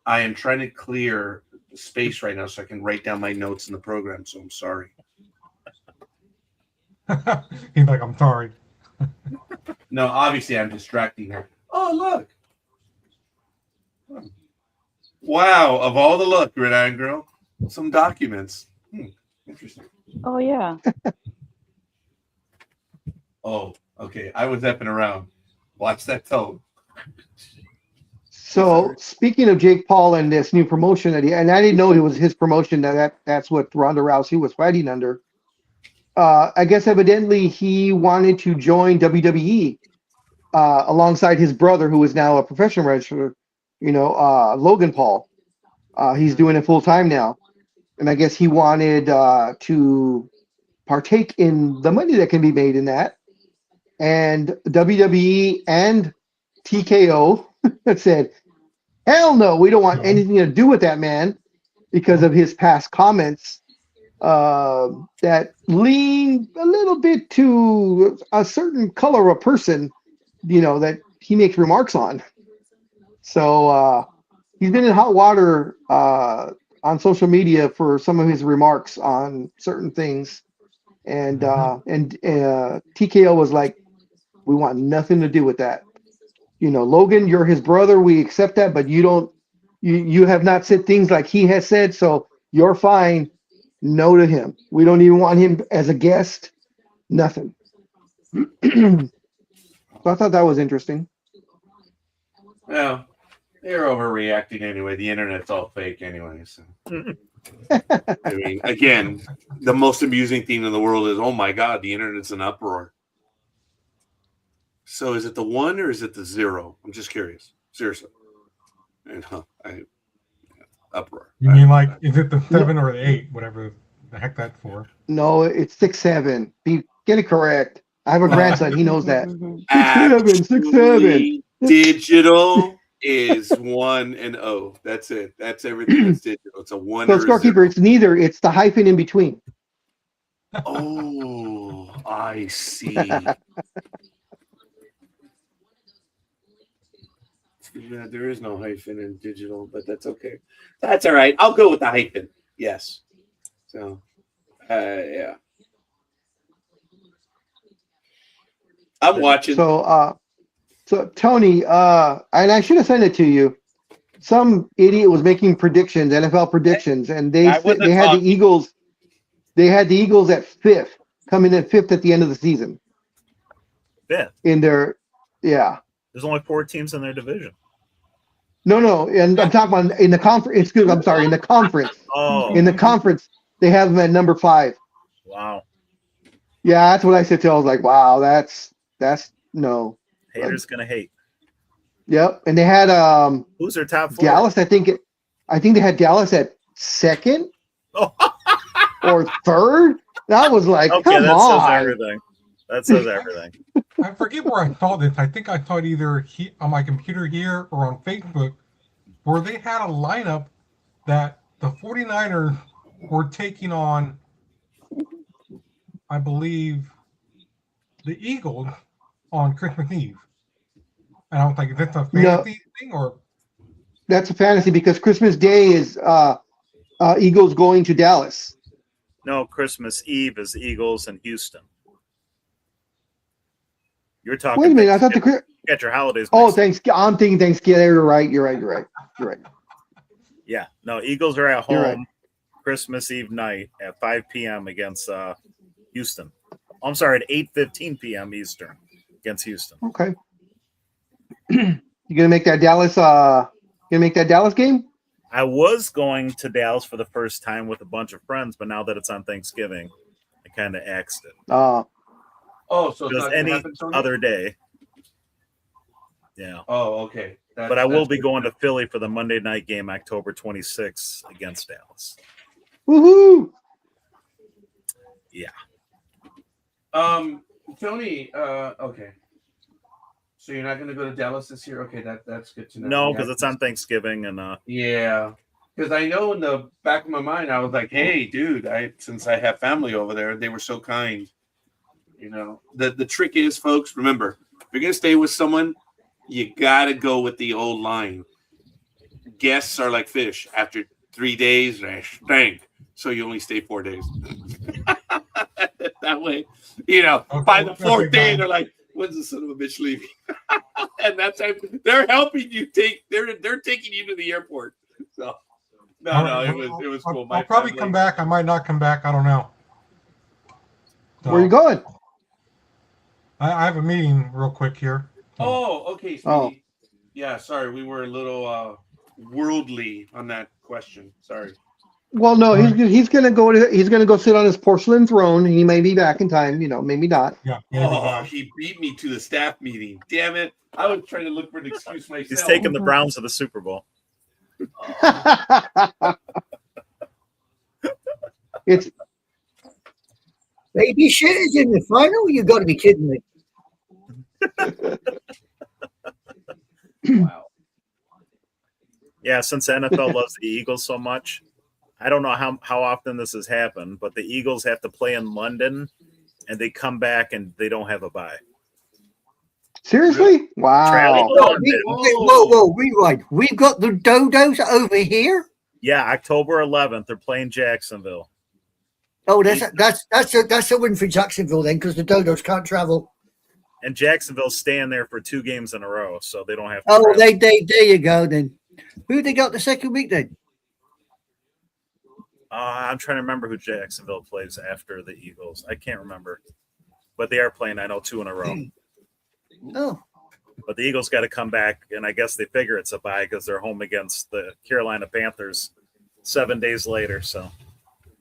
I am trying to clear the space right now so I can write down my notes in the program. So I'm sorry. He's like, I'm sorry. No, obviously I'm distracting her. Oh, look. Wow, of all the luck, Gridiron Girl, some documents. Interesting. Oh yeah. Oh, okay. I was effing around. Watch that tone. So speaking of Jake Paul and this new promotion that and I didn't know it was his promotion, that's what Ronda Rousey was fighting under. I guess evidently he wanted to join WWE alongside his brother, who is now a professional wrestler, Logan Paul. He's doing it full time now. And I guess he wanted to partake in the money that can be made in that. And WWE and TKO said, hell no, we don't want anything to do with that man because of his past comments that lean a little bit to a certain color of person, that he makes remarks on. So he's been in hot water on social media for some of his remarks on certain things. And TKO was like, we want nothing to do with that. Logan, you're his brother. We accept that, but you have not said things like he has said, so you're fine. No to him. We don't even want him as a guest. Nothing. So I thought that was interesting. Well, they're overreacting anyway. The internet's all fake anyway. So. I mean, again, the most amusing thing in the world is, oh my God, the internet's in uproar. So is it the 1 or is it the 0? I'm just curious. Seriously. And uproar. You mean like, is it the 7 or the 8, whatever the heck that's for? No, it's 6-7. Get it correct. I have a grandson. He knows that. 6-7, 6-7. Digital is 1 and 0. That's it. That's everything that's digital. It's a 1 So or a scorekeeper, 0. it's neither. It's the hyphen in between. Oh, I see. Yeah, there is no hyphen in digital, but that's okay. That's all right. I'll go with the hyphen. Yes. So, yeah. I'm watching. So Tony, and I should have sent it to you. Some idiot was making predictions, NFL predictions, and they had the Eagles. They had the Eagles at 5th, coming in 5th at the end of the season. 5th in their, yeah. There's only 4 teams in their division. No, and I'm talking about in the conference. I'm sorry, in the conference. Oh. In the conference, they have them at number 5. Wow. Yeah, that's what I said to. I was like, wow, that's no. Haters gonna hate. Yep, and they had who's their top 4? Dallas. I think they had Dallas at 2nd or 3rd. That was like, okay, come that on. says everything. That says everything. I forget where I saw this. I think I saw it either on my computer here or on Facebook, where they had a lineup that the 49ers were taking on, I believe, the Eagles on Christmas Eve. And I was like, is this a fantasy thing or? That's a fantasy because Christmas Day is Eagles going to Dallas. No, Christmas Eve is the Eagles and Houston. You're talking. Wait a minute. I thought the Get your holidays. Oh, mixed up. thanks. I'm thinking Thanksgiving. You're right. You're right. Yeah. No, Eagles are at You're home right. Christmas Eve night at 5 p.m. against Houston. I'm sorry, at 8:15 p.m. Eastern against Houston. Okay. You gonna make that Dallas? Game? I was going to Dallas for the first time with a bunch of friends, but now that it's on Thanksgiving, I kind of axed it. So it's Just not gonna any happen, Tony? other day. Yeah. Oh, okay. But I will be going to Philly for the Monday night game, October 26th against Dallas. Woohoo! Yeah. Tony. Okay. So you're not going to go to Dallas this year? Okay, that's good to know. No, because it's on Thanksgiving and yeah. Because I know in the back of my mind, I was like, "Hey, dude, since I have family over there, they were so kind." You know, the trick is, folks, remember, if you're going to stay with someone, you got to go with the old line. Guests are like fish. After 3 days, they stink. So you only stay 4 days. That way, by the fourth day, they're like, "When's the son of a bitch leaving?" And that's how they're helping you they're taking you to the airport. So it was cool. I'll probably come back. I might not come back. I don't know. Where are you going? I have a meeting real quick here. Oh, okay, sweetie. Yeah, sorry, we were a little worldly on that question. Sorry. Well, no, he's gonna go sit on his porcelain throne. He may be back in time, maybe not. Yeah. He beat me to the staff meeting. Damn it! I was trying to look for an excuse myself. he's taking the Browns to the Super Bowl. It's Baby shit is in the final. You got to be kidding me. Wow. Yeah, since the NFL loves the Eagles so much, I don't know how often this has happened, but the Eagles have to play in London, and they come back and they don't have a bye. seriously? Wow. Whoa, rewind. We've got the Dodos over here. Yeah, October 11th, they're playing Jacksonville. Oh, that's a win for Jacksonville then, because the Dodos can't travel. And Jacksonville's staying there for 2 games in a row, so they don't have to Oh, travel. there you go then. Who they got the second week then? I'm trying to remember who Jacksonville plays after the Eagles. I can't remember. But they are playing, I know, 2 in a row. Oh. But the Eagles got to come back, and I guess they figure it's a bye because they're home against the Carolina Panthers 7 days later. So,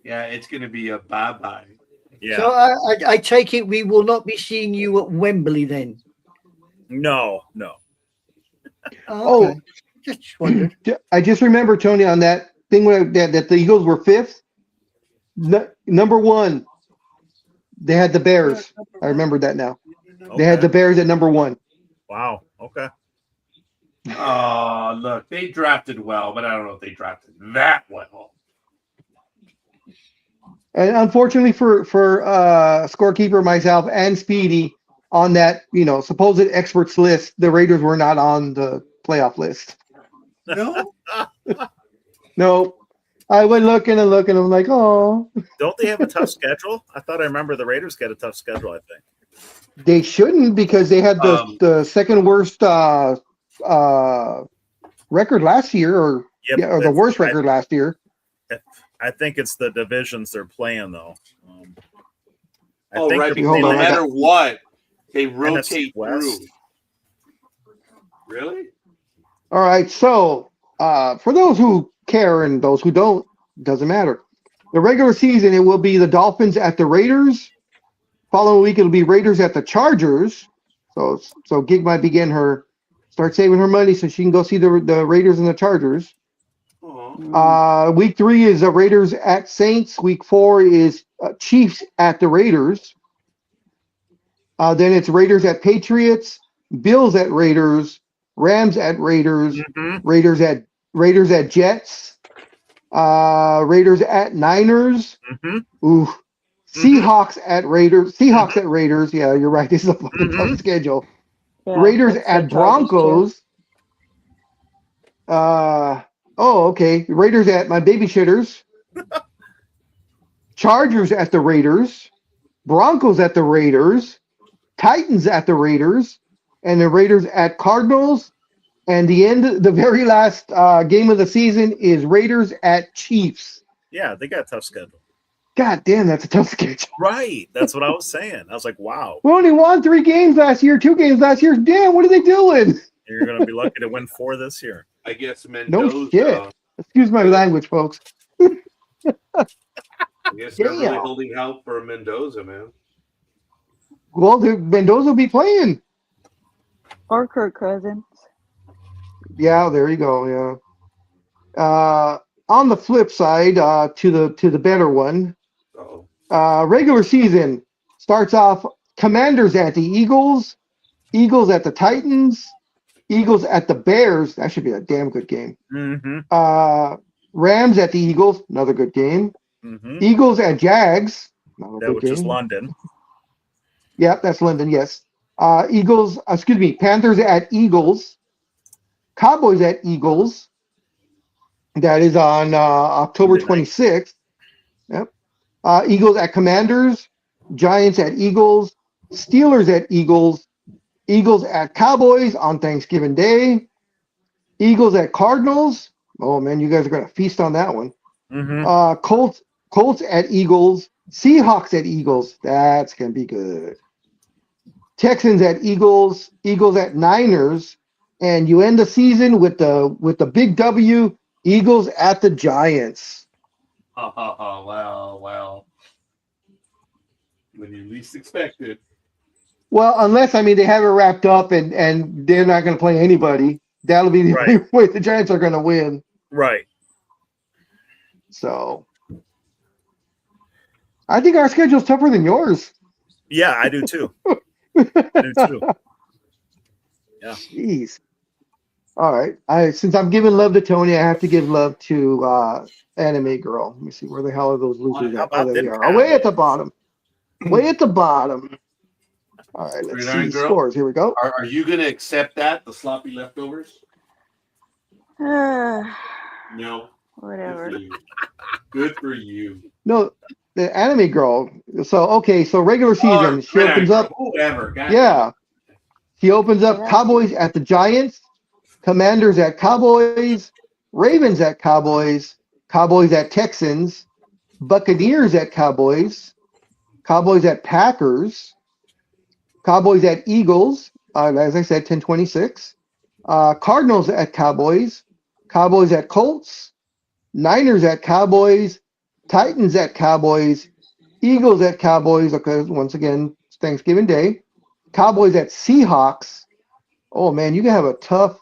Yeah, it's going to be a bye-bye. yeah. So I take it we will not be seeing you at Wembley then. No. Oh, okay. Just wondered. I just remember, Tony, on that thing that the Eagles were 5th. Number 1, they had the Bears. I remember that now. Okay. They had the Bears at number 1. Wow. Okay. Oh, look, they drafted well, but I don't know if they drafted that well. And unfortunately for scorekeeper, myself, and Speedy, on that supposed experts list, the Raiders were not on the playoff list. No? No. I went looking and looking. I'm like, oh. Don't they have a tough schedule? I thought I remember the Raiders got a tough schedule, I think. They shouldn't, because they had the second worst record last year, or the worst record last year. I think it's the divisions they're playing, though. Right. Because no matter what, they rotate through. Really? All right. So, for those who care and those who don't, doesn't matter. The regular season, it will be the Dolphins at the Raiders. Following week, it'll be Raiders at the Chargers. So Gig might begin start saving her money so she can go see the Raiders and the Chargers. Week 3 is the Raiders at Saints. Week 4 is Chiefs at the Raiders. Then it's Raiders at Patriots, Bills at Raiders, Rams at Raiders, Raiders at Jets, Raiders at Niners. Ooh. Seahawks at Raiders. Yeah, you're right. This is a fucking tough schedule. Yeah, Raiders at Broncos. Okay. Raiders at my babysitters. Chargers at the Raiders. Broncos at the Raiders. Titans at the Raiders, and the Raiders at Cardinals. And the very last game of the season is Raiders at Chiefs. Yeah, they got a tough schedule. God damn, that's a tough schedule. Right. That's what I was saying. I was like, wow. We only won 3 games last year, 2 games last year. Damn, what are they doing? You're going to be lucky to win 4 this year. I guess Mendoza. No shit. Excuse my language, folks. I guess they're really Damn. holding out for Mendoza, man. Well, Mendoza will be playing. Or Kirk Cousins. Yeah, there you go. Yeah. On the flip side, to the better one, Uh-oh. regular season starts off Commanders at the Eagles, Eagles at the Titans, Eagles at the Bears. That should be a damn good game. Mm-hmm. Rams at the Eagles, another good game. Mm-hmm. Eagles at Jags, another That good was game. just London. Yep, that's London. Yes. Panthers at Eagles, Cowboys at Eagles. That is on October Midnight. 26th. Yep. Eagles at Commanders, Giants at Eagles, Steelers at Eagles, Eagles at Cowboys on Thanksgiving Day, Eagles at Cardinals. Oh man, you guys are gonna feast on that one. Mm-hmm. Colts at Eagles, Seahawks at Eagles. That's gonna be good. Texans at Eagles, Eagles at Niners, and you end the season with the big W. Eagles at the Giants. Wow. When you least expected. Well, unless they have it wrapped up and they're not going to play anybody. That'll be the Right. only way the Giants are going to win. Right. So, I think our schedule's tougher than yours. Yeah, I do too. I do too. Yeah. Jeez. All right. Since I'm giving love to Tony, I have to give love to Anime Girl. Let me see, where the hell are those losers How at? about Oh, there them they are. Oh, way at the bottom. Way at the bottom. All right, let's see Gridiron Girl? scores. Here we go. Are you going to accept that, the sloppy leftovers? No. Whatever. Good for you. No, the Anime Girl. So regular season, she Gridiron opens Girl, up. Whoever. God Yeah. He opens up Yeah. Cowboys at the Giants, Commanders at Cowboys, Ravens at Cowboys, Cowboys at Texans, Buccaneers at Cowboys, Cowboys at Packers, Cowboys at Eagles, as I said, 10-26, Cardinals at Cowboys, Cowboys at Colts, Niners at Cowboys, Titans at Cowboys, Eagles at Cowboys, okay, once again, it's Thanksgiving Day, Cowboys at Seahawks. Oh man, you can have a tough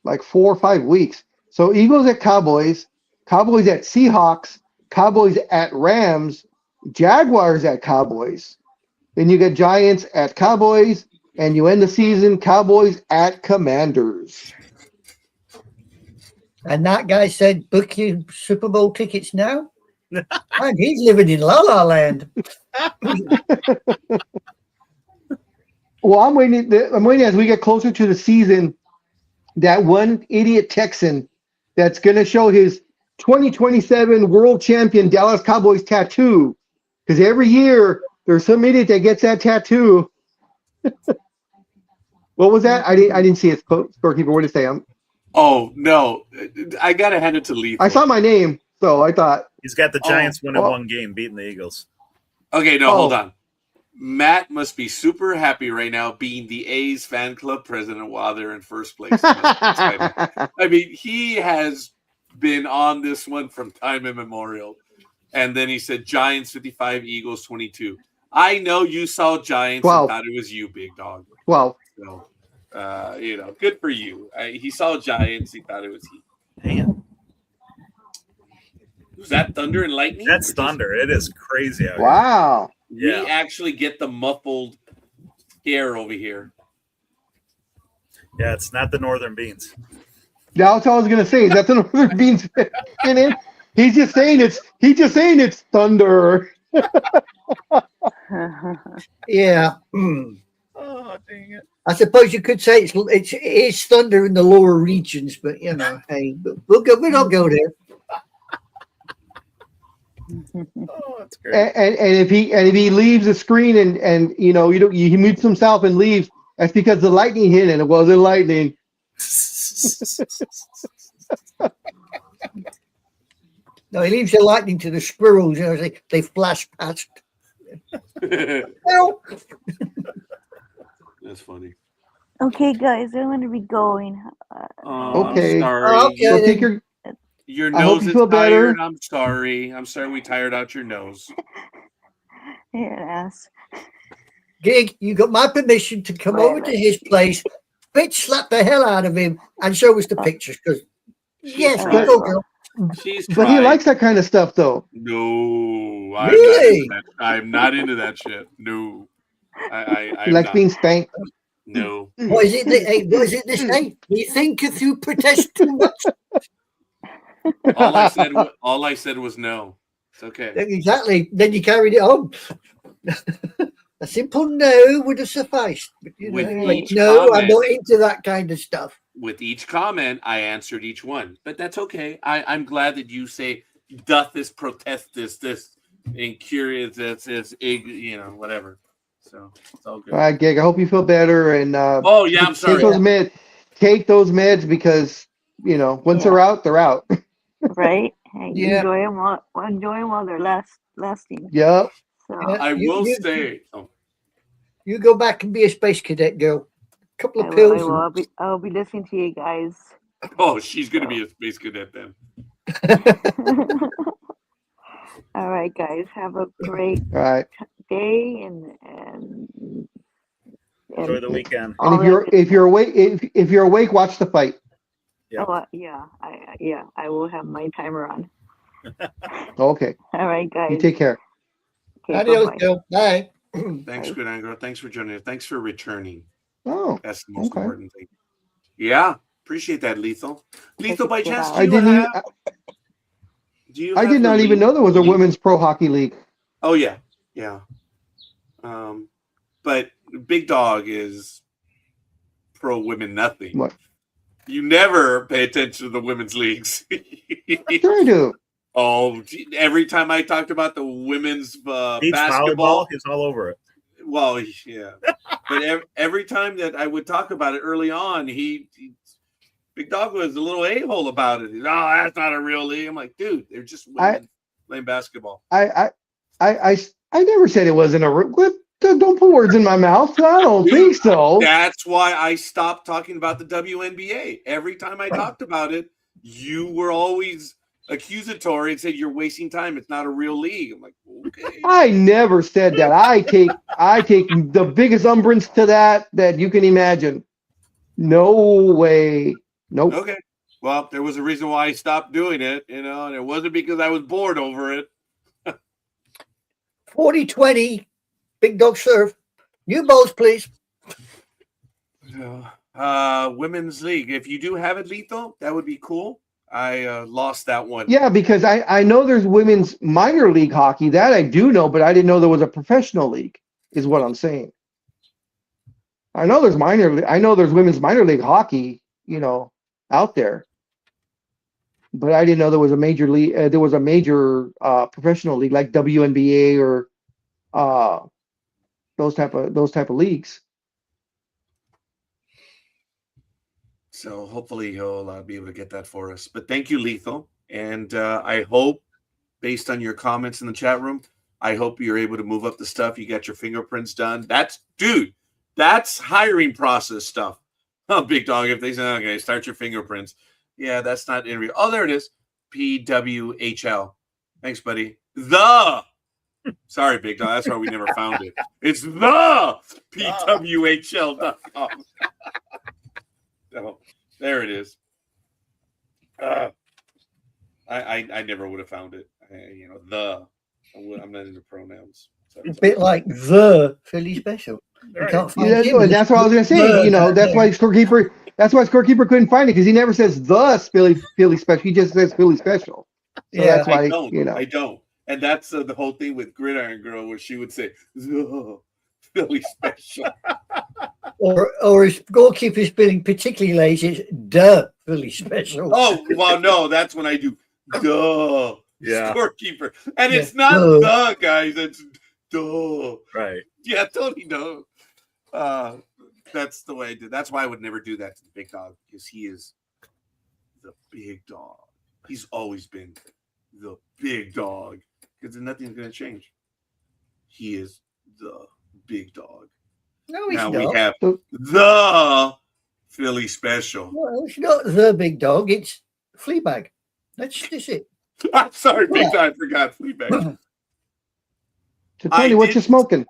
4 or 5 weeks. So Eagles at Cowboys, Cowboys at Seahawks, Cowboys at Rams, Jaguars at Cowboys. Then you get Giants at Cowboys, and you end the season Cowboys at Commanders. And that guy said, book your Super Bowl tickets now. And he's living in La La Land. Well, I'm waiting as we get closer to the season, that one idiot Texan that's going to show his 2027 world champion Dallas Cowboys tattoo. Because every year there's some idiot that gets that tattoo. What was that? I didn't see it, scorekeeper. What did it say? Oh, no. I got to hand it to Lethal. I saw my name, so I thought. He's got the Giants winning one game, beating the Eagles. Okay, no, hold on. Matt must be super happy right now being the A's fan club president while they're in first place. I mean, he has been on this one from time immemorial. And then he said Giants 55, Eagles 22. I know you saw Giants and thought it was you, big dog. Well, so, good for you. He saw Giants. He thought it was he. Damn. Was that thunder and lightning? That's thunder. It is crazy out wow. here. We actually get the muffled scare over here. Yeah, it's not the northern beans. That's all I was gonna say. Is that the northern beans in it? He's just saying it's thunder. Yeah. Oh, dang it. I suppose you could say it is thunder in the lower regions, but hey, we'll not go there. Oh, that's great. And if he leaves the screen and he mutes himself and leaves, that's because the lightning hit and it wasn't lightning. No, he leaves the lightning to the squirrels. They flash past. Well, That's funny. Okay, guys, I'm going to be going. Oh, Okay. I'm sorry. Okay. Go take Your I hope nose you is feel better. tired. I'm sorry. I'm sorry we tired out your nose. Yes. Gig, you got my permission to come over to his place, bitch slap the hell out of him, and show us the pictures. Because yes, we tried. go, girl. She's But he tried. likes that kind of stuff, though. No, Really? I'm not into that shit. No, He I'm likes not. being spanked. No. What is it? What is it they say? You think if you protest too much, All I said was no. It's okay. exactly. Then you carried it on. A simple no would have sufficed. But, With like, each no, I'm comment- not into that kind of stuff. With each comment, I answered each one, but that's okay. I'm glad that you say, "Doth this protest this and curious this whatever." So it's all good. All right, Gig. I hope you feel better. And Oh yeah, I'm take sorry. those meds. Take those meds because once they're out, they're out. Right? Hey, Yeah. enjoy them while they're lasting. Yep. So Yeah. I will say. Oh, You go back and be a space cadet, girl. A couple I of will, I pills. will. I'll be listening to you guys. oh, she's gonna be a space cadet then. All right, guys. Have a great All right. day and Enjoy the weekend. And all if you're awake, if you're awake, watch the fight. Yeah. I will have my timer on. Okay. All right, guys. You take care. Okay, Adios, bye-bye. girl. Bye. Thanks, good Angro. Thanks for joining us. Thanks for returning. Oh, That's the most okay. important thing. Yeah, appreciate that, Lethal. Lethal, by chance, I didn't. I did not even know there was a women's pro hockey league. Oh yeah. But Big Dog is pro women nothing. What? You never pay attention to the women's leagues. Sure I do. Oh, every time I talked about the women's Beach basketball, volleyball, he's all over it. well, yeah. But every time that I would talk about it early on, Big Dog was a little a-hole about it. He's, oh, that's not a real league. I'm like, dude, they're just women playing basketball. I never said it wasn't a. Don't put words in my mouth. I don't think so. That's why I stopped talking about the WNBA. Every time I talked about it, you were always accusatory and said you're wasting time. It's not a real league. I'm like, okay. I never said that. I take the biggest umbrance to that you can imagine. No way. Nope. Okay. Well, there was a reason why I stopped doing it, and it wasn't because I was bored over it. 40-20. Big Dog serve. New balls, please. Women's league. If you do have it, Lethal, that would be cool. I lost that one. Yeah, because I know there's women's minor league hockey. That I do know, but I didn't know there was a professional league, is what I'm saying. I know there's women's minor league hockey, out there. But I didn't know there was a major league. There was a major professional league like WNBA or those type of leagues. So hopefully he'll be able to get that for us. But thank you, Lethal. And I hope, based on your comments in the chat room, I hope you're able to move up the stuff. You got your fingerprints done. That's hiring process stuff. Oh, Big Dog, if they say, okay, start your fingerprints. Yeah, that's not interview. Oh, there it is. PWHL. Thanks, buddy. Sorry, Big Dog. That's why we never found it. It's the PWHL.com. So, there it is. I never would have found it. I'm not into pronouns. So. A bit like the Philly Special. You can't find him. That's what I was gonna say. That's why scorekeeper. That's why scorekeeper couldn't find it because he never says the Philly Special. He just says Philly Special. So Yeah, that's why I don't. And that's the whole thing with Gridiron Girl, where she would say the Philly Special. Or if goalkeeper's feeling particularly lazy, it's the Philly Special. Oh, well, no, that's when I do duh Yeah. Scorekeeper. And Yeah. it's not Duh. the guys, it's duh. Right. Yeah, Tony, no. That's the way I did. That's why I would never do that to the big dog, because he is the big dog. He's always been the big dog, because nothing's going to change. He is the big dog. No, he's Now not. we have the Philly special. Well, it's not the big dog. It's Fleabag. That's it. I'm sorry, big Yeah. dog. I forgot Fleabag. So Tony, what you smoking?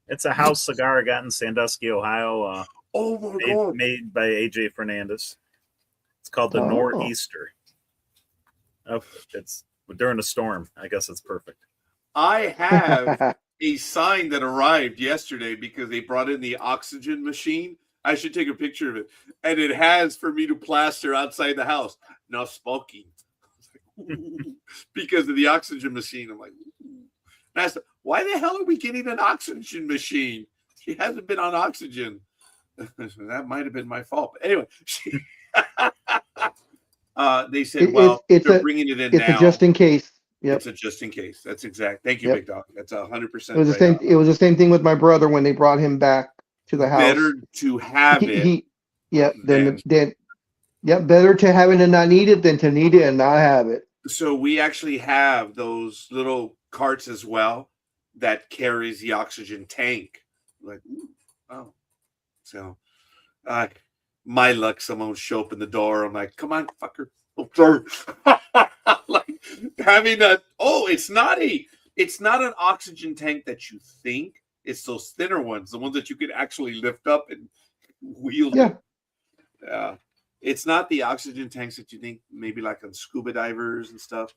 It's a house cigar I got in Sandusky, Ohio. Oh my God. Made by AJ Fernandez. It's called the Nor'easter. Oh, it's during a storm. I guess it's perfect. I have a sign that arrived yesterday because they brought in the oxygen machine. I should take a picture of it. And it has for me to plaster outside the house. No smoking. Because of the oxygen machine. I'm like, and I said, why the hell are we getting an oxygen machine? She hasn't been on oxygen. That might have been my fault. But anyway, they said, they're bringing it in now. It's a just in case. Yep. It's a just in case. That's exact. Thank you, Yep. Big Dog. That's 100%. It was the same. It was the same thing with my brother when they brought him back to the house. Better to have it. Better to have it and not need it than to need it and not have it. So we actually have those little carts as well that carries the oxygen tank. Like, ooh, oh, so my luck, someone would show up in the door. I'm like, come on, fucker. Oh, sorry. Like having it's not an oxygen tank that you think. It's those thinner ones, the ones that you could actually lift up and wheel. Yeah. It's not the oxygen tanks that you think, maybe like on scuba divers and stuff.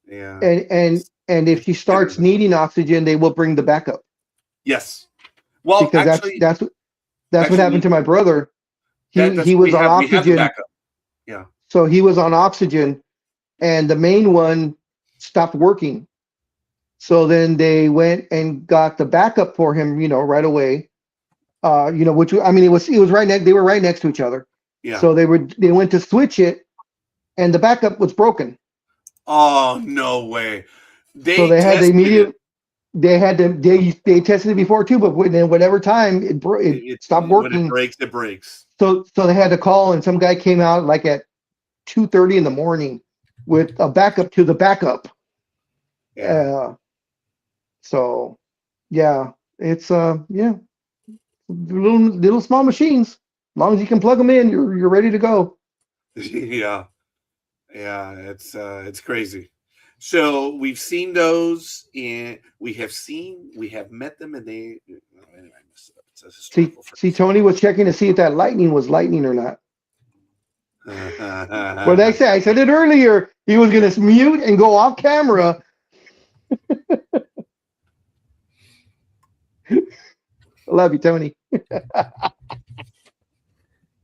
Yeah. And if she starts needing oxygen, they will bring the backup. Yes. Well, because actually, that's what happened to my brother. He was on oxygen. Yeah. So he was on oxygen, and the main one stopped working. So then they went and got the backup for him, right away. Which it was right next. They were right next to each other. Yeah. So they went to switch it, and the backup was broken. Oh no way! They tested it before too, but whatever time it stopped working. When it breaks. So they had to call, and some guy came out like at 2:30 in the morning with a backup to the backup. Yeah. So yeah, it's little small machines. As long as you can plug them in, you're ready to go. Yeah, it's crazy. So we've seen those, and we have met them, and they. Anyway, I messed it up. See, Tony was checking to see if that lightning was lightning or not. Well, I said it earlier. He was going to mute and go off camera. I love you, Tony.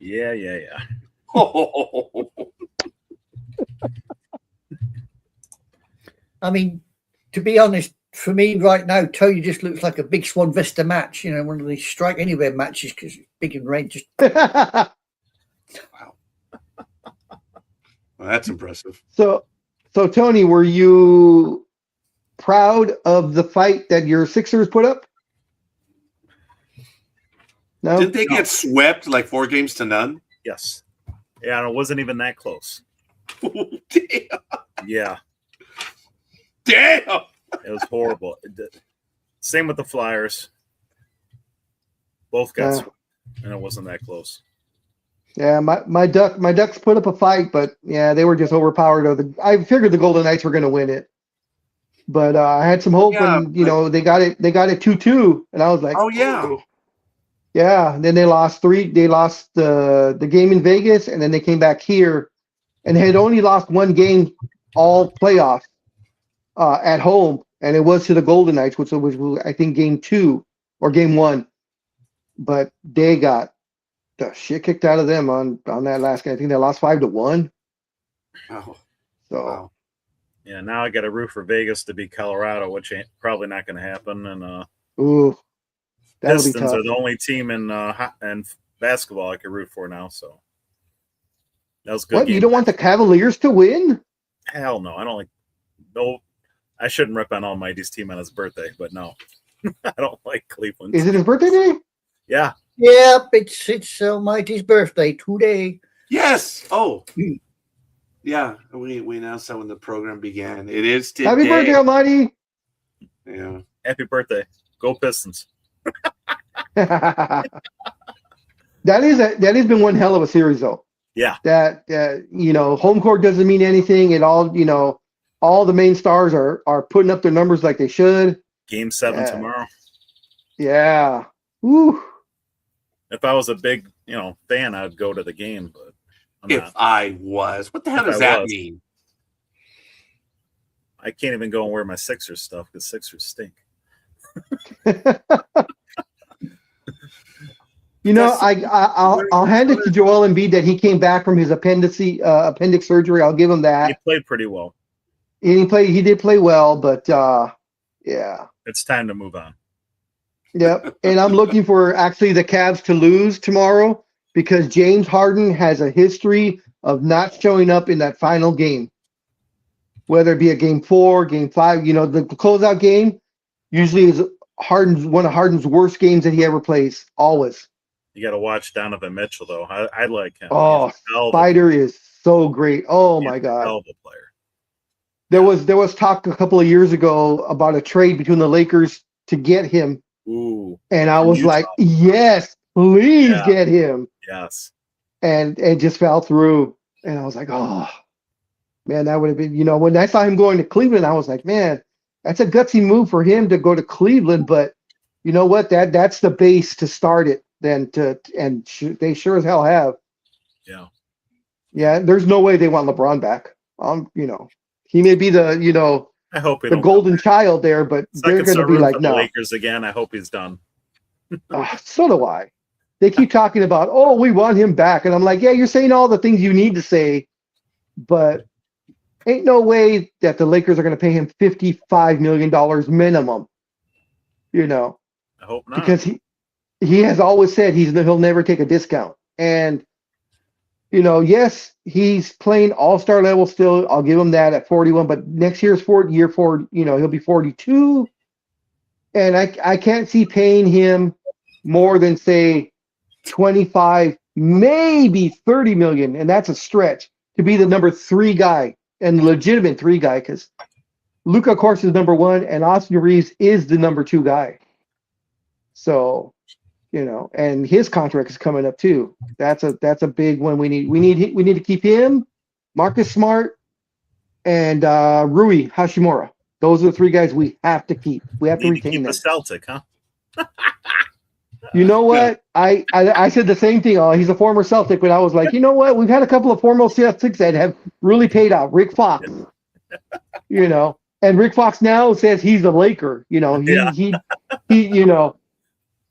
Yeah. I mean, to be honest, for me right now, Tony just looks like a big Swan Vista match. One of these Strike Anywhere matches because it's big and red. Just wow. Well, that's impressive. So Tony, were you proud of the fight that your Sixers put up? No. Didn't they get swept like 4-0? Yes. Yeah, and it wasn't even that close. Damn. Yeah. Damn. It was horrible. Same with the Flyers. Both got swept, and it wasn't that close. Yeah, my Ducks put up a fight, but yeah, they were just overpowered. I figured the Golden Knights were going to win it, but I had some hope when they got it 2-2, and I was like, oh yeah. Oh. Yeah, and then they lost the game in Vegas, and then they came back here and had only lost one game all playoffs at home, and it was to the Golden Knights, which was I think game 2 or game 1. But they got the shit kicked out of them on that last game. I think they lost 5-1. Oh. So wow. Yeah, now I got to root for Vegas to beat Colorado, which ain't probably not going to happen. And Pistons are the only team in basketball I could root for now. So that was good. What? You don't want the Cavaliers to win? Hell no. I don't like. No, I shouldn't rip on Almighty's team on his birthday, but no, I don't like Cleveland. Is it his birthday today? Yeah. Yep, it's Almighty's birthday today. Yes. Oh, yeah. We announced that when the program began. It is today. Happy birthday, Almighty! Yeah. Happy birthday. Go Pistons. that has been one hell of a series, though. Yeah. That home court doesn't mean anything. It all all the main stars are putting up their numbers like they should. Game 7 tomorrow. Yeah. Woo. If I was a big fan, I'd go to the game, but I'm If not. I was, what the hell does that mean? I can't even go and wear my Sixers stuff because Sixers stink. I'll hand it to Joel Embiid that he came back from his appendix surgery. I'll give him that. He played pretty well. He did play well, but yeah. It's time to move on. Yep. And I'm looking for actually the Cavs to lose tomorrow because James Harden has a history of not showing up in that final game. Whether it be a game 4, game 5, the closeout game usually is one of Harden's worst games that he ever plays. Always. You got to watch Donovan Mitchell, though. I like him. Oh, Spider is so great. Oh my God. Hell of a player. There was talk a couple of years ago about a trade between the Lakers to get him. Ooh. And I was like, yes, please get him. Yes. And it just fell through. And I was like, oh, man, that would have been, when I saw him going to Cleveland, I was like, man, that's a gutsy move for him to go to Cleveland. But you know what? That's the base to start it. They sure as hell have. Yeah. Yeah. There's no way they want LeBron back. He may be the, I hope the golden child there, but they're going to be like, no. Lakers again. I hope he's done. So do I. They keep talking about, oh, we want him back. And I'm like, yeah, you're saying all the things you need to say, but ain't no way that the Lakers are going to pay him $55 million minimum. I hope not. Because he has always said he'll never take a discount. And, yes, he's playing all-star level still. I'll give him that at 41, but next year's year 4, he'll be 42. And I can't see paying him more than, say, 25, maybe 30 million. And that's a stretch to be the number 3 guy and legitimate 3 guy. Because Luka, of course, is number 1 and Austin Reeves is the number 2 guy. So, and his contract is coming up too. That's a big one. We need to keep him, Marcus Smart, and Rui Hashimura. Those are the 3 guys we have to keep. We have to retain them. The Celtic, huh? You know what? I said the same thing. Oh, he's a former Celtic, but I was like, you know what? We've had a couple of former Celtics that have really paid out. Rick Fox, and Rick Fox now says he's a Laker. He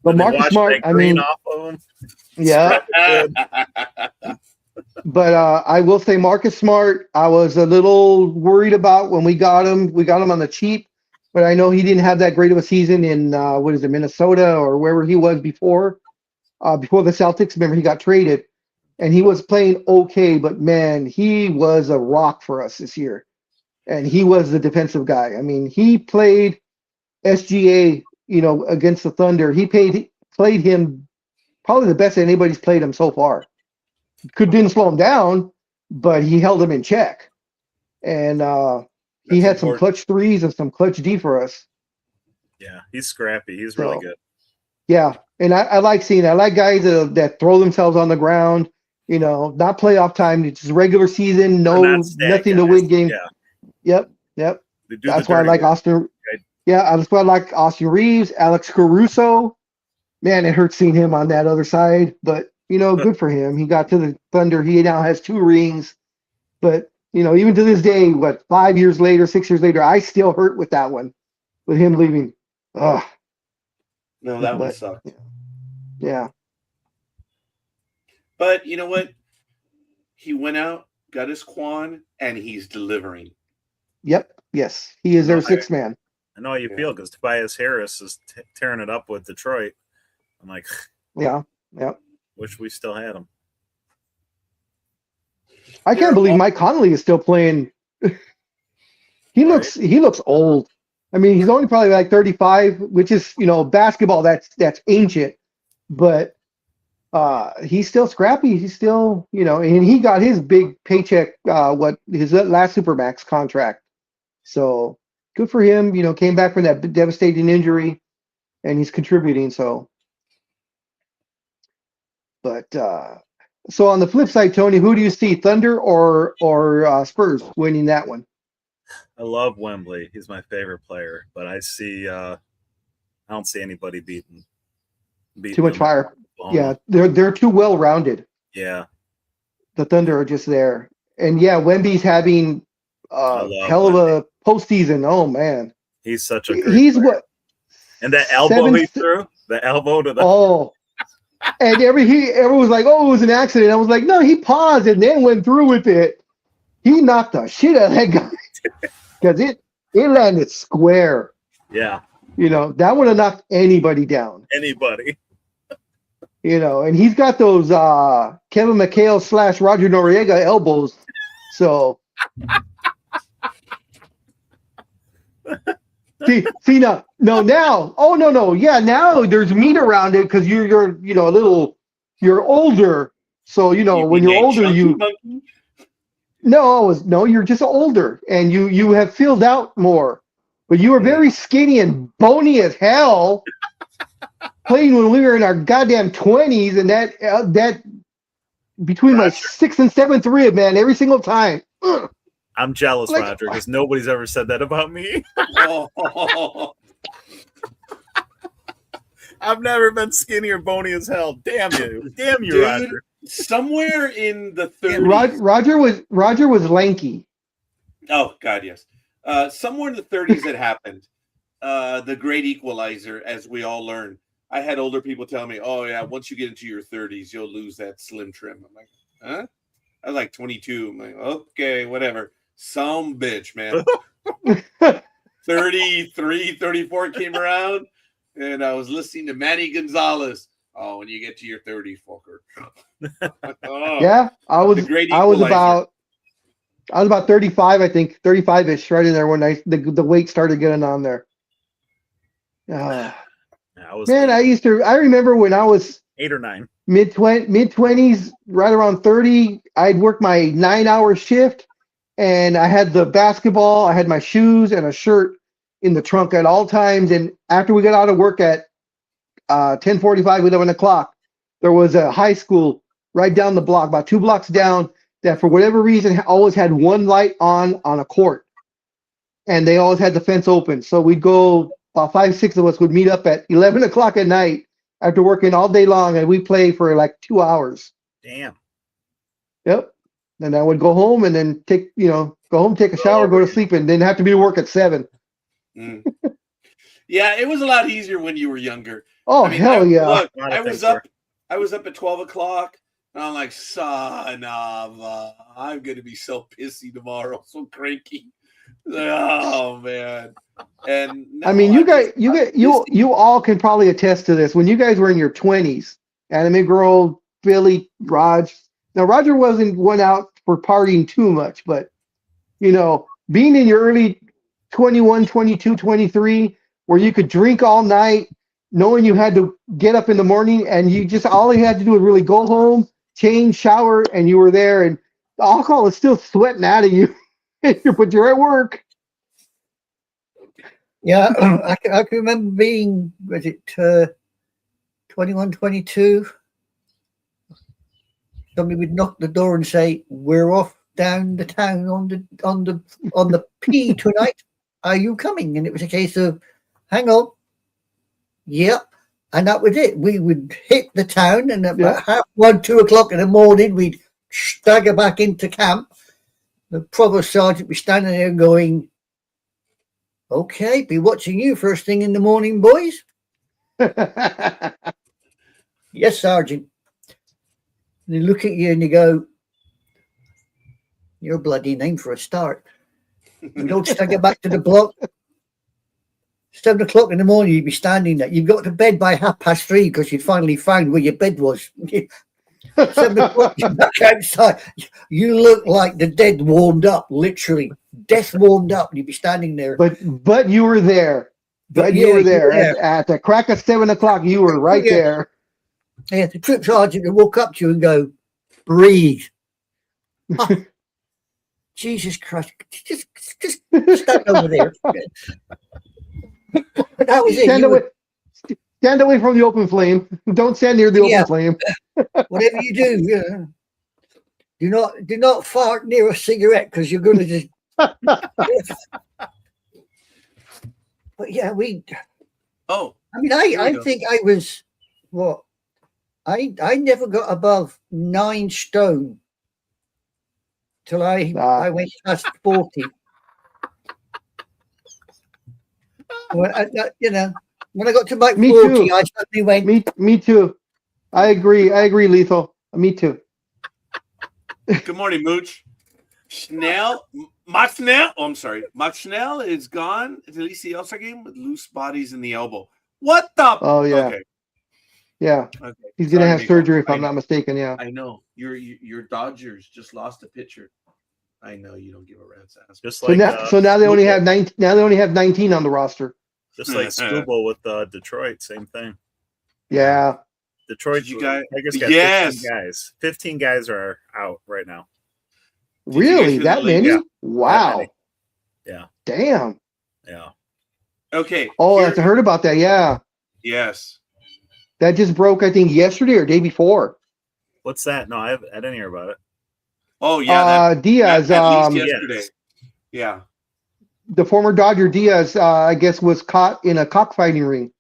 But Marcus Smart, I mean, off of him. Yeah. But I will say Marcus Smart, I was a little worried about when we got him. We got him on the cheap, but I know he didn't have that great of a season in Minnesota or wherever he was before the Celtics. Remember, he got traded, and he was playing okay, but man, he was a rock for us this year, and he was the defensive guy. I mean, he played SGA. Against the Thunder, he played him probably the best that anybody's played him so far. Didn't slow him down, but he held him in check. And he had some clutch threes and some clutch D for us. Yeah, he's scrappy. He's really good. Yeah, and I like seeing that. I like guys that throw themselves on the ground, not playoff time. It's just regular season, nothing to win game. Yeah. Yep. That's why I like Austin. Yeah, that's why I like Austin Reeves, Alex Caruso. Man, it hurts seeing him on that other side, but good for him. He got to the Thunder. He now has 2 rings, but even to this day, 5 years later, 6 years later, I still hurt with that one, with him leaving. Ugh. No, that one sucked. Yeah. But you know what? He went out, got his Quan, and he's delivering. Yep. Yes, he is their 6th man. I know how you feel because Tobias Harris is tearing it up with Detroit. I'm like, yeah. Wish we still had him. I can't believe Mike Conley is still playing He looks old. I mean, he's only probably like 35, which is, basketball that's ancient, but he's still scrappy. He's still, and he got his big paycheck, his last Supermax contract. So good for him. Came back from that devastating injury, and he's contributing. So, but so on the flip side, Tony, who do you see, Thunder or Spurs winning that one? I love Wembley. He's my favorite player, but I don't see anybody beating Too much them. fire. Oh, Yeah, they're too well rounded. yeah. The Thunder are just there, and yeah, Wemby's having love hell of a postseason. Oh man, He's such a great he's player. what? And that elbow he threw, the elbow to the Oh, and everyone was like, "Oh, it was an accident." I was like, "No, he paused and then went through with it. He knocked the shit out of that guy because it landed square. yeah, That would have knocked anybody down. anybody. And he's got those Kevin McHale / Roger Noriega elbows. So see now, now. Oh no, yeah, now there's meat around it because you're you're older. So when you're older, you're just older and you have filled out more. But you were very skinny and bony as hell. Playing when we were in our goddamn 20s, and that between my 6th and 7th rib, man, every single time. Ugh. I'm jealous, Roger, because nobody's ever said that about me. Oh. I've never been skinny or bony as hell. Damn you, Dude, Roger. Somewhere in the 30s. Roger was lanky. Oh God, yes. Somewhere in the 30s it happened. The great equalizer, as we all learn. I had older people tell me, "Oh yeah, once you get into your 30s, you'll lose that slim trim." I'm like, "Huh?" I was like 22. I'm like, "Okay, whatever." Some bitch, man. 33, 34 came around, and I was listening to Manny Gonzalez. Oh, when you get to your 30s, fucker. Oh, yeah, I was about 35, I think, 35-ish, right in there when the weight started getting on there. Man, I remember when I was 8 or 9, mid-20s, right around 30, I'd work my 9-hour shift, and I had the basketball, I had my shoes and a shirt in the trunk at all times. And after we got out of work at 10:45, 11 o'clock, there was a high school right down the block, about 2 blocks down, that for whatever reason always had one light on a court, and they always had the fence open. So we'd go, about 5, 6 of us would meet up at 11 o'clock at night after working all day long, and we'd play for like 2 hours. Damn. Yep. And I would go home and then take a shower, go to sleep, and then have to be to work at 7. Mm. Yeah, it was a lot easier when you were younger. Oh, hell yeah. Look, I was up at 12 o'clock, and I'm like, son of I'm going to be so pissy tomorrow, so cranky. Oh, man. And I mean, you all can probably attest to this. When you guys were in your 20s, Anime Girl, Billy, Raj. Now, Roger wasn't one out for partying too much, but, being in your early 21, 22, 23, where you could drink all night, knowing you had to get up in the morning, and all you had to do was really go home, change, shower, and you were there, and the alcohol is still sweating out of you, but you're at work. Yeah, I can remember being, 21, 22. Somebody would knock the door and say, "We're off down the town on the P tonight. Are you coming?" And it was a case of, "Hang on." Yep. And that was it. We would hit the town, and about 1:30, 2 o'clock in the morning, we'd stagger back into camp. The provost sergeant was standing there going, "Okay, be watching you first thing in the morning, boys." "Yes, Sergeant." And they look at you and you go, "You're a bloody name for a start." We don't stagger back to the block. 7 o'clock in the morning, you'd be standing there. You'd got to bed by 3:30 because you'd finally found where your bed was. So before you back outside, you look like the dead warmed up, literally. Death warmed up, and you'd be standing there. But you were there. But you yeah, were there. you were At the crack of 7 o'clock. You were right Yeah. there. Yeah, the trip sergeant would walk up to you and go, breathe. Oh, Jesus Christ. Just stand over there. That was it. Stand You away. would- Stand away from the open flame. Don't stand near the Yeah. open flame. whatever you do, do not fart near a cigarette because you're going to just. But yeah, Oh, I mean, Here we I go. think I was what I never got above 9 stone till I went past 40. Well, when I got to about Me 40, too. I suddenly went. Me too. I agree, Lethal. Me too. good morning, Mooch. Max Schnell. Oh, I'm sorry. Max Schnell is gone to the the All-Star game with loose bodies in the elbow. What the? Oh yeah. Okay. Yeah. Okay. He's gonna Sorry, have Nico. surgery if I I'm not mistaken. Yeah. I know your Dodgers just lost a pitcher. I know you don't give a rat's ass. Just So like now they only Scooble- have 19. Now they only have 19 on the roster. just like Scooble with Detroit, same thing. Yeah. Detroit, Did you guys- I guess, got Yes. 15 guys. 15 guys are out right now. Did you guys Really? hear the That link? many? Yeah. Wow. many. Yeah. Damn. Yeah. Okay. Oh, here- I heard about that. Yeah. Yes. That just broke, I think, yesterday or day before. What's that? No, I didn't hear about it. Oh yeah. Diaz, at least Yes. yesterday. Yeah. the former Dodger Diaz, I guess, was caught in a cockfighting ring.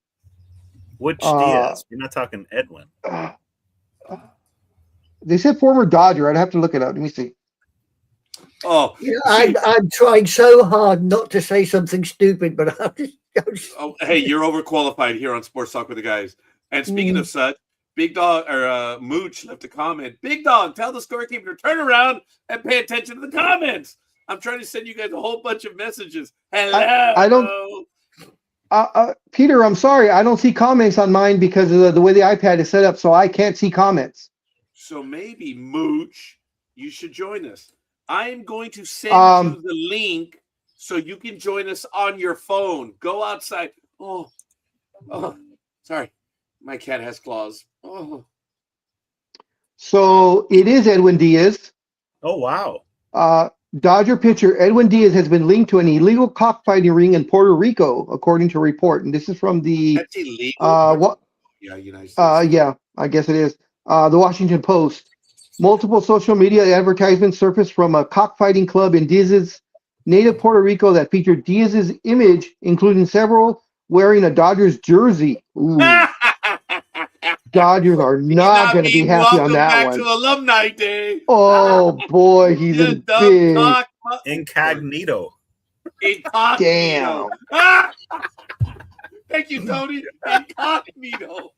Which Diaz? We're not talking Edwin. They said former Dodger. I'd have to look it up. Let me see. Oh, I'm trying so hard not to say something stupid, but I'm just oh, hey, you're overqualified here on Sports Talk with the Guys. And speaking of such, Big Dog or Mooch left a comment. Big Dog, tell the scorekeeper to turn around and pay attention to the comments. I'm trying to send you guys a whole bunch of messages. Hello. I don't. Peter, I'm sorry. I don't see comments on mine because of the way the iPad is set up, so I can't see comments. So maybe Mooch, you should join us. I am going to send you the link so you can join us on your phone. Go outside. Oh, sorry. My cat has claws. Oh. So it is Edwin Diaz. Oh, wow. Dodger pitcher Edwin Diaz has been linked to an illegal cockfighting ring in Puerto Rico, according to a report. And this is from the That's illegal. Yeah, United States. yeah, I guess it is. The Washington Post. Multiple social media advertisements surfaced from a cockfighting club in Diaz's native Puerto Rico that featured Diaz's image, including several wearing a Dodgers jersey. Ooh. Dodgers are not going to be happy on that back one. to Alumni Day. Oh boy, he's You in dumb big. cock. Incognito. Incognito. Damn. Thank you, Tony. Incognito.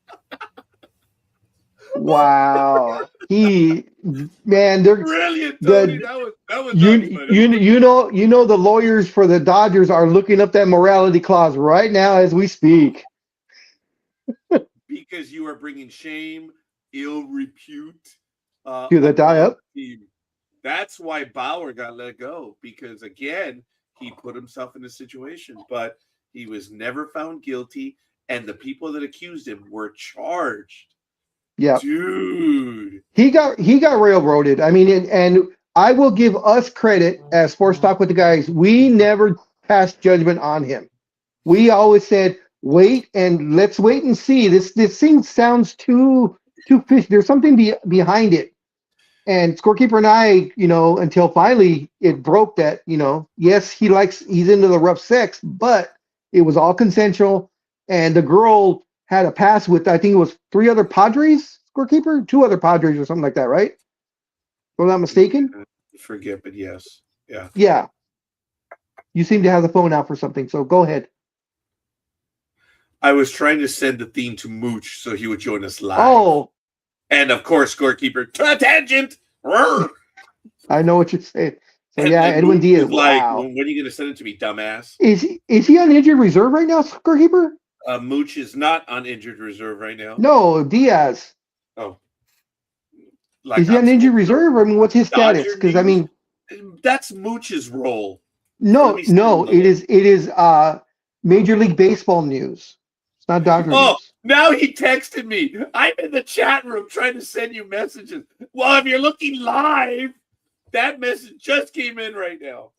Wow. They're Brilliant, Tony. That was nuts, buddy. you know the lawyers for the Dodgers are looking up that morality clause right now as we speak. Because you are bringing shame, ill repute To the tie-up? team. That's why Bauer got let go, because again, he put himself in a situation, but he was never found guilty, and the people that accused him were charged. Yeah. Dude. He got railroaded. I mean, and I will give us credit as Sports Talk with the Guys. We never passed judgment on him. We always said, let's wait and see. This thing sounds too fishy. There's something behind it. And Scorekeeper and I, until finally it broke that, yes, he's into the rough sex, but it was all consensual. And the girl had a pass with, I think it was 3 other Padres, Scorekeeper, 2 other Padres or something like that, right? If I'm not mistaken. I forget, but yes. Yeah. Yeah. You seem to have the phone out for something, so go ahead. I was trying to send the theme to Mooch so he would join us live. Oh, And of course, Scorekeeper, to a tangent. Roar. I know what you're saying. So And yeah, then Edwin Mooch Diaz. was like, Wow. when are you going to send it to me, dumbass? Is he on injured reserve right now, Scorekeeper? Mooch is not on injured reserve right now. No, Diaz. Oh. Like Is he I'm on injured supposed to know reserve? I mean, what's his status? Dodger Because I news? mean, That's Mooch's role. no, Let me send him no, the it link. is Major League Baseball news. It's not Dodger Oh, news. now he texted me. I'm in the chat room trying to send you messages. Well, if you're looking live, that message just came in right now.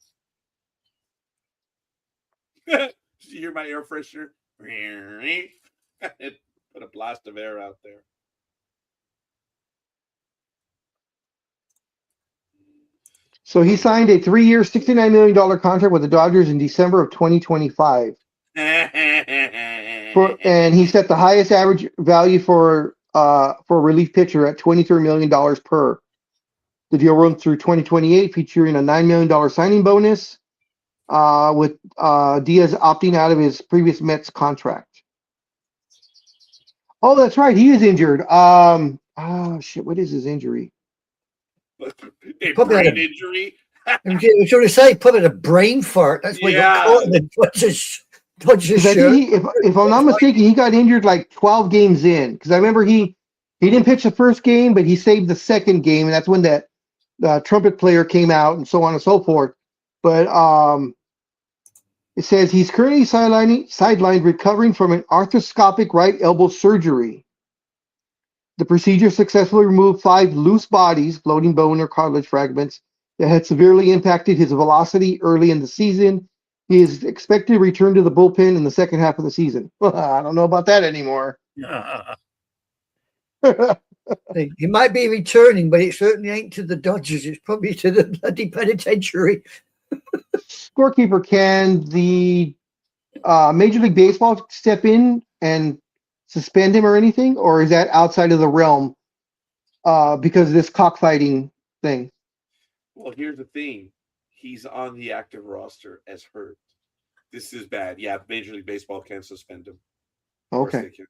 Did you hear my air freshener? Put a blast of air out there. So he signed a 3-year, $69 million contract with the Dodgers in December of 2025. And he set the highest average value for a relief pitcher at $23 million per. The deal runs through 2028, featuring a $9 million signing bonus, with Diaz opting out of his previous Mets contract. Oh, that's right. He is injured. Oh, shit. What is his injury? A Probably had brain a- injury. I was going to say, probably a brain fart. That's why he got Yeah. caught in the Dodgers Because I think shirt. if I'm not mistaken, he got injured like 12 games in. Because I remember he didn't pitch the first game, but he saved the second game, and that's when that trumpet player came out and so on and so forth. But it says he's currently sidelined recovering from an arthroscopic right elbow surgery. The procedure successfully removed 5 loose bodies, floating bone or cartilage fragments, that had severely impacted his velocity early in the season. He is expected to return to the bullpen in the second half of the season. I don't know about that anymore. He might be returning, but it certainly ain't to the Dodgers. It's probably to the bloody penitentiary. Scorekeeper, can the Major League Baseball step in and suspend him or anything, or is that outside of the realm because of this cockfighting thing? Well, here's the thing. He's on the active roster as hurt. This is bad. Yeah, Major League Baseball can suspend him. Of course Okay. they can.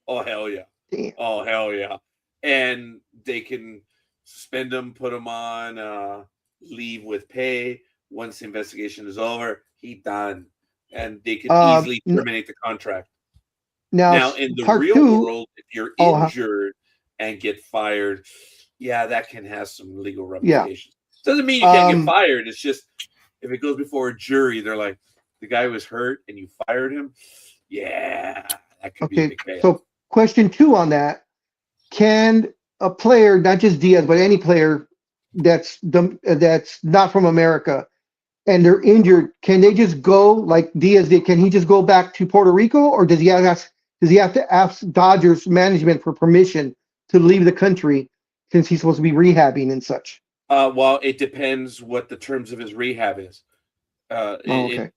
Oh, hell yeah. Damn. Oh, hell yeah. And they can suspend him, put him on leave with pay. Once the investigation is over, he done. And they can easily terminate the contract. Now, in the part real 2, world, if you're Oh, injured and get fired, yeah, that can have some legal ramifications. Doesn't mean you can't get fired. It's just if it goes before a jury, they're like, the guy was hurt and you fired him. Yeah, that could be a okay. big payout. So question 2 on that: can a player, not just Diaz, but any player that's not from America and they're injured, can they just go like Diaz did? Can he just go back to Puerto Rico, or does he have to ask Dodgers management for permission to leave the country since he's supposed to be rehabbing and such? Well, it depends what the terms of his rehab is. Okay.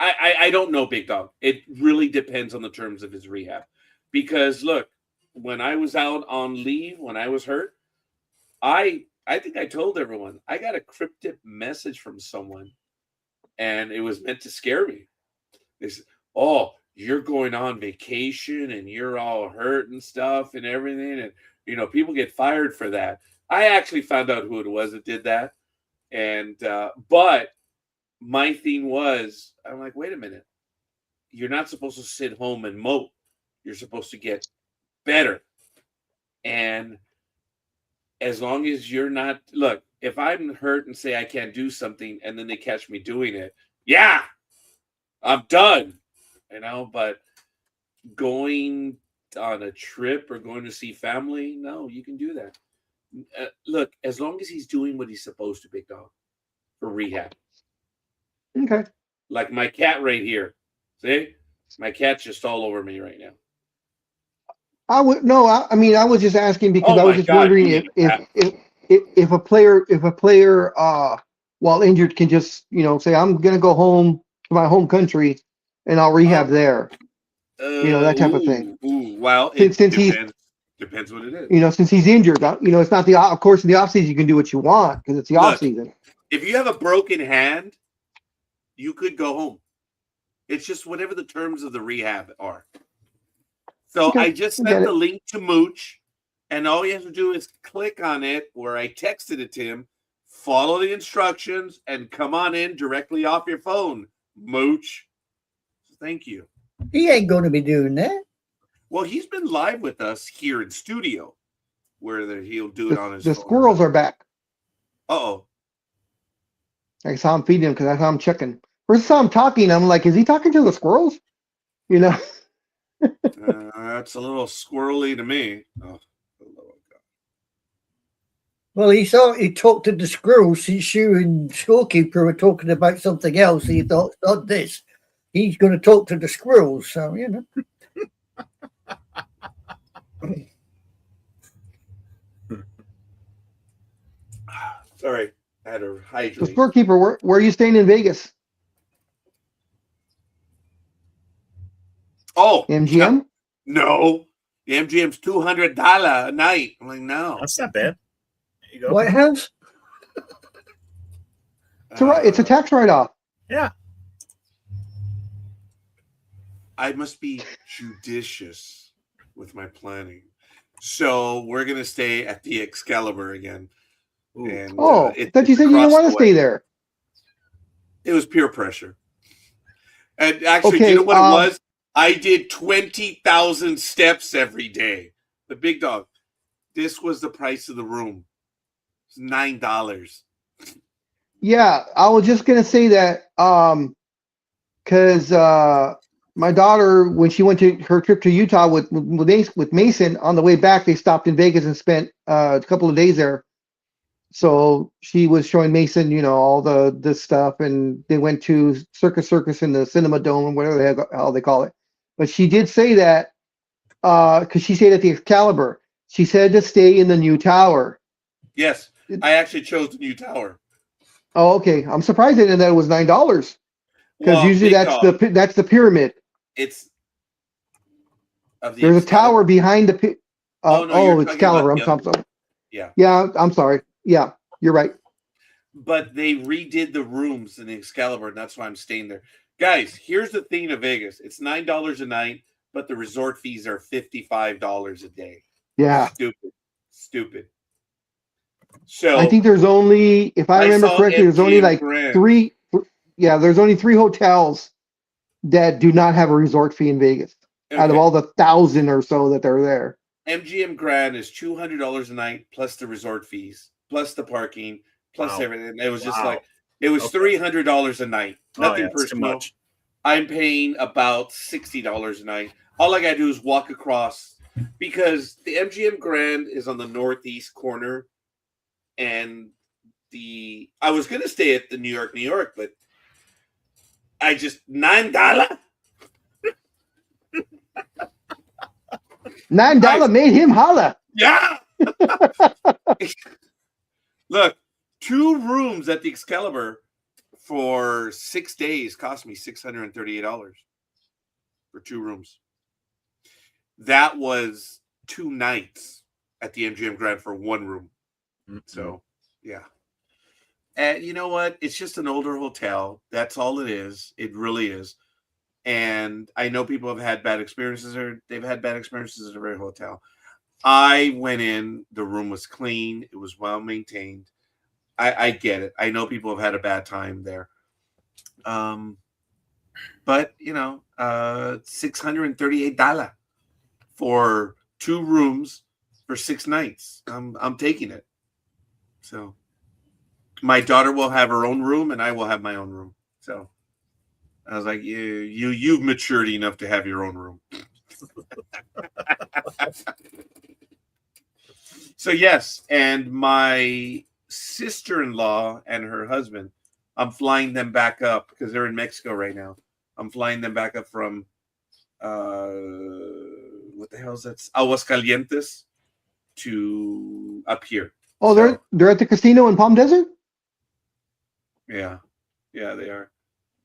I don't know, Big Dog. It really depends on the terms of his rehab. Because look, when I was out on leave, when I was hurt, I think I told everyone I got a cryptic message from someone, and it was meant to scare me. They said, "Oh, you're going on vacation and you're all hurt and stuff and everything, and people get fired for that." I actually found out who it was that did that, and but my thing was, I'm like, wait a minute, you're not supposed to sit home and mope. You're supposed to get better, and as long as you're not, look, if I'm hurt and say I can't do something and then they catch me doing it, yeah, I'm done, but going on a trip or going to see family, no, you can do that. Look, as long as he's doing what he's supposed to, Big Dog, for rehab. Okay. Like my cat right here. See? My cat's just all over me right now. I was just asking because I was just wondering if a player while injured can just say I'm gonna go home to my home country and I'll rehab there, that type of thing. Well, it depends what it is. Since he's injured, it's not of course in the off season you can do what you want because it's the off season. If you have a broken hand, you could go home. It's just whatever the terms of the rehab are. So I just sent the link to Mooch, and all you have to do is click on it where I texted it to him, follow the instructions, and come on in directly off your phone, Mooch. Thank you. He ain't going to be doing that. Well, he's been live with us here in studio, where he'll do it on his The phone. squirrels are back. Oh, I saw him feeding them because I saw him checking. First I saw him talking. I'm like, is he talking to the squirrels? You know. that's a little squirrely to me. Oh, Lord God. Well, he talked to the squirrels. Sue and Scorekeeper were talking about something else. He thought, not this. He's going to talk to the squirrels. So, you know. Sorry, I had to The hydrate. scorekeeper, where are you staying in Vegas? Oh, MGM? no. The MGM's $200 a night. I'm like, no. That's not bad. There you go. White House? It's a tax write-off. Yeah. I must be judicious with my planning. So we're going to stay at the Excalibur again. Ooh. And, I thought you said you didn't want to stay there. It was peer pressure. And actually, Okay, do you know what it was? I did 20,000 steps every day. The big dog. This was the price of the room. It's $9. Yeah, I was just gonna say that because my daughter, when she went to her trip to Utah with Mason, on the way back they stopped in Vegas and spent a couple of days there. So she was showing Mason, you know, all this stuff, and they went to Circus in the Cinema Dome, whatever the hell they call it. But she did say that because she stayed at the Excalibur. She said to stay in the new tower. Yes, I actually chose the new tower. Oh, okay. I'm surprised they didn't know that it was $9 because usually that's the pyramid. It's there's a tower behind the Excalibur. I'm sorry. Yeah, I'm sorry. Yeah, you're right. But they redid the rooms in the Excalibur, and that's why I'm staying there. Guys, here's the thing to Vegas. It's $9 a night, but the resort fees are $55 a day. Yeah. Stupid. So I think there's only, if I remember correctly, there's only like three. Yeah, there's only 3 hotels that do not have a resort fee in Vegas out of all the 1,000 or so that are there. MGM Grand is $200 a night plus the resort fees, plus the parking, plus everything. It was just like it was $300 a night. Nothing personal. Too much. I'm paying about $60 a night. All I gotta do is walk across because the MGM Grand is on the northeast corner, and I was gonna stay at the New York, but I just $9. $9 made him holla. Yeah. Look, 2 rooms at the Excalibur for 6 days cost me $638 for 2 rooms. That was 2 nights at the MGM Grand for 1 room. Mm-hmm. So, yeah. And you know what? It's just an older hotel. That's all it is. It really is. And I know people have had bad experiences, or they've had bad experiences at every hotel. I went in, the room was clean, it was well maintained. I get it. I know people have had a bad time there. But you know, $638 for 2 rooms for 6 nights. I'm taking it. So my daughter will have her own room and I will have my own room. So I was like, you've matured enough to have your own room. So yes, and my sister-in-law and her husband, I'm flying them back up because they're in Mexico right now. I'm flying them back up from what the hell is that? Aguascalientes to up here. Oh, they're at the casino in Palm Desert? Yeah, they are.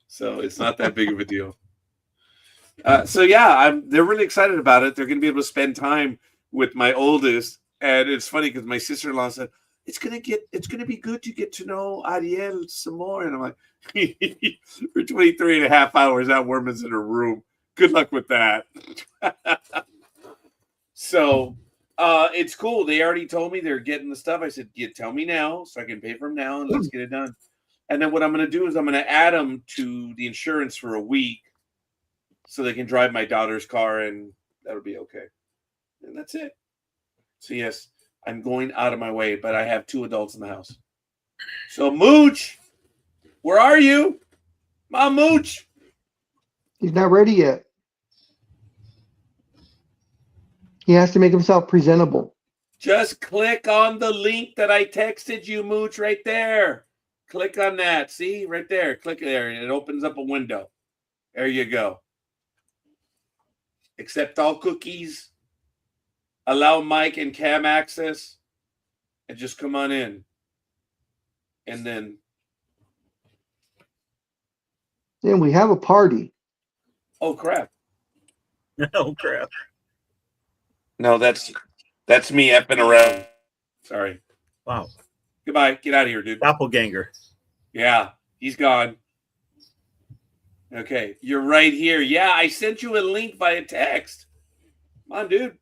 So it's not that big of a deal. So yeah, they're really excited about it. They're going to be able to spend time with my oldest. And it's funny because my sister-in-law said, it's going to be good to get to know Ariel some more. And I'm like, for 23 and a half hours, that woman's in her room. Good luck with that. So it's cool. They already told me they're getting the stuff. I said, tell me now so I can pay for them now and let's get it done. And then what I'm going to do is I'm going to add them to the insurance for a week so they can drive my daughter's car and That'll be okay. And that's it. So yes, I'm going out of my way, but I have 2 adults in the house. So Mooch, where are you? Mom, Mooch. He's not ready yet. He has to make himself presentable. Just click on the link that I texted you, Mooch, right there. Click on that. See, right there. Click there, and it opens up a window. There you go. Accept all cookies. Allow mic and cam access. And just come on in. And then... Then we have a party. Oh, crap. Oh crap! No, that's me effing around. Sorry. Wow, Goodbye. Get out of here, dude. doppelganger. Yeah, he's gone. Okay, you're right here. Yeah, I sent you a link via text. Come on, dude.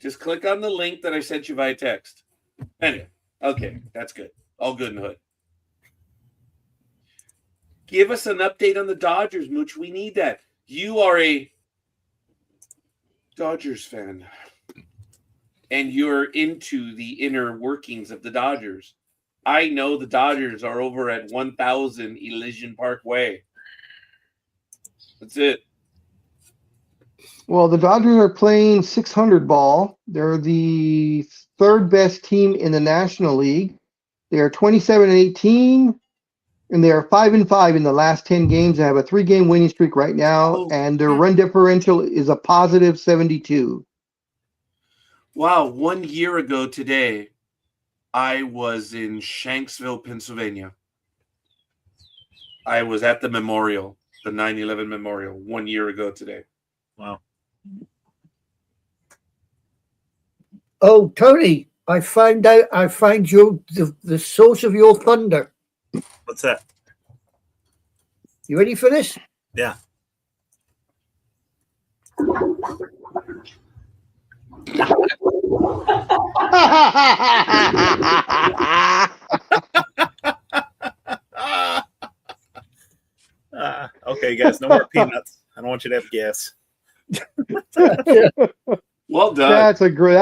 Just click on the link that I sent you via text. Anyway, okay, that's good. All good in the hood. Give us an update on the Dodgers, Mooch. We need that. You are a Dodgers fan, and you're into the inner workings of the Dodgers. I know the Dodgers are over at 1000 Elysian Park Way. That's it. Well, the Dodgers are playing 600 ball. They're the 3rd best team in the National League. They are 27-18, and they are 5-5 in the last 10 games. They have a 3-game winning streak right now, and their run differential is a positive 72. Wow, 1 year ago today, I was in Shanksville, Pennsylvania. I was at the memorial, the 9/11 memorial, 1 year ago today. Wow. Oh, Tony, I found the source of your thunder. What's that? You ready for this? Yeah. Okay, guys, no more peanuts. I don't want you to have gas. Well done. That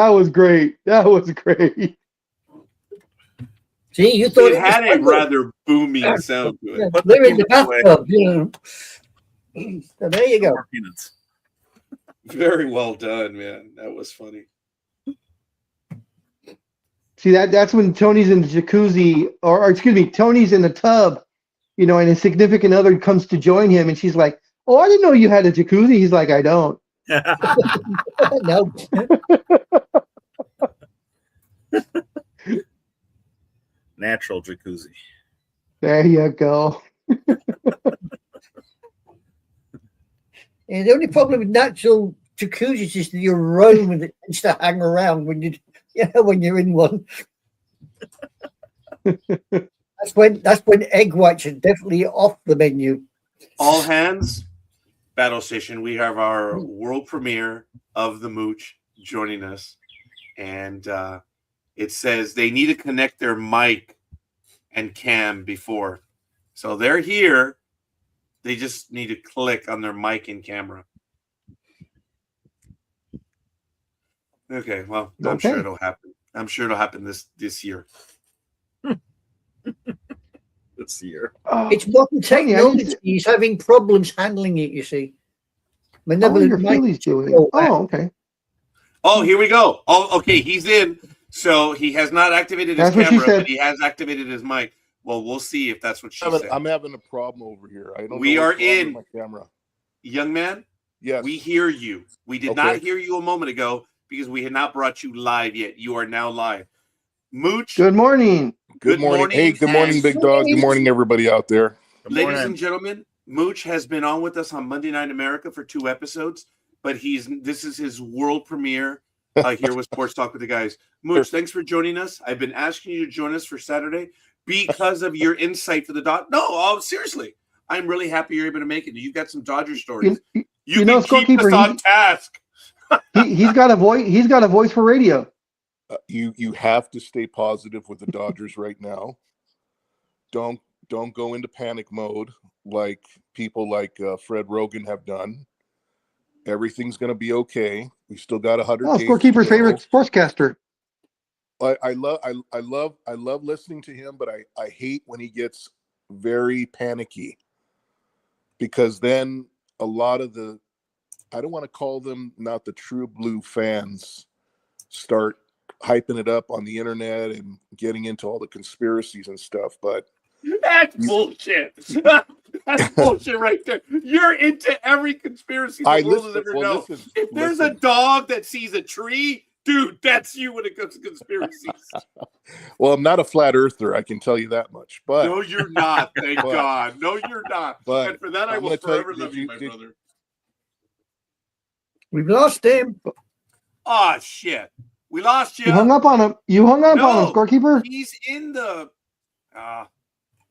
was great. That was great. See, you thought It had a rather booming sound to it. Put they're in the peanuts away. bathtub, you know. So there you No go. more peanuts. Very well done, man. That was funny. See, that's when Tony's in the jacuzzi, or excuse me, Tony's in the tub, you know, and his significant other comes to join him, and she's like, "Oh, I didn't know you had a jacuzzi." He's like, "I don't." No. Natural jacuzzi. There you go. And the only problem with natural jacuzzis is the aroma that tends to hang around when when you're in one. That's when egg whites are definitely off the menu. All hands, battle station. We have our world premiere of the Mooch joining us, and it says they need to connect their mic and cam before, so they're here. They just need to click on their mic and camera. Okay, well, I'm sure it'll happen. I'm sure it'll happen this year. This year. It's modern technology. He's having problems handling it, you see. How are your Phillies doing? Oh, okay. Oh, here we go. Oh, okay, he's in. So he has not activated his camera, but he has activated his mic. Well, we'll see if that's what she said. I'm having a problem over here. I don't. We know are what's wrong in. with my camera. Young man. Yes. We hear you. We did not hear you a moment ago because we had not brought you live yet. You are now live. Mooch. Good morning. Good morning. Hey, good morning, Big Dog. Good morning, everybody out there. Ladies and gentlemen, Mooch has been on with us on Monday Night America for 2 episodes, but this is his world premiere here with Sports Talk with the Guys. Mooch, thanks for joining us. I've been asking you to join us for Saturday because of your insight for the Dodgers. No, seriously. I'm really happy you're able to make it. You've got some Dodger stories. You know, can keep us on task. He's got a voice. He's got a voice for radio. You have to stay positive with the Dodgers right now. Don't go into panic mode like people like Fred Rogan have done. Everything's going to be okay. We still got 100 Oh, days. scorekeeper's favorite sportscaster. I love listening to him, but I hate when he gets very panicky, because then a lot of the, I don't want to call them not the true blue fans, start hyping it up on the internet and getting into all the conspiracies and stuff. But That's bullshit. That's bullshit right there. You're into every conspiracy the world has ever known. If there's a dog that sees a tree, dude, that's you when it comes to conspiracies. Well, I'm not a flat earther, I can tell you that much. But no, you're not. Thank God. No, you're not. But and for that, I will forever love you, my brother. We've lost him. Oh shit, we lost you. You hung up on him. You hung up on him, scorekeeper. He's in the.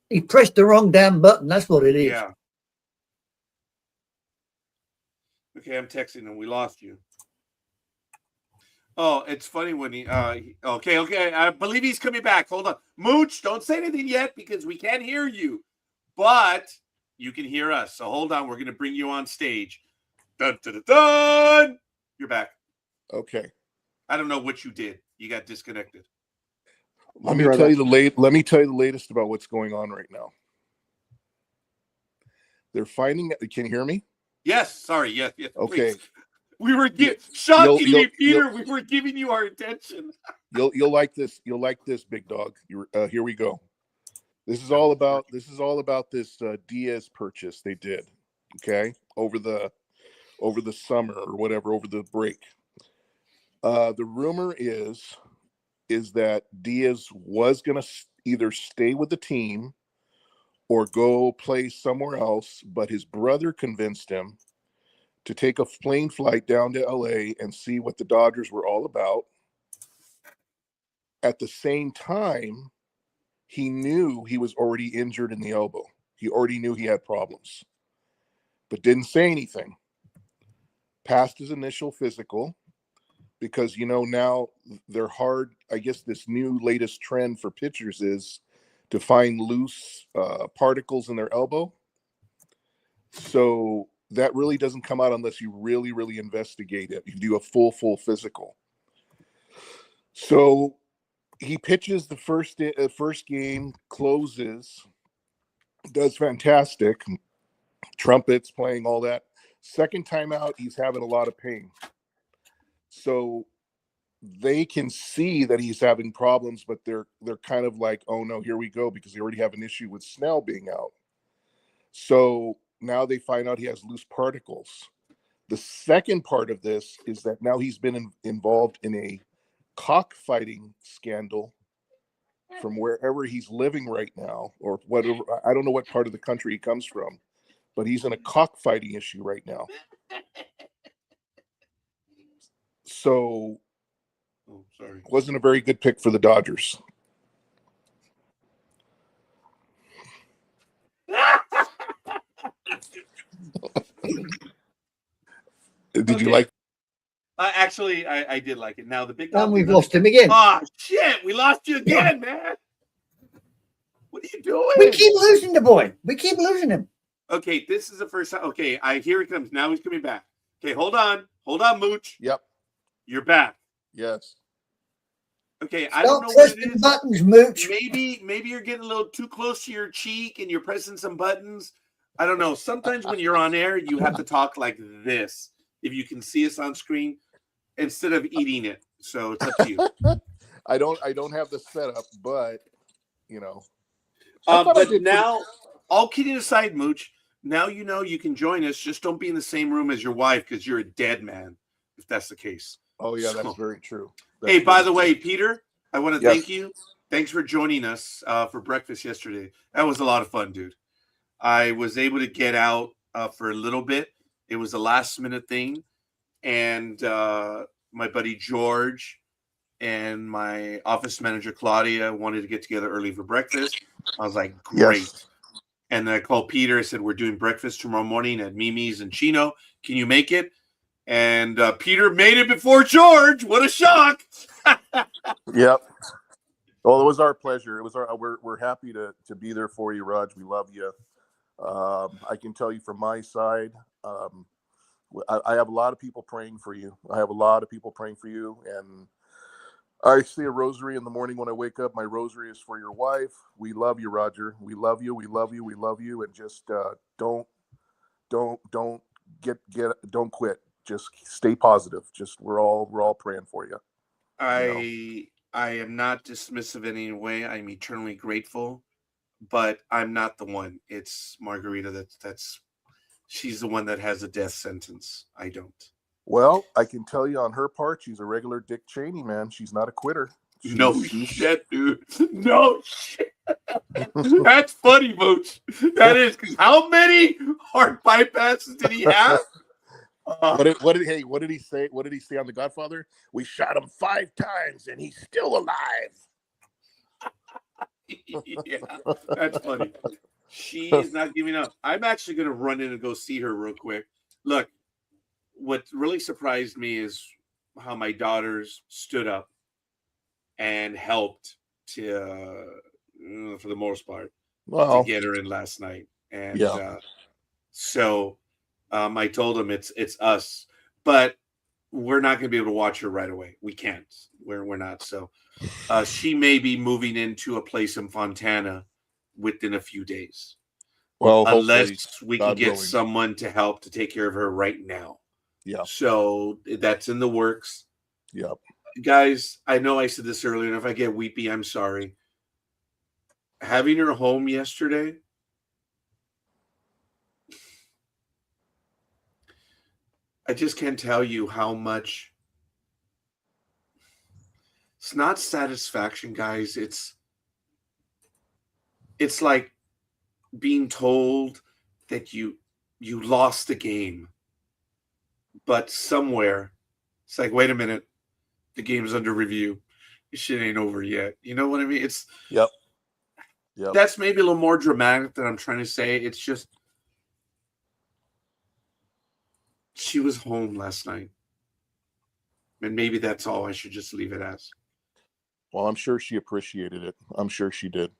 He pressed the wrong damn button. That's what it is. Yeah. Okay, I'm texting him. We lost you. Oh, it's funny when he. Okay. I believe he's coming back. Hold on, Mooch. Don't say anything yet because we can't hear you, but you can hear us. So hold on. We're gonna bring you on stage. Dun, dun, dun, dun. You're back. Okay. I don't know what you did. You got disconnected. Let me tell you the latest about what's going on right now. They're finding. Can you hear me? Yes. Sorry. Yes. Okay. Please. We were shockingly, Peter. We were giving you our attention. You'll like this. You'll like this, big dog. Here we go. This is all about this Diaz purchase they did. Okay, over the summer or whatever, over the break. The rumor is that Diaz was going to either stay with the team or go play somewhere else, but his brother convinced him to take a plane flight down to LA and see what the Dodgers were all about. At the same time, he knew he was already injured in the elbow. He already knew he had problems, but didn't say anything. Passed his initial physical because, now they're hard. I guess this new latest trend for pitchers is to find loose particles in their elbow. So that really doesn't come out unless you really, really investigate it. You do a full physical. So he pitches the first game, closes, does fantastic, trumpets, playing all that. Second time out, he's having a lot of pain. So they can see that he's having problems, but they're kind of like, oh no, here we go, because they already have an issue with Snell being out. So now they find out he has loose particles. The second part of this is that now he's been involved in a cockfighting scandal from wherever he's living right now, or whatever. I don't know what part of the country he comes from, but he's in a cockfighting issue right now. So, wasn't a very good pick for the Dodgers. Did you like? Actually, I did like it. Now the big. And we've lost him again. Oh shit! We lost you again, man. What are you doing? We keep losing the boy. We keep losing him. Okay, this is the first time. Okay, here he comes. Now he's coming back. Okay, hold on, Mooch. Yep. You're back. Yes. Okay, I don't know what it is. Buttons, Mooch. Maybe you're getting a little too close to your cheek and you're pressing some buttons. I don't know. Sometimes when you're on air, you have to talk like this. If you can see us on screen, instead of eating it. So it's up to you. I don't have the setup, but but now, all kidding aside, Mooch, now you can join us. Just don't be in the same room as your wife, because you're a dead man, if that's the case. Oh yeah, that's very true. Hey, by the way, Peter, I want to thank you. Thanks for joining us for breakfast yesterday. That was a lot of fun, dude. I was able to get out for a little bit. It was a last minute thing. And my buddy George and my office manager Claudia wanted to get together early for breakfast. I was like, great. Yes. And then I called Peter. I said, we're doing breakfast tomorrow morning at Mimi's and Chino. Can you make it? And Peter made it before George. What a shock. Yep. Well, it was our pleasure. It was we're happy to be there for you, Raj. We love you. I can tell you from my side, I have a lot of people praying for you. I have a lot of people praying for you, and I say a rosary in the morning when I wake up. My rosary is for your wife. We love you, Roger. We love you. We love you. We love you. And just don't don't quit. Just stay positive. Just we're all praying for you. I am not dismissive in any way. I'm eternally grateful, but I'm not the one. It's Margarita that's she's the one that has a death sentence. I don't. Well, I can tell you on her part, she's a regular Dick Cheney, man. She's not a quitter. No shit, dude. No shit. That's funny, Mooch. That is, because how many heart bypasses did he have? What did he say? What did he say on The Godfather? We shot him 5 times and he's still alive. Yeah, that's funny. She is not giving up. I'm actually going to run in and go see her real quick. Look, what really surprised me is how my daughters stood up and helped to, for the most part, to get her in last night. And so I told them it's us, but we're not going to be able to watch her right away. We can't. We're not. So she may be moving into a place in Fontana within a few days. Well, unless we can God get willing. someone to help to take care of her right now. Yeah. So that's in the works. Yep. Guys, I know I said this earlier, and if I get weepy, I'm sorry. Having her home yesterday, I just can't tell you how much. It's not satisfaction, guys. It's like being told that you lost the game, but somewhere it's like, wait a minute, the game's under review. This shit ain't over yet. You know what I mean? It's that's maybe a little more dramatic than I'm trying to say. It's just she was home last night, and maybe that's all. I should just leave it as. Well, I'm sure she appreciated it. I'm sure she did.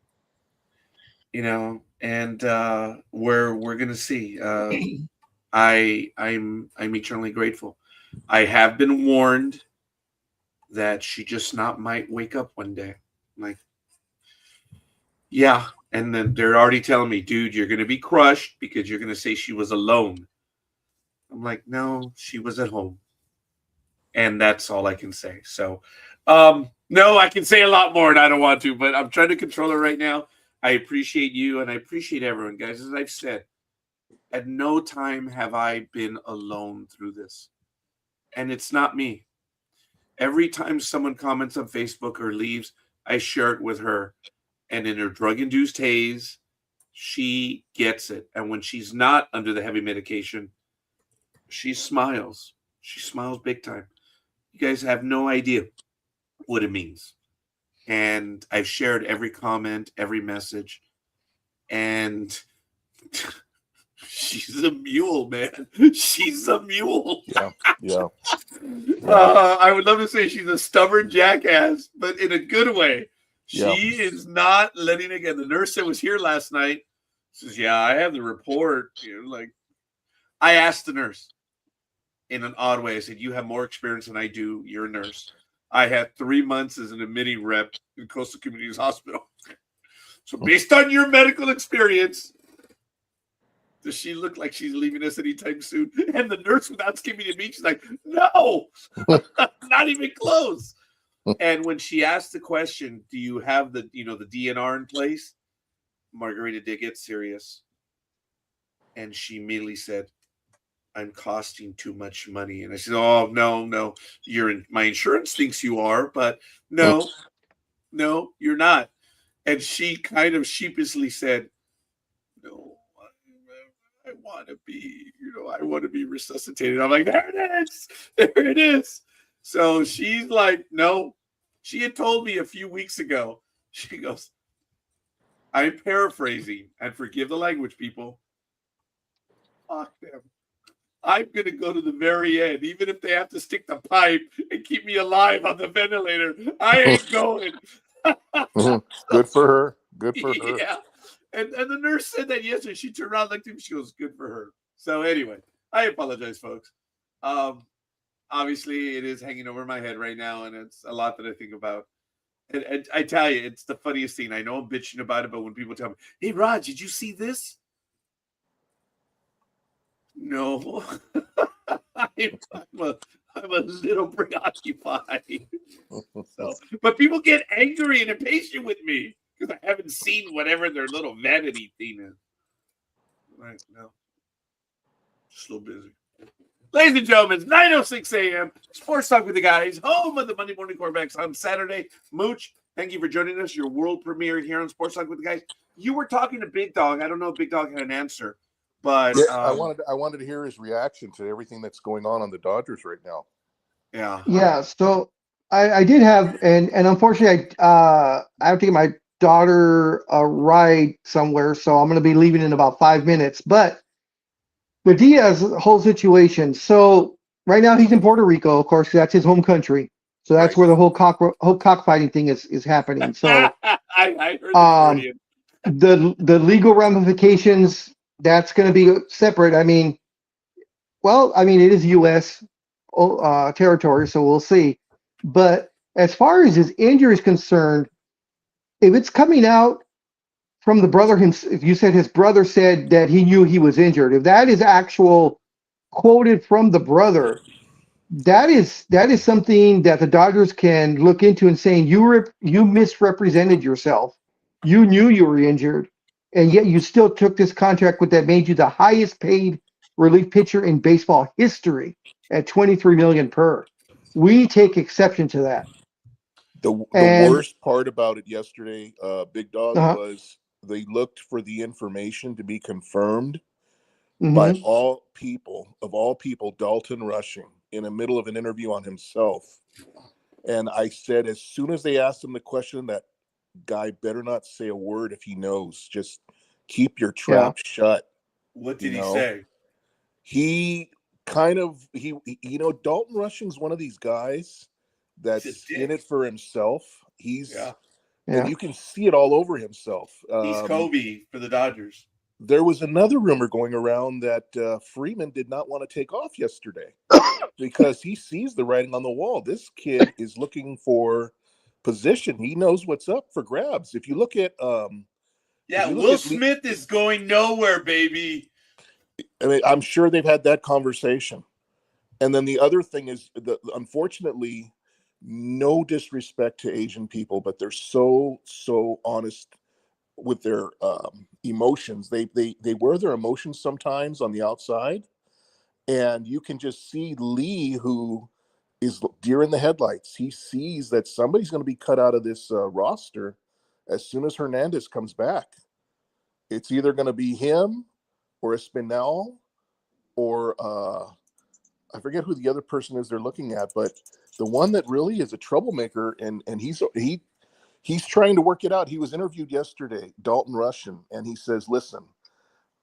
You know, and we're gonna see. I'm eternally grateful. I have been warned that she just might wake up one day. I'm like, yeah, and then they're already telling me, dude, you're gonna be crushed because you're gonna say she was alone. I'm like, no, she was at home, and that's all I can say. So, no, I can say a lot more, and I don't want to, but I'm trying to control it right now. I appreciate you, and I appreciate everyone, guys. As I've said, at no time have I been alone through this. And it's not me. Every time someone comments on Facebook or leaves, I share it with her. And in her drug-induced haze, she gets it. And when she's not under the heavy medication, she smiles. She smiles big time. You guys have no idea what it means. And I've shared every comment, every message. And she's a mule, man. She's a mule. Yeah. I would love to say she's a stubborn jackass, but in a good way. Yeah. She is not letting it get. The nurse that was here last night says, yeah, I have the report. You know, like, I asked the nurse in an odd way. I said, you have more experience than I do. You're a nurse. I had 3 months as an admitting rep in Coastal Communities Hospital. So based on your medical experience, does she look like she's leaving us anytime soon? And the nurse, without skipping a beat, she's like, no, not even close. And when she asked the question, do you have the DNR in place? Margarita did get serious. And she immediately said, I'm costing too much money. And I said, oh, no, my insurance thinks you are, but no, you're not. And she kind of sheepishly said, no, I want to be resuscitated. I'm like, there it is. So she's like, no. She had told me a few weeks ago, she goes, I'm paraphrasing, and forgive the language, people. Fuck them. I'm going to go to the very end, even if they have to stick the pipe and keep me alive on the ventilator. I ain't going. Good for her. Good for her. Yeah. And the nurse said that yesterday. She turned around, looked at me. She goes, good for her. So anyway, I apologize, folks. Obviously, it is hanging over my head right now, and it's a lot that I think about. And I tell you, it's the funniest thing. I know I'm bitching about it, but when people tell me, "Hey, Rod, did you see this?" No, I'm a little preoccupied. So, but people get angry and impatient with me because I haven't seen whatever their little vanity thing is. Right now, just a little busy. Ladies and gentlemen, it's 9:06 a.m. Sports Talk with the Guys, home of the Monday Morning Quarterbacks on Saturday. Mooch, thank you for joining us. Your world premiere here on Sports Talk with the Guys. You were talking to Big Dog. I don't know if Big Dog had an answer, but Yeah, I wanted to hear his reaction to everything that's going on the Dodgers right now. yeah. Yeah, so I did have, and unfortunately, I have to get my daughter a ride somewhere, so I'm going to be leaving in about 5 minutes. But the Diaz whole situation. So right now he's in Puerto Rico, of course, 'cause that's his home country. So that's Right. where the whole cockfighting thing is happening. So I heard the um, Freudian. the legal ramifications, that's going to be separate. I mean, well, I mean, it is U.S. Territory, so we'll see. But as far as his injury is concerned, if it's coming out from the brother himself, if you said his brother said that he knew he was injured, if that is actual quoted from the brother, that is something that the Dodgers can look into and saying you misrepresented yourself. You knew you were injured, and yet you still took this contract with that made you the highest paid relief pitcher in baseball history at 23 million per. We take exception to that. The And worst part about it yesterday, Big Dog, uh, was they looked for the information to be confirmed by mhm, all people, Dalton Rushing, in the middle of an interview on himself. And I said, as soon as they asked him the question, that guy better not say a word if he knows. Just keep your yeah, trap shut. What You did he know, say? he Dalton Rushing's one of these guys He's a that's in it dick. for himself. Yeah. And yeah. you can see it all over himself. He's Kobe for the Dodgers. There was another rumor going around that Freeman did not want to take off yesterday because he sees the writing on the wall. This kid is looking for position. He knows what's up for grabs. If you look at Yeah, Will Smith is going nowhere, baby. I mean, I'm sure they've had that conversation. And then the other thing is that, unfortunately, no disrespect to Asian people, but they're so honest with their emotions. They wear their emotions sometimes on the outside, and you can just see Lee, who is deer in the headlights. He sees that somebody's going to be cut out of this roster as soon as Hernandez comes back. It's either going to be him or Espinal or I forget who the other person is they're looking at, but the one that really is a troublemaker, and he's trying to work it out. He was interviewed yesterday, Dalton Rushing, and he says, "Listen,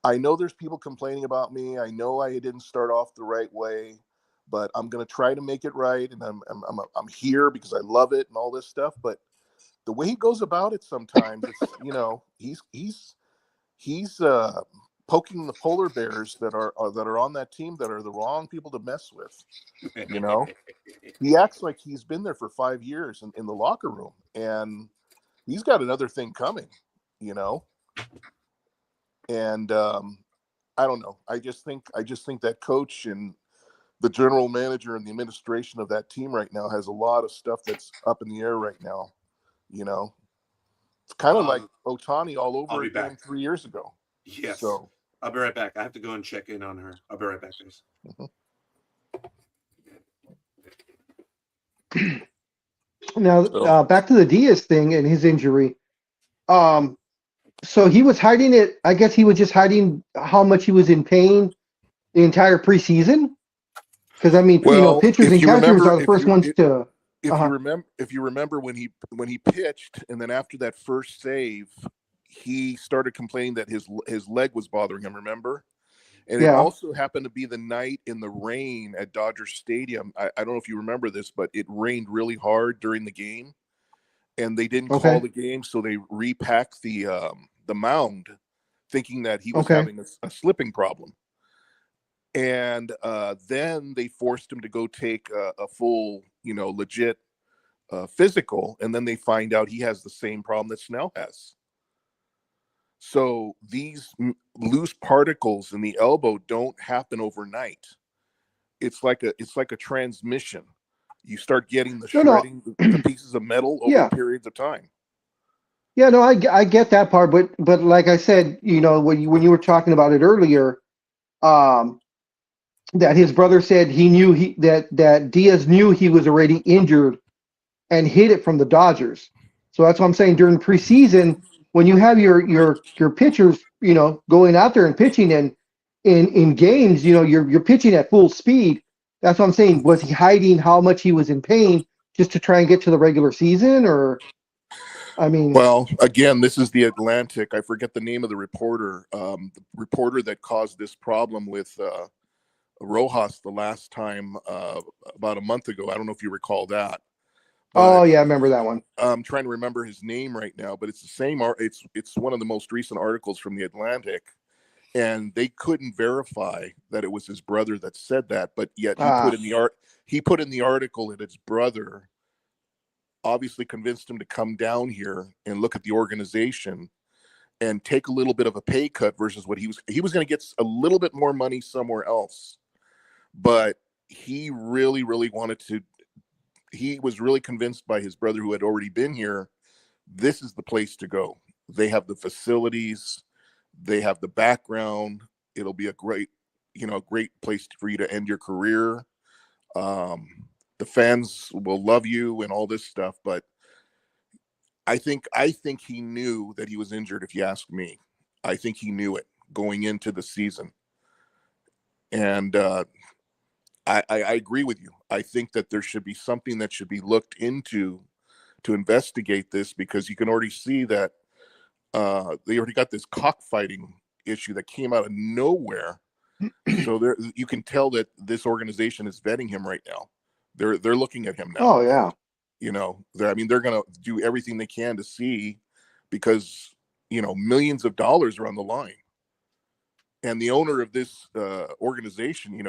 I know there's people complaining about me. I know I didn't start off the right way, but I'm going to try to make it right, and I'm here because I love it and all this stuff. But the way he goes about it, sometimes it's he's poking the polar bears that are on that team that are the wrong people to mess with. You know, he acts like he's been there for 5 years in the locker room, and he's got another thing coming. You know, and I don't know. I just think that coach and the general manager and the administration of that team right now has a lot of stuff that's up in the air right now. You know, it's kind of like Otani all I'll over be again back. 3 years ago. Yes. So I'll be right back. I have to go and check in on her. I'll be right back, guys. Now back to the Diaz thing and his injury. So he was hiding it. I guess he was just hiding how much he was in pain the entire preseason. Because I mean, well, pitchers and catchers are the first ones to. if you remember when he pitched, and then after that first save, he started complaining that his leg was bothering him. Remember? And it Yeah. also happened to be the night in the rain at Dodger Stadium. I don't know if you remember this, but it rained really hard during the game, and they didn't call Okay. the game, so they repacked the mound, thinking that he was Okay. having a slipping problem. And then they forced him to go take a full, legit physical, and then they find out he has the same problem that Snell has. So these loose particles in the elbow don't happen overnight. It's like a transmission. You start getting the No, no. shredding the pieces of metal over Yeah. periods of time. Yeah, no, I get that part, but like I said, when you were talking about it earlier, that his brother said he knew that Diaz knew he was already injured and hid it from the Dodgers. So that's what I'm saying. During preseason, when you have your pitchers, going out there and pitching in games, you're pitching at full speed. That's what I'm saying. Was he hiding how much he was in pain just to try and get to the regular season, or? I mean, well, again, this is the Atlantic. I forget the name of the reporter. The reporter that caused this problem with Rojas the last time, about a month ago. I don't know if you recall that. Oh yeah, I remember that one. I'm trying to remember his name right now, but it's the same. It's one of the most recent articles from the Atlantic, and they couldn't verify that it was his brother that said that. But yet he put in the article that his brother obviously convinced him to come down here and look at the organization and take a little bit of a pay cut versus what he was going to get a little bit more money somewhere else. But he really, really wanted to. He was really convinced by his brother, who had already been here, this is the place to go. They have the facilities, they have the background. It'll be a great place for you to end your career. The fans will love you and all this stuff. But I think he knew that he was injured. If you ask me, I think he knew it going into the season. And I agree with you. I think that there should be something that should be looked into to investigate this, because you can already see that they already got this cockfighting issue that came out of nowhere. So you can tell that this organization is vetting him right now. They're looking at him now. Oh yeah. They're going to do everything they can to see, because millions of dollars are on the line. And the owner of this organization,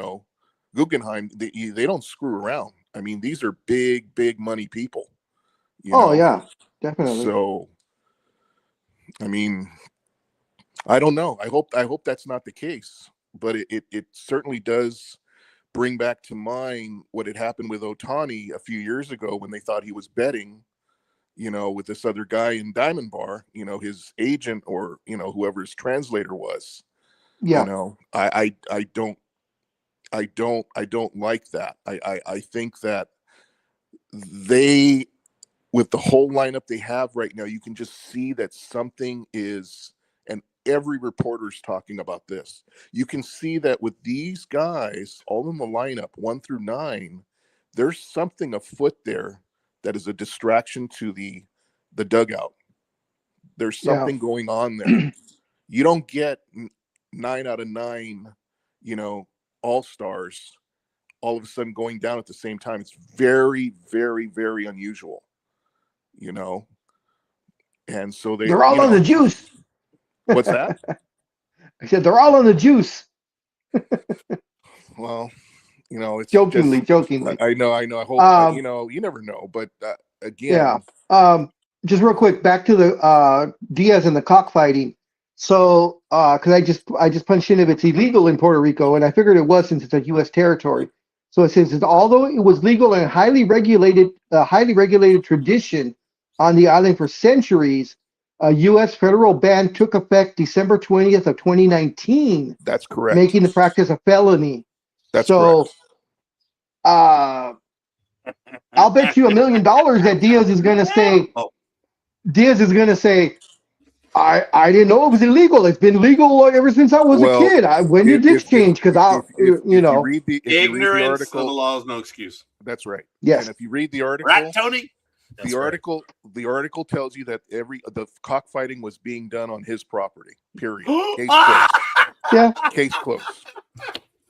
Guggenheim, they don't screw around. I mean, these are big money people. Yeah, definitely. So, I mean, I don't know. I hope that's not the case, but it certainly does bring back to mind what had happened with Ohtani a few years ago when they thought he was betting, with this other guy in Diamond Bar, his agent or, whoever his translator was. Yeah. I don't like that. I think that they, with the whole lineup they have right now, you can just see that something is, and every reporter's talking about this. You can see that with these guys all in the lineup 1 through 9, there's something afoot there that is a distraction to the dugout. There's something going on there. You don't get 9 out of 9, all-stars all of a sudden going down at the same time. It's very, very, very unusual, and so they're all on the juice. What's that? I said they're all on the juice. Well, it's jokingly. I know. I hope you never know, but again, just real quick, back to the Diaz and the cockfighting. So, because I just punched in if it's illegal in Puerto Rico, and I figured it was, since it's a U.S. territory. So it says that although it was legal and highly regulated tradition on the island for centuries, a U.S. federal ban took effect December 20th of 2019. That's correct. Making the practice a felony. That's correct. I'll bet you $1 million that Diaz is going to say. Diaz is going to say, I didn't know it was illegal. It's been legal ever since I was a kid. When did this change? Because ignorance of the law is no excuse. That's right. Yes. And if you read the article, right, Tony? The article tells you that the cockfighting was being done on his property. Period. Case closed. Yeah. Case closed.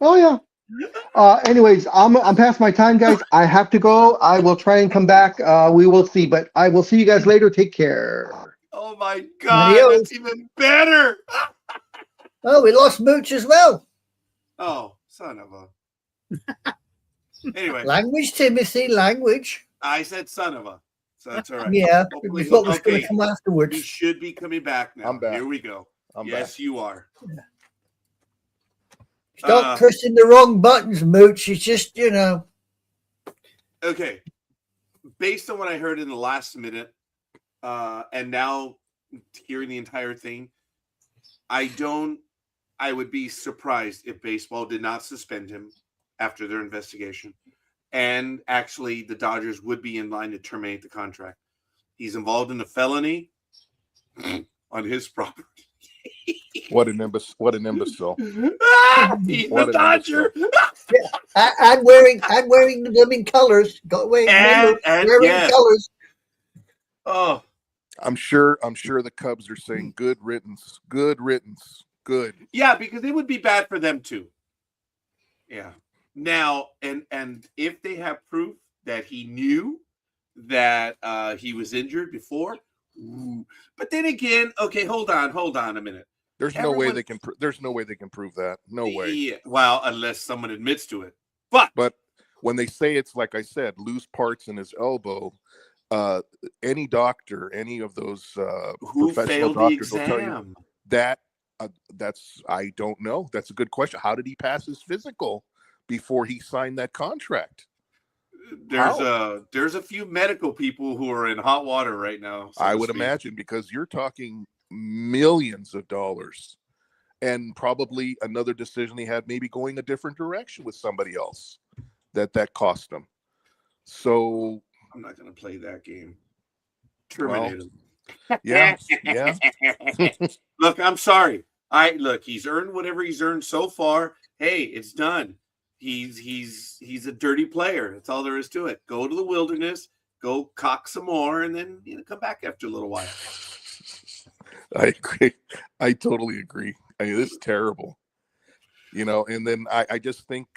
Oh yeah. Anyways, I'm past my time, guys. I have to go. I will try and come back. We will see, but I will see you guys later. Take care. Oh my God, that's even better. Oh, we lost Mooch as well. Oh, Son of a. Anyway, Language, Timothy, language. I said son of a. So that's all right. Yeah, Hopefully, what was going okay. to come He afterwards. should be coming back now. I'm back. Here we go. I'm yes, back. you are. Stop pressing the wrong buttons, Mooch. It's just, Okay. Based on what I heard in the last minute, and now hearing the entire thing, I would be surprised if baseball did not suspend him after their investigation. And actually, the Dodgers would be in line to terminate the contract. He's involved in a felony on his property. What an imbecile! What an imbecile! He's What a an Dodger. and wearing the blooming colors. Got wearing yes. colors. Oh, I'm sure the Cubs are saying good riddance, good riddance, good. yeah, because it would be bad for them too. Yeah. Now, and if they have proof that he knew that he was injured before, but then again, okay, hold on a minute. There's no way they can. There's no way they can prove that. No way. Yeah, well, unless someone admits to it. But when they say it's like I said, loose parts in his elbow, any doctor, any of those who professional failed the doctors will tell you exam? that. That's I don't know. That's a good question. How did he pass his physical before he signed that contract? There's a few medical people who are in hot water right now. I would imagine, because you're talking millions of dollars, and probably another decision he had, maybe going a different direction with somebody else, that cost him. So I'm not going to play that game. Terminate him. Yeah. Look, I'm sorry. He's earned whatever he's earned so far. Hey, it's done. He's a dirty player. That's all there is to it. Go to the wilderness, go cock some more, and then come back after a little while. I agree. I totally agree. I mean, this is terrible. And then I just think,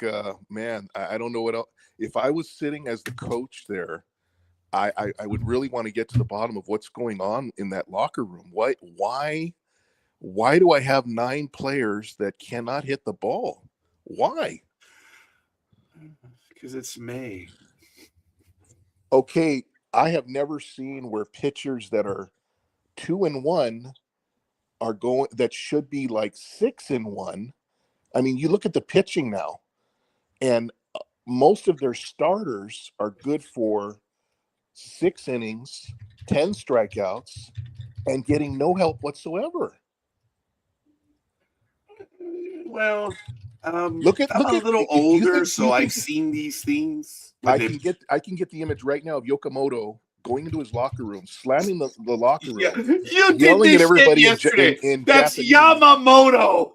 man, I don't know what else. If I was sitting as the coach there, I would really want to get to the bottom of what's going on in that locker room. Why do I have 9 players that cannot hit the ball? Why? Because it's May. Okay, I have never seen where pitchers that are 2-1 are going, that should be like 6-1. I mean, you look at the pitching now, and most of their starters are good for 6 innings, 10 strikeouts, and getting no help whatsoever. Well, look at I'm a little older, so I've seen these things. I can get the image right now of Yokomoto going into his locker room, slamming the locker room, you yelling did this at everybody yesterday. in That's Japanese. Yamamoto.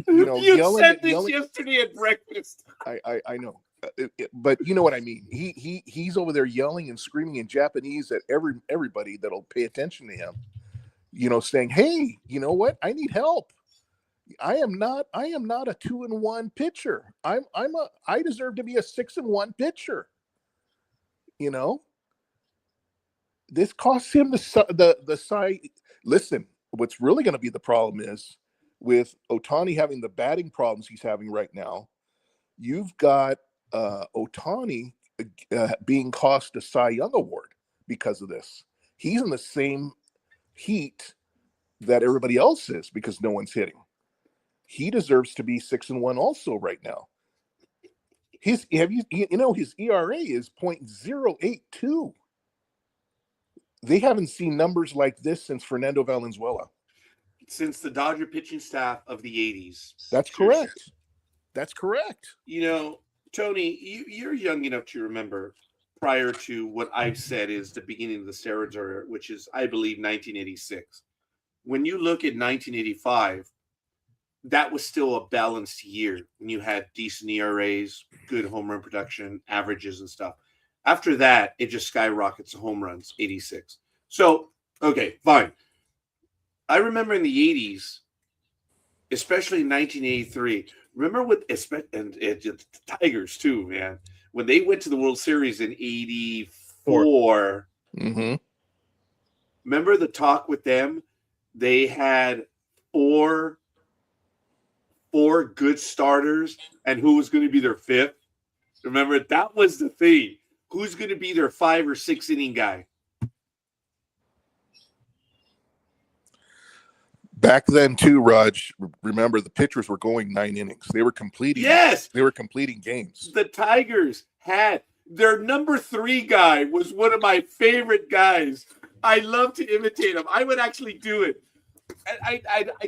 You said this yesterday at breakfast. I know, but you know what I mean. He's over there yelling and screaming in Japanese at everybody that'll pay attention to him. Saying, "Hey, you know what? I need help. I am not a 2-1 pitcher. I deserve to be a 6-1 pitcher." This costs him the side. Listen, what's really going to be the problem is with Ohtani having the batting problems he's having right now. You've got Ohtani being cost a Cy Young award because of this. He's in the same heat that everybody else is because no one's hitting. He deserves to be 6-1 also right now. His ERA is 0.082. They haven't seen numbers like this since Fernando Valenzuela. Since the Dodger pitching staff of the 80s. That's correct. That's correct. Tony, you're young enough to remember prior to what I've said is the beginning of the steroids era, which is, I believe, 1986. When you look at 1985, that was still a balanced year when you had decent ERAs, good home run production, averages and stuff. After that, it just skyrockets to home runs, 86. So, okay, fine. I remember in the 80s, especially in 1983, remember the Tigers too, man. When they went to the World Series in 84, mm-hmm. Remember the talk with them? They had four 4 good starters and who was going to be their 5th. Remember, that was the thing. Who's going to be their 5 or 6 inning guy? Back then, too, Raj, remember the pitchers were going 9 innings. They were completing. Yes. They were completing games. The Tigers had their number 3 guy was one of my favorite guys. I love to imitate him. I would actually do it. I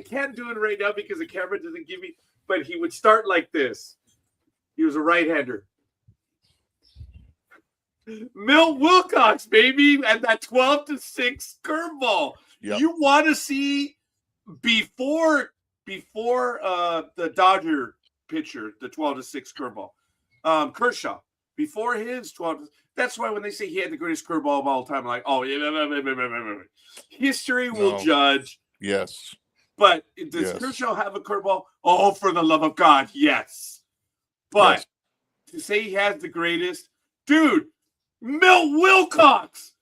can't do it right now because the camera doesn't give me, but he would start like this. He was a right-hander. Milt Wilcox, baby, and that 12-6 curveball. Yep. You want to see before the Dodger pitcher, the 12-6 curveball, Kershaw, before his 12. That's why when they say he had the greatest curveball of all time, I'm like, oh, yeah, history will judge. Yes. But does Kershaw have a curveball? Oh, for the love of God, yes. But to say he has the greatest, dude, Milt Wilcox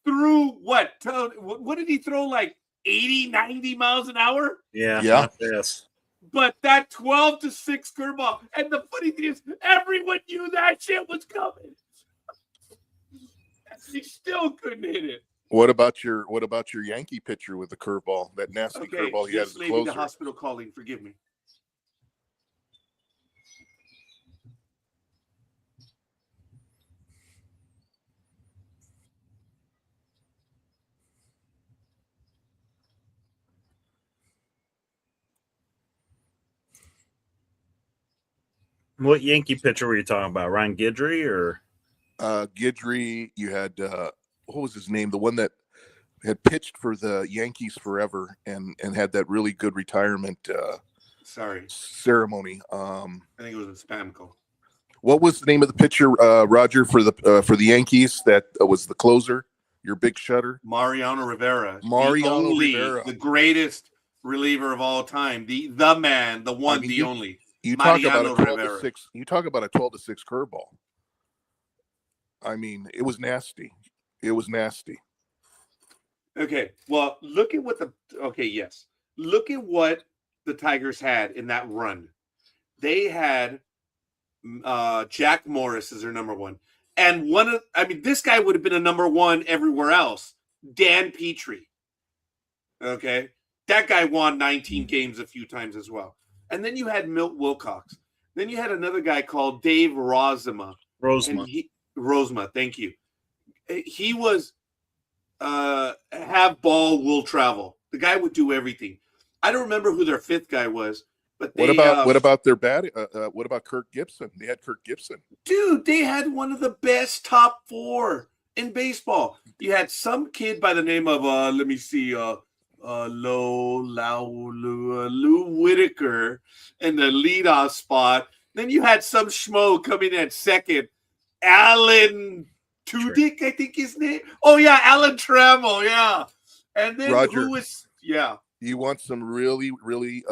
threw what? What did he throw, like 80, 90 miles an hour? Yeah. Yes. But that 12-6 curveball, and the funny thing is, everyone knew that shit was coming. He still couldn't hit it. What about your Yankee pitcher with the curveball? That nasty curveball he had as a closer. The hospital calling. Forgive me. What Yankee pitcher were you talking about? Ron Guidry or Guidry? You had what was his name? The one that had pitched for the Yankees forever and had that really good retirement ceremony. I think it was a spam call. What was the name of the pitcher, Roger, for the Yankees that was the closer? Your big shutter? Mariano Rivera. Rivera. The greatest reliever of all time. The man, the one, the only. You talk about a 12-6. You talk about a 12-6 curveball. I mean, it was nasty. It was nasty. Okay, well, look at what look at what the Tigers had in that run. They had Jack Morris as their number 1. And this guy would have been a number 1 everywhere else. Dan Petrie. Okay? That guy won 19 games a few times as well. And then you had Milt Wilcox. Then you had another guy called Dave Rozema. Rosema, thank you. He was have ball, will travel. The guy would do everything. I don't remember who their 5th guy was, but what about their batting? What about Kirk Gibson? They had Kirk Gibson. Dude, they had one of the best top 4 in baseball. You had some kid by the name of Lou Whitaker in the leadoff spot. Then you had some schmo coming at second, Alan Tudyk, I think his name. Oh yeah, Alan Trammell, yeah. And then Roger, yeah. You want some really, really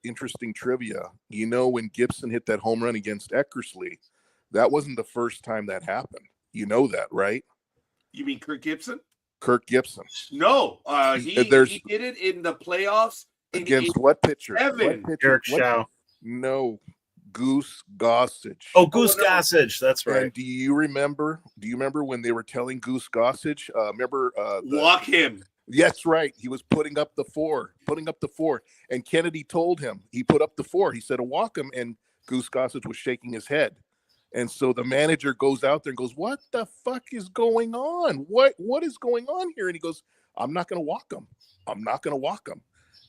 interesting trivia? You know, when Gibson hit that home run against Eckersley, that wasn't the first time that happened. You know that, right? You mean Kirk Gibson? Kirk Gibson. No, he did it in the playoffs against what pitcher? Evan. Eric Shaw. No, Goose Gossage. Oh, Goose Gossage. That's right. And do you remember when they were telling Goose Gossage? Walk him. Yes, right. He was putting up the 4. And Kennedy told him he put up the 4. He said to walk him, and Goose Gossage was shaking his head. And so the manager goes out there and goes, "What the fuck is going on? What is going on here?" And he goes, "I'm not going to walk him. I'm not going to walk him."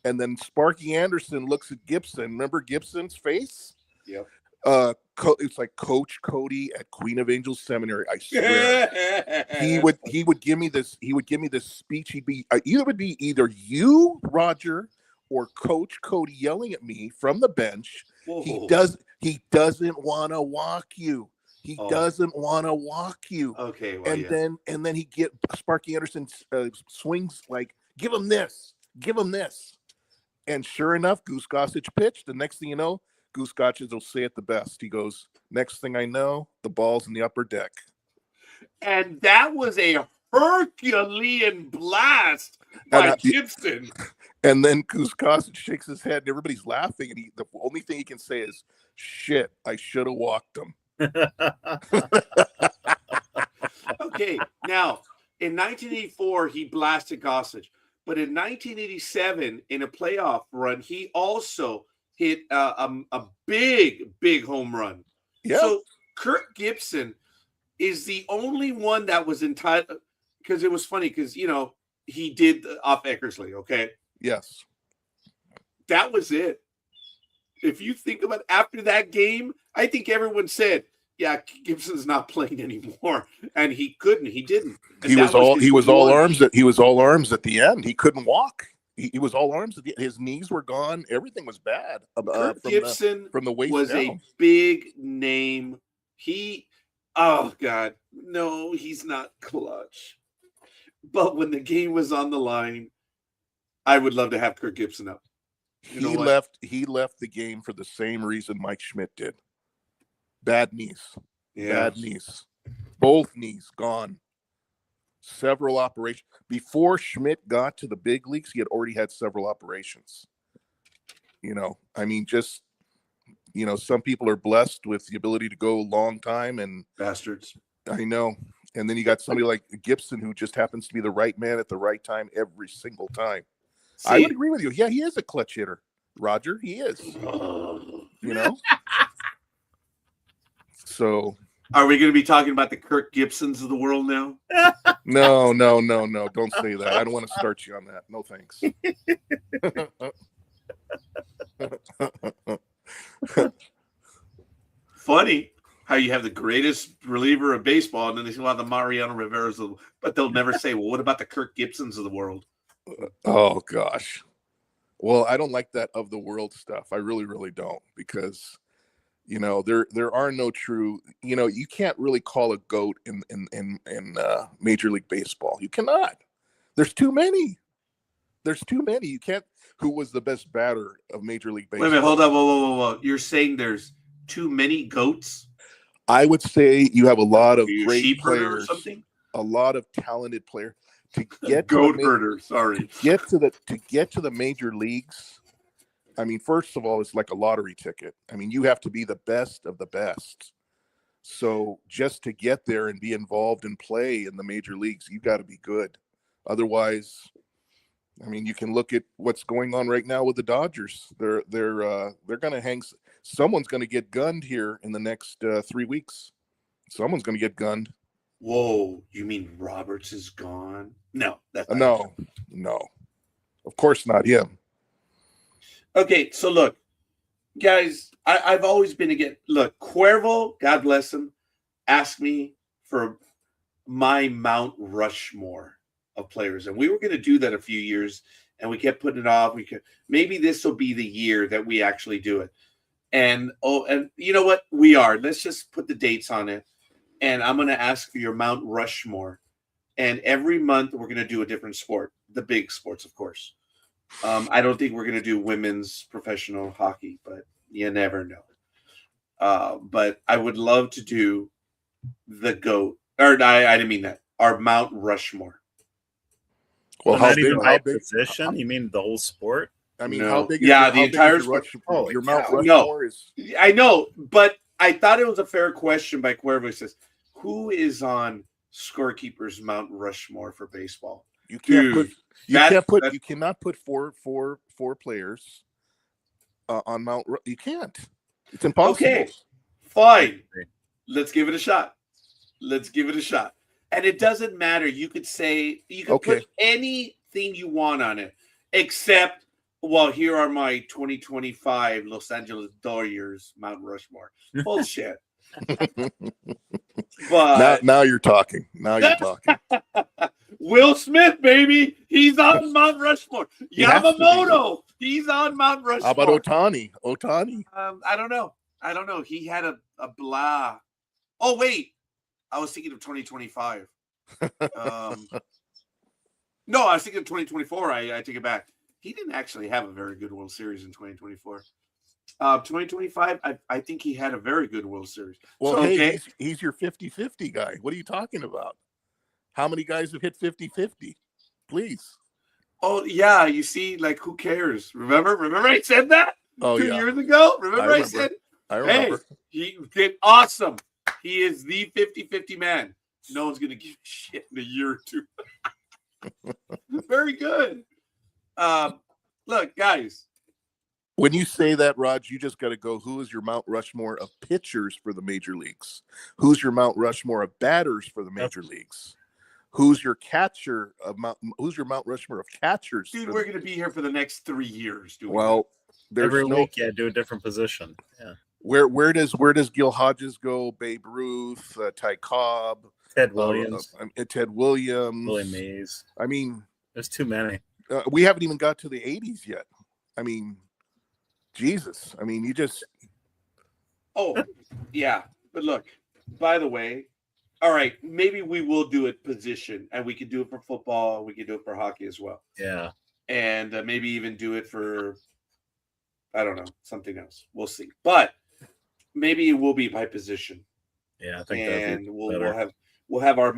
And then Sparky Anderson looks at Gibson. Remember Gibson's face? Yep. It's like Coach Cody at Queen of Angels Seminary. I swear. he would give me this. He would give me this speech. He'd be either you, Roger, or Coach Cody yelling at me from the bench. Whoa. He doesn't want to walk you. He doesn't want to walk you. Okay. Well, and then he get Sparky Anderson swings like, give him this. And sure enough, Goose Gossage pitched. The next thing you know, Goose Gossage will say it the best. He goes, "Next thing I know, the ball's in the upper deck." And that was a Herculean blast by Gibson. And then Kuzkaz shakes his head, and everybody's laughing, and the only thing he can say is, "Shit, I should have walked him." Okay, now in 1984 he blasted Gossage, but in 1987 in a playoff run he also hit a big home run. Yeah. So Kirk Gibson is the only one that was entitled, because it was funny because he did off Eckersley. Okay, Yes. that was it. If you think about after that game, I think everyone said, "Yeah, Gibson's not playing anymore," and he couldn't. He didn't. And He was all one. arms at the end. He couldn't walk. He was all arms. His knees were gone. Everything was bad. Kirk Gibson from the waist was down. a big name. Oh God, no, he's not clutch. But when the game was on the line, I would love to have Kirk Gibson up. He left the game for the same reason Mike Schmidt did. Bad knees. Yeah. Bad knees. Both knees gone. Several operations. Before Schmidt got to the big leagues, he had already had several operations. Some people are blessed with the ability to go a long time, and bastards. I know. And then you got somebody like Gibson who just happens to be the right man at the right time every single time. I would agree with you. Yeah, he is a clutch hitter, Roger. He is. So, are we going to be talking about the Kirk Gibsons of the world now? No. Don't say that. I don't want to start you on that. No, thanks. Funny how you have the greatest reliever of baseball, and then they say, "Well, the Mariano Rivera's," but they'll never say, "Well, what about the Kirk Gibsons of the world?" Oh gosh. Well, I don't like that of the world stuff. I really, really don't, because there are no true. You can't really call a GOAT in Major League Baseball. You cannot. There's too many. You can't. Who was the best batter of Major League Baseball? Wait a minute, hold on, whoa. You're saying there's too many GOATs? I would say you have a lot of great players, players, or something? A lot of talented players. To get goat herder, sorry. To get to the major leagues, I mean, first of all, it's like a lottery ticket. I mean, you have to be the best of the best. So just to get there and be involved and play in the major leagues, you got to be good. Otherwise, I mean, you can look at what's going on right now with the Dodgers. They're going to hang. Someone's going to get gunned here in the next 3 weeks. Someone's going to get gunned. Whoa, you mean Roberts is gone? No, that's no. Of course not him. Okay, so look, guys, I've always been against. Look, Cuervo, God bless him, asked me for my Mount Rushmore of players, and we were going to do that a few years, and we kept putting it off. Maybe this will be the year that we actually do it. And you know what? We are. Let's just put the dates on it. And I'm going to ask for your Mount Rushmore. And every month we're going to do a different sport, the big sports, of course. I don't think we're going to do women's professional hockey, but you never know. But I would love to do the GOAT. Or I didn't mean that. Our Mount Rushmore. Well, how big position? You mean the whole sport? I mean, how big? The entire sport. Your Mount Rushmore is. I know, but I thought it was a fair question by Cuervo. He says, "Who is on Scorekeeper's Mount Rushmore for baseball?" You cannot put four players on Mount. You can't. It's impossible. Okay, fine. Let's give it a shot. And it doesn't matter. You could say put anything you want on it, except, well, here are my 2025 Los Angeles Dodgers Mount Rushmore. Bullshit. But now you're talking. Will Smith, baby, he's on Mount Rushmore. Yamamoto, he's on Mount Rushmore. How about Ohtani? I don't know. He had a blah. Oh wait, I was thinking of 2025. No, I was thinking of 2024. I take it back. He didn't actually have a very good World Series in 2024. 2025, I think he had a very good World Series. Well, so, he's your 50-50 guy. What are you talking about? How many guys have hit 50-50? Please. Oh yeah, you see, like who cares? Remember I said that Oh 2 yeah, years ago. Remember I remember. said, I hey, remember. he did awesome. He is the 50-50 man. No one's gonna give a shit in a year or two. Very good. Look, guys. When you say that, Raj, you just got to go. Who is your Mount Rushmore of pitchers for the major leagues? Who's your Mount Rushmore of batters for the major leagues? Who's your catcher of Who's your Mount Rushmore of catchers? Dude, we're gonna be here for the next 3 years. Well, there's Every no week, do a different position. Yeah. where does Gil Hodges go? Babe Ruth, Ty Cobb, Ted Williams, Ted Williams, Willie Mays. I mean, there's too many. We haven't even got to the 80s yet. I mean, Jesus. I mean, you just. Oh, yeah. But look, by the way, all right, maybe we will do it position, and we could do it for football. We could do it for hockey as well. Yeah. And maybe even do it for, I don't know, something else. We'll see. But maybe it will be by position. Yeah, I think and we'll have our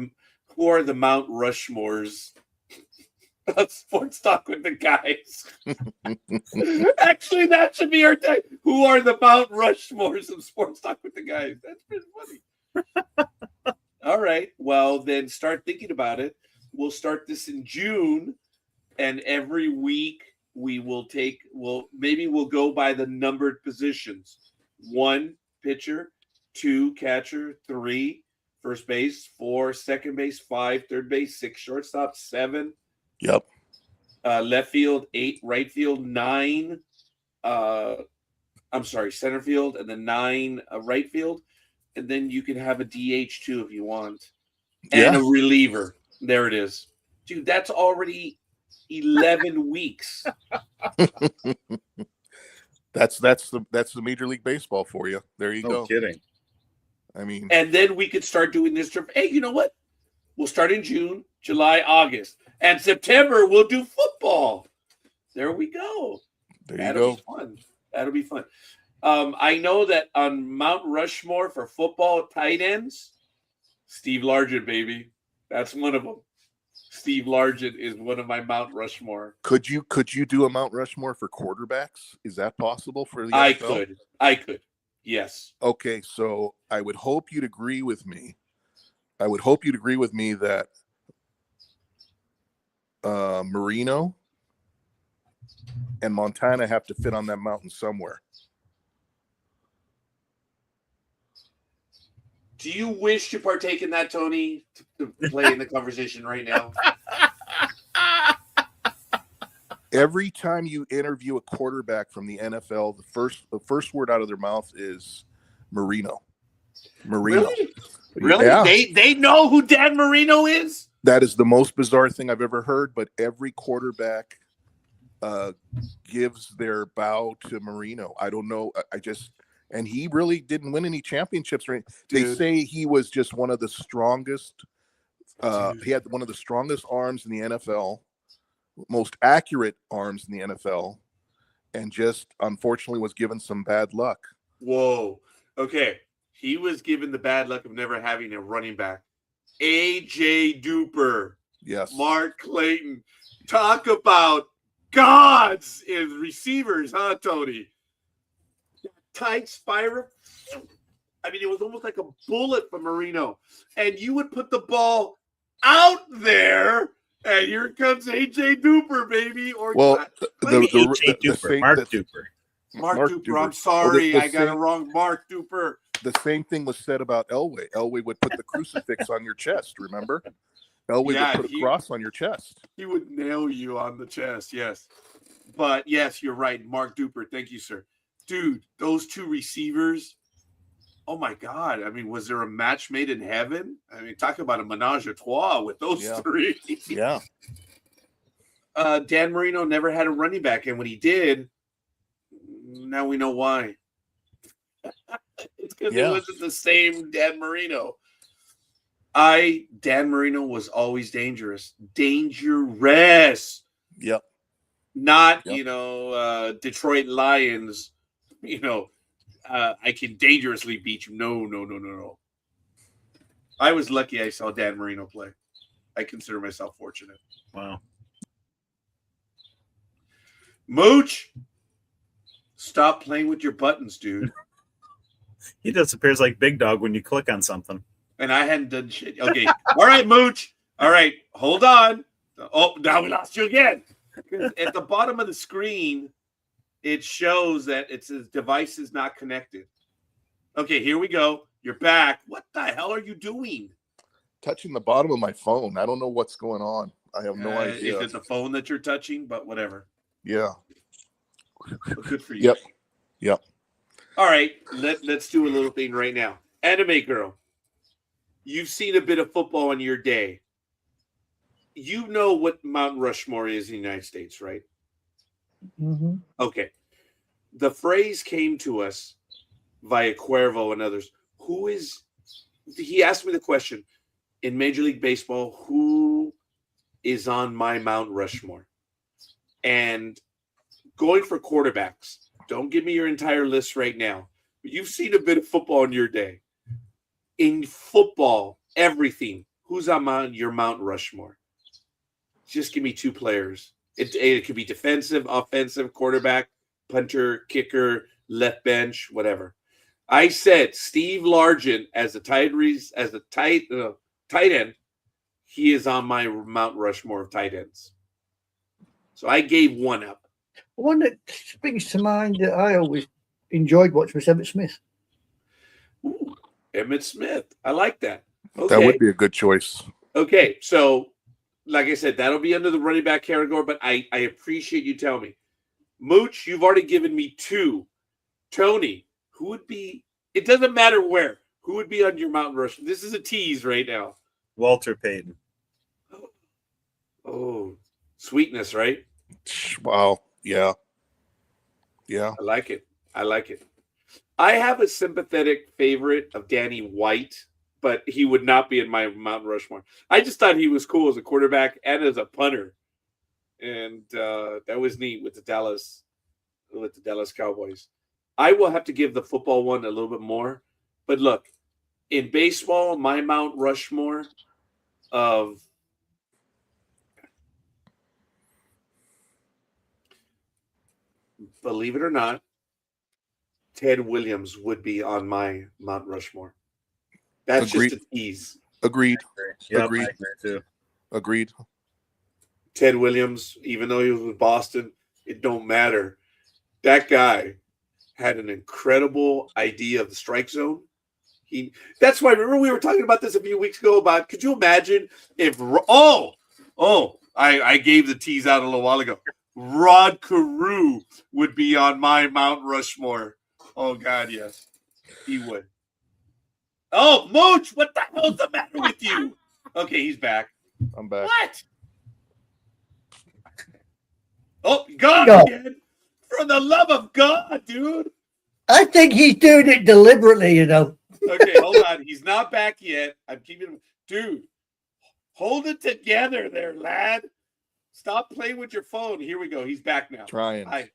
who are the Mount Rushmores of Sports Talk with the Guys. Actually, that should be our thing. Who are the Mount Rushmores of Sports Talk with the Guys? That's pretty funny. All right. Well, then start thinking about it. We'll start this in June, and every week we will maybe we'll go by the numbered positions. 1 pitcher, 2 catcher, 3 first base, 4 second base, 5 third base, 6 shortstop, 7 Yep. Left field, 8 right field, 9 center field, and then 9 right field. And then you can have a DH too if you want. And a reliever. There it is. Dude, that's already 11 weeks. That's the Major League Baseball for you. There you go. No kidding. I mean, and then we could start doing this. Hey, you know what? We'll start in June, July, August, and September. We'll do football. There we go. That'll be fun. That'll be fun. I know that on Mount Rushmore for football tight ends, Steve Largent, baby. That's one of them. Steve Largent is one of my Mount Rushmore. Could you do a Mount Rushmore for quarterbacks? Is that possible for the NFL? I could. Yes. Okay, so I would hope you'd agree with me. That Marino and Montana have to fit on that mountain somewhere. Do you wish to partake in that, Tony, to play in the conversation right now? Every time you interview a quarterback from the NFL, the first word out of their mouth is Marino. Really? Yeah. They know who Dan Marino is? That is the most bizarre thing I've ever heard, but every quarterback gives their bow to Marino. I don't know. And he really didn't win any championships. Right? They say he was just one of the strongest. He had one of the strongest arms in the NFL, most accurate arms in the NFL, and just unfortunately was given some bad luck. Whoa. Okay. He was given the bad luck of never having a running back. A.J. Duper. Yes. Mark Clayton. Talk about gods in receivers, huh, Tony? Tight spiral. I mean, it was almost like a bullet for Marino. And you would put the ball out there, and here comes A.J. Duper, baby. Or well, Mark Duper. Mark Duper. I'm sorry, I got it wrong. Mark Duper. The same thing was said about Elway. Elway would put the crucifix on your chest, remember? Elway would put a cross on your chest. He would nail you on the chest, yes. But, yes, you're right. Mark Duper. Thank you, sir. Dude, those 2 receivers, oh, my God. I mean, was there a match made in heaven? I mean, talk about a menage a trois with those 3. Yeah. Dan Marino never had a running back, and when he did, now we know why. It's because it wasn't the same Dan Marino. Dan Marino was always dangerous. Dangerous. Yep. Not, Detroit Lions, I can dangerously beat you. No. I was lucky I saw Dan Marino play. I consider myself fortunate. Wow. Mooch, stop playing with your buttons, dude. He disappears like Big Dog when you click on something. And I hadn't done shit. Okay. All right, Mooch. All right. Hold on. Oh, now we lost you again. At the bottom of the screen, it shows that it says device is not connected. Okay, here we go. You're back. What the hell are you doing? Touching the bottom of my phone. I don't know what's going on. I have no idea. Is it the phone that you're touching? But whatever. Yeah. Well, good for you. Yep. All right. Let's do a little thing right now. Anime girl, you've seen a bit of football in your day. You know what Mount Rushmore is in the United States, right? Mm-hmm. Okay. The phrase came to us via Cuervo and others. He asked me the question in Major League Baseball, who is on my Mount Rushmore? And going for quarterbacks, don't give me your entire list right now. But you've seen a bit of football in your day. In football, everything, who's on your Mount Rushmore? Just give me two players. It could be defensive, offensive, quarterback, punter, kicker, left bench, whatever. I said Steve Largent as a tight end. He is on my Mount Rushmore of tight ends. So I gave one up. One that springs to mind that I always enjoyed watching was Emmitt Smith. Ooh, Emmitt Smith. I like that. Okay. That would be a good choice. Okay, so like I said, that'll be under the running back category, but I appreciate you telling me. Mooch, you've already given me two. Tony, who would be, it doesn't matter where, who would be on your Mount Rushmore? This is a tease right now. Walter Payton. Oh, sweetness, right? Wow. Yeah. I like it. I have a sympathetic favorite of Danny White, but he would not be in my Mount Rushmore. I just thought he was cool as a quarterback and as a punter. And that was neat with the Dallas Cowboys. I will have to give the football one a little bit more. But look, in baseball, my Mount Rushmore of believe it or not, Ted Williams would be on my Mount Rushmore. That's Agreed. just a tease. Agreed. Yep, Agreed. I agree too. Agreed. Ted Williams, even though he was with Boston, it don't matter. That guy had an incredible idea of the strike zone. That's why, remember we were talking about this a few weeks ago about, could you imagine if, I gave the tease out a little while ago. Rod Carew would be on my Mount Rushmore. Oh, God, yes. He would. Oh, Mooch, what the hell's the matter with you? Okay, he's back. I'm back. What? Oh, God Go. again. For the love of God, dude. I think he's doing it deliberately, you know. Okay, hold on. He's not back yet. I'm keeping him. Dude, hold it together there, lad. Stop playing with your phone. Here we go. He's back now. Trying. What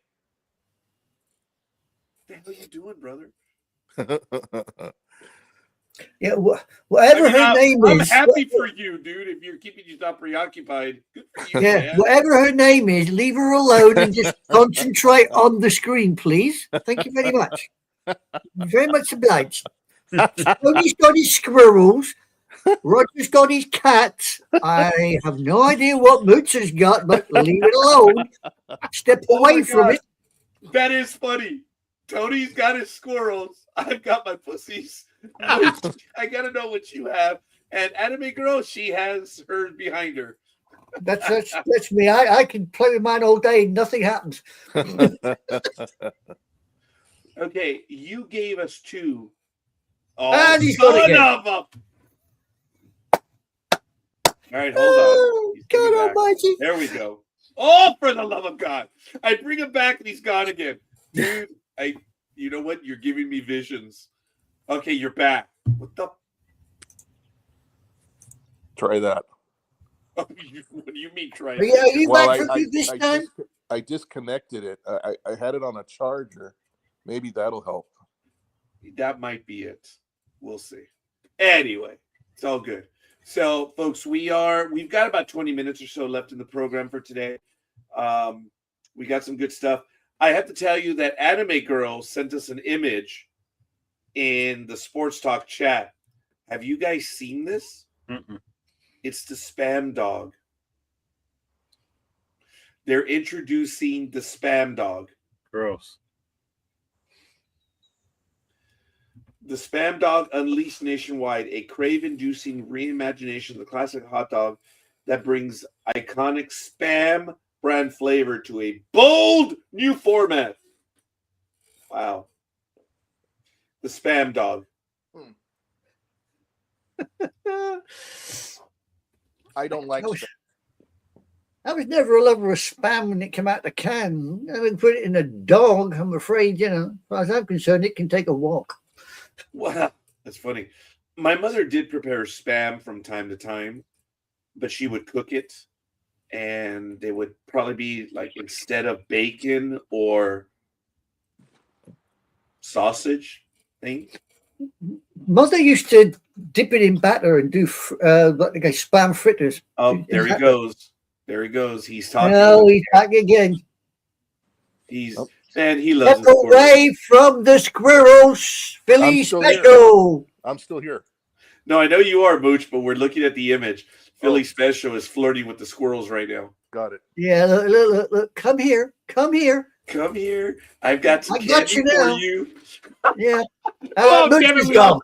the hell are you doing, brother? Yeah, whatever her name I'm is. happy for you, dude. If you're keeping yourself preoccupied, good for you, Yeah, man. whatever her name is, leave her alone and just concentrate on the screen, please. Thank you very much. Very much obliged. Tony's got his squirrels. Roger's got his cats. I have no idea what Moots has got, but leave it alone. Step away from God. it. That is funny. Tony's got his squirrels. I've got my pussies. I gotta know what you have. And Anime Girl, she has hers behind her. That's me. I can play with mine all day and nothing happens. Okay, you gave us two. Oh, And he's got it son again. of a... All right, hold on. He's coming God back. almighty. There we go. Oh, for the love of God. I bring him back and he's gone again. Dude, you know what? You're giving me visions. Okay, you're back. What the? Try that. What do you mean try Are you Well, back from this time? I disconnected it. I had it on a charger. Maybe that'll help. That might be it. We'll see. Anyway, it's all good. So, folks, we've got about 20 minutes or so left in the program for today. We got some good stuff. I have to tell you that Anime Girl sent us an image in the Sports Talk chat. Have you guys seen this? Mm-mm. It's the Spam Dog. They're introducing the Spam Dog. Gross. The Spam Dog unleashed nationwide, a crave-inducing reimagination of the classic hot dog that brings iconic Spam brand flavor to a bold new format. Wow. The Spam Dog. I don't like I was, spam. I was never a lover of spam when it came out the can. I would put it in a dog. I'm afraid, as far as I'm concerned, it can take a walk. Wow. That's funny. My mother did prepare spam from time to time, but she would cook it, and they would probably be like, instead of bacon or sausage thing. Mother used to dip it in batter and do like spam fritters. Oh, there he goes. There he goes. He's talking. No, he's back again. He's Oh. man, he loves Get away from the squirrels, Philly I'm still here. Special. I'm still here. No, I know you are, Mooch, but we're looking at the image. Philly Oh. Special is flirting with the squirrels right now. Got it. Yeah, look. Come here. Come here. I've got some I got candy you for now. you. Yeah. Oh, Mooch damn it, is we gone.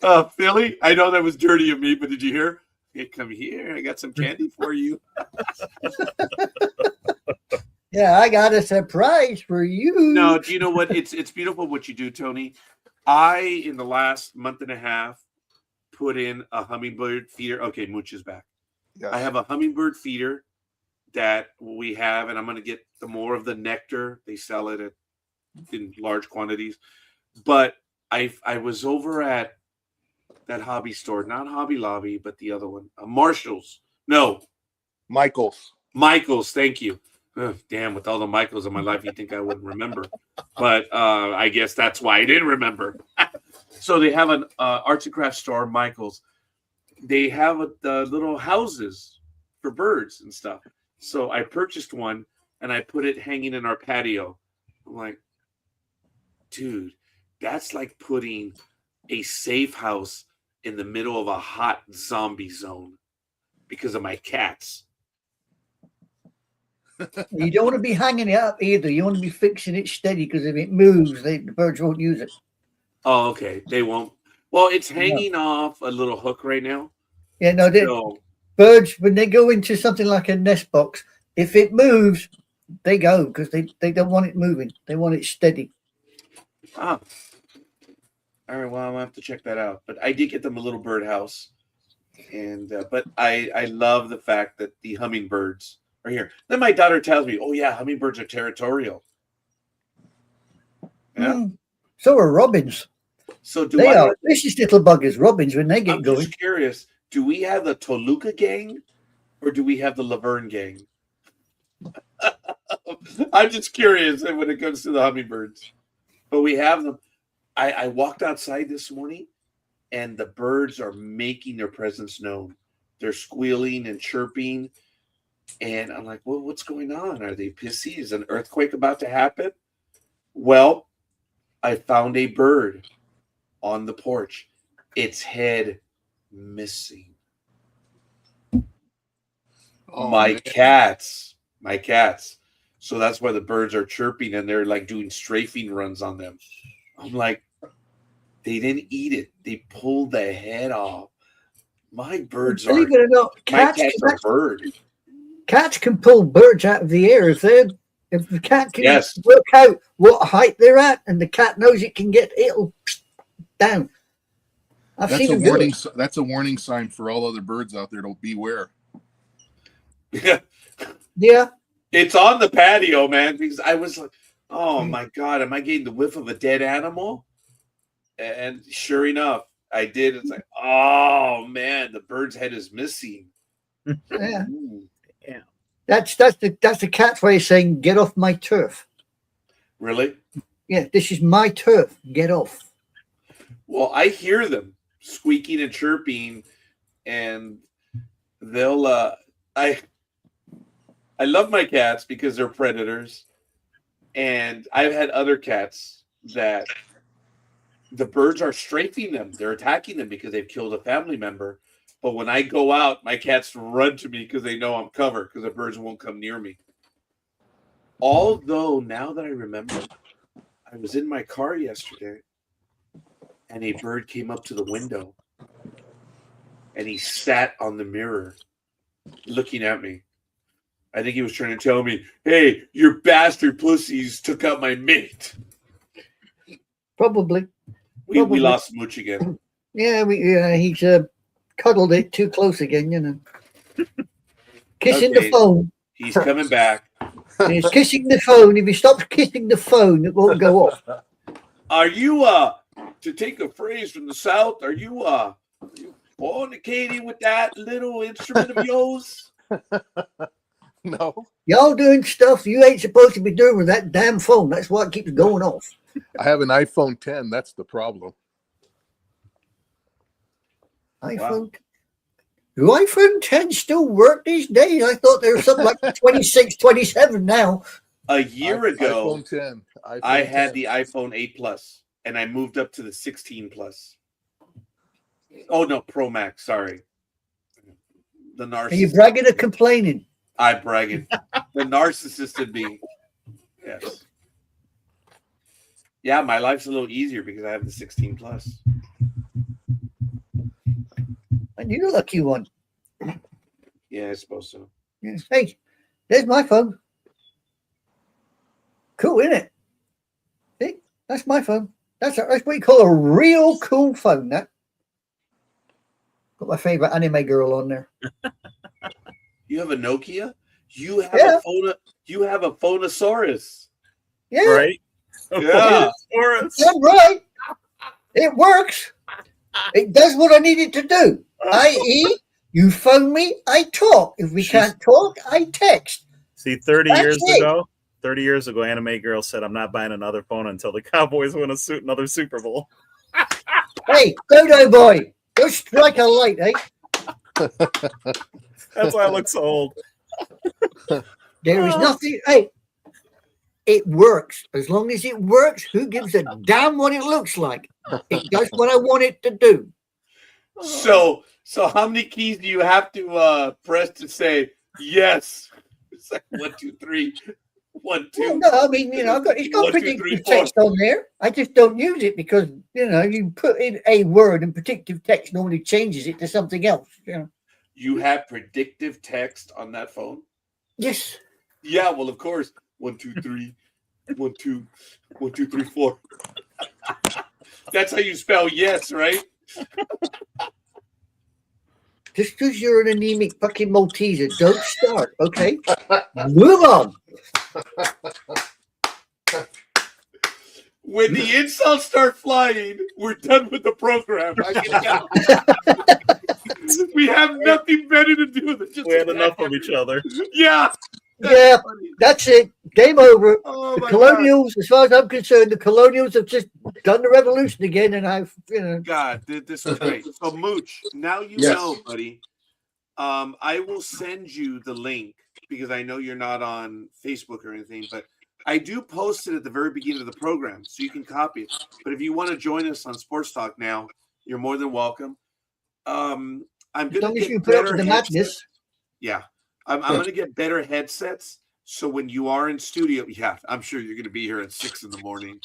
all Philly, I know that was dirty of me, but did you hear? Hey, come here. I got some candy for you. Yeah, I got a surprise for you. No, do you know what? It's beautiful what you do, Tony. I, in the last month and a half, put in a hummingbird feeder. Okay, Mooch is back. Yes. I have a hummingbird feeder that we have, and I'm going to get the more of the nectar. They sell it in large quantities. But I was over at that hobby store, not Hobby Lobby, but the other one, Marshall's. No, Michael's. Thank you. Ugh, damn, with all the Michaels in my life, you'd think I wouldn't remember. But I guess that's why I didn't remember. So they have an arts and crafts store, Michael's. They have the little houses for birds and stuff. So I purchased one, and I put it hanging in our patio. I'm like, dude, that's like putting a safe house in the middle of a hot zombie zone because of my cats. You don't want to be hanging it up either. You want to be fixing it steady because if it moves, the birds won't use it. Oh, okay. They won't. Well, it's hanging off a little hook right now. Yeah, no, So, birds, when they go into something like a nest box, if it moves, they go because they don't want it moving. They want it steady. all right. Well, I'll have to check that out. But I did get them a little bird house, and but I love the fact that the hummingbirds are here. Then my daughter tells me, "Oh yeah, hummingbirds are territorial." Yeah. So are robins. So do They I? are vicious little buggers, robins, when they get I'm going. just curious. Do we have the Toluca gang, or do we have the Laverne gang? I'm just curious when it comes to the hummingbirds. But we have them. I walked outside this morning, and the birds are making their presence known. They're squealing and chirping, and I'm like, well, what's going on? Are they pissy? Is an earthquake about to happen? Well, I found a bird on the porch. Its head missing. Oh, my man. cats. So that's why the birds are chirping, and they're like doing strafing runs on them. I'm like, they didn't eat it. They pulled the head off. My birds are. Believe it or not, My cats are bird. Cats can pull birds out of the air if the cat can Yes. work out what height they're at, and the cat knows it'll down. I've That's seen a them do warning. it. That's a warning sign for all other birds out there to beware. Yeah. Yeah. It's on the patio, man, because I was like, oh my God, am I getting the whiff of a dead animal? And sure enough, I did. It's like, oh man, the bird's head is missing. Yeah. Ooh. That's the cat's way of saying, get off my turf. Really? Yeah, this is my turf. Get off. Well, I hear them squeaking and chirping, and they'll I love my cats because they're predators. And I've had other cats that the birds are strafing them. They're attacking them because they've killed a family member. But when I go out, my cats run to me because they know I'm covered because the birds won't come near me. Although, now that I remember, I was in my car yesterday and a bird came up to the window and he sat on the mirror looking at me. I think he was trying to tell me, hey, your bastard pussies took out my mate. Probably. We lost Mooch again. Yeah, he's cuddled it too close again, you know. Kissing Okay. the phone. He's coming back. He's kissing the phone. If he stops kissing the phone, it won't go off. Are you to take a phrase from the South, are you fornicating with that little instrument of yours? No, Y'all doing stuff you ain't supposed to be doing with that damn phone. That's what keeps going off. I have an iPhone 10. That's the problem. iPhone. Do iPhone 10 still work these days? I thought there was something like 26, 27 now. A year ago, iPhone 10. I had the iPhone 8 Plus, and I moved up to the 16 Plus. Oh, no, Pro Max, sorry. The narcissist. Are you bragging or complaining? I'm bragging. The narcissist in me. Yes. Yeah, my life's a little easier because I have the 16 Plus. And you're the lucky one. Yeah, I suppose so. Yes. Hey, there's my phone. Cool, isn't it? See, that's my phone. That's what you call a real cool phone. That got my favorite anime girl on there. You have a Nokia? You have Yeah. a phone. You have a phonosaurus. Yeah, Right? Yeah. I'm right. It works. It does what I need it to do. I.e., you phone me, I talk. If we can't talk, I text. See, 30 That's years it. ago, Anime Girl said, I'm not buying another phone until the Cowboys win another Super Bowl. Hey, Dodo boy, go strike a light, eh? That's why I look so old. There is nothing. Hey, it works. As long as it works, who gives a damn what it looks like? It does what I want it to do. So how many keys do you have to press to say yes? It's like 1, 2, 3, 1, 2. Well, no, I mean, you know, it's got 1, 2, predictive 3, 4. text on there. I just don't use it because, you know, you put in a word and predictive text normally changes it to something else. You know. You have predictive text on that phone? Yes. Yeah, well, of course. 1, 2, 3, 1, 2, 1, 2, 3, 4. That's how you spell yes, right? Just because you're an anemic fucking Malteser, don't start, okay? Move on. When the insults start flying, we're done with the program. I can tell. We have nothing better to do than just We had enough of each other. Yeah. Yeah, that's it. Game over. Oh, The my Colonials, as far as I'm concerned, the Colonials have just done the revolution again, and I've, you know. God, this is great. So, Mooch, now you Yes. know, buddy. I will send you the link because I know you're not on Facebook or anything, but I do post it at the very beginning of the program, so you can copy it. But if you want to join us on Sports Talk now, you're more than welcome. I'm As going long to as you get put up better with the madness. headsets. Yeah, I'm going to get better headsets. So when you are in studio, yeah, I'm sure you're going to be here at 6 a.m.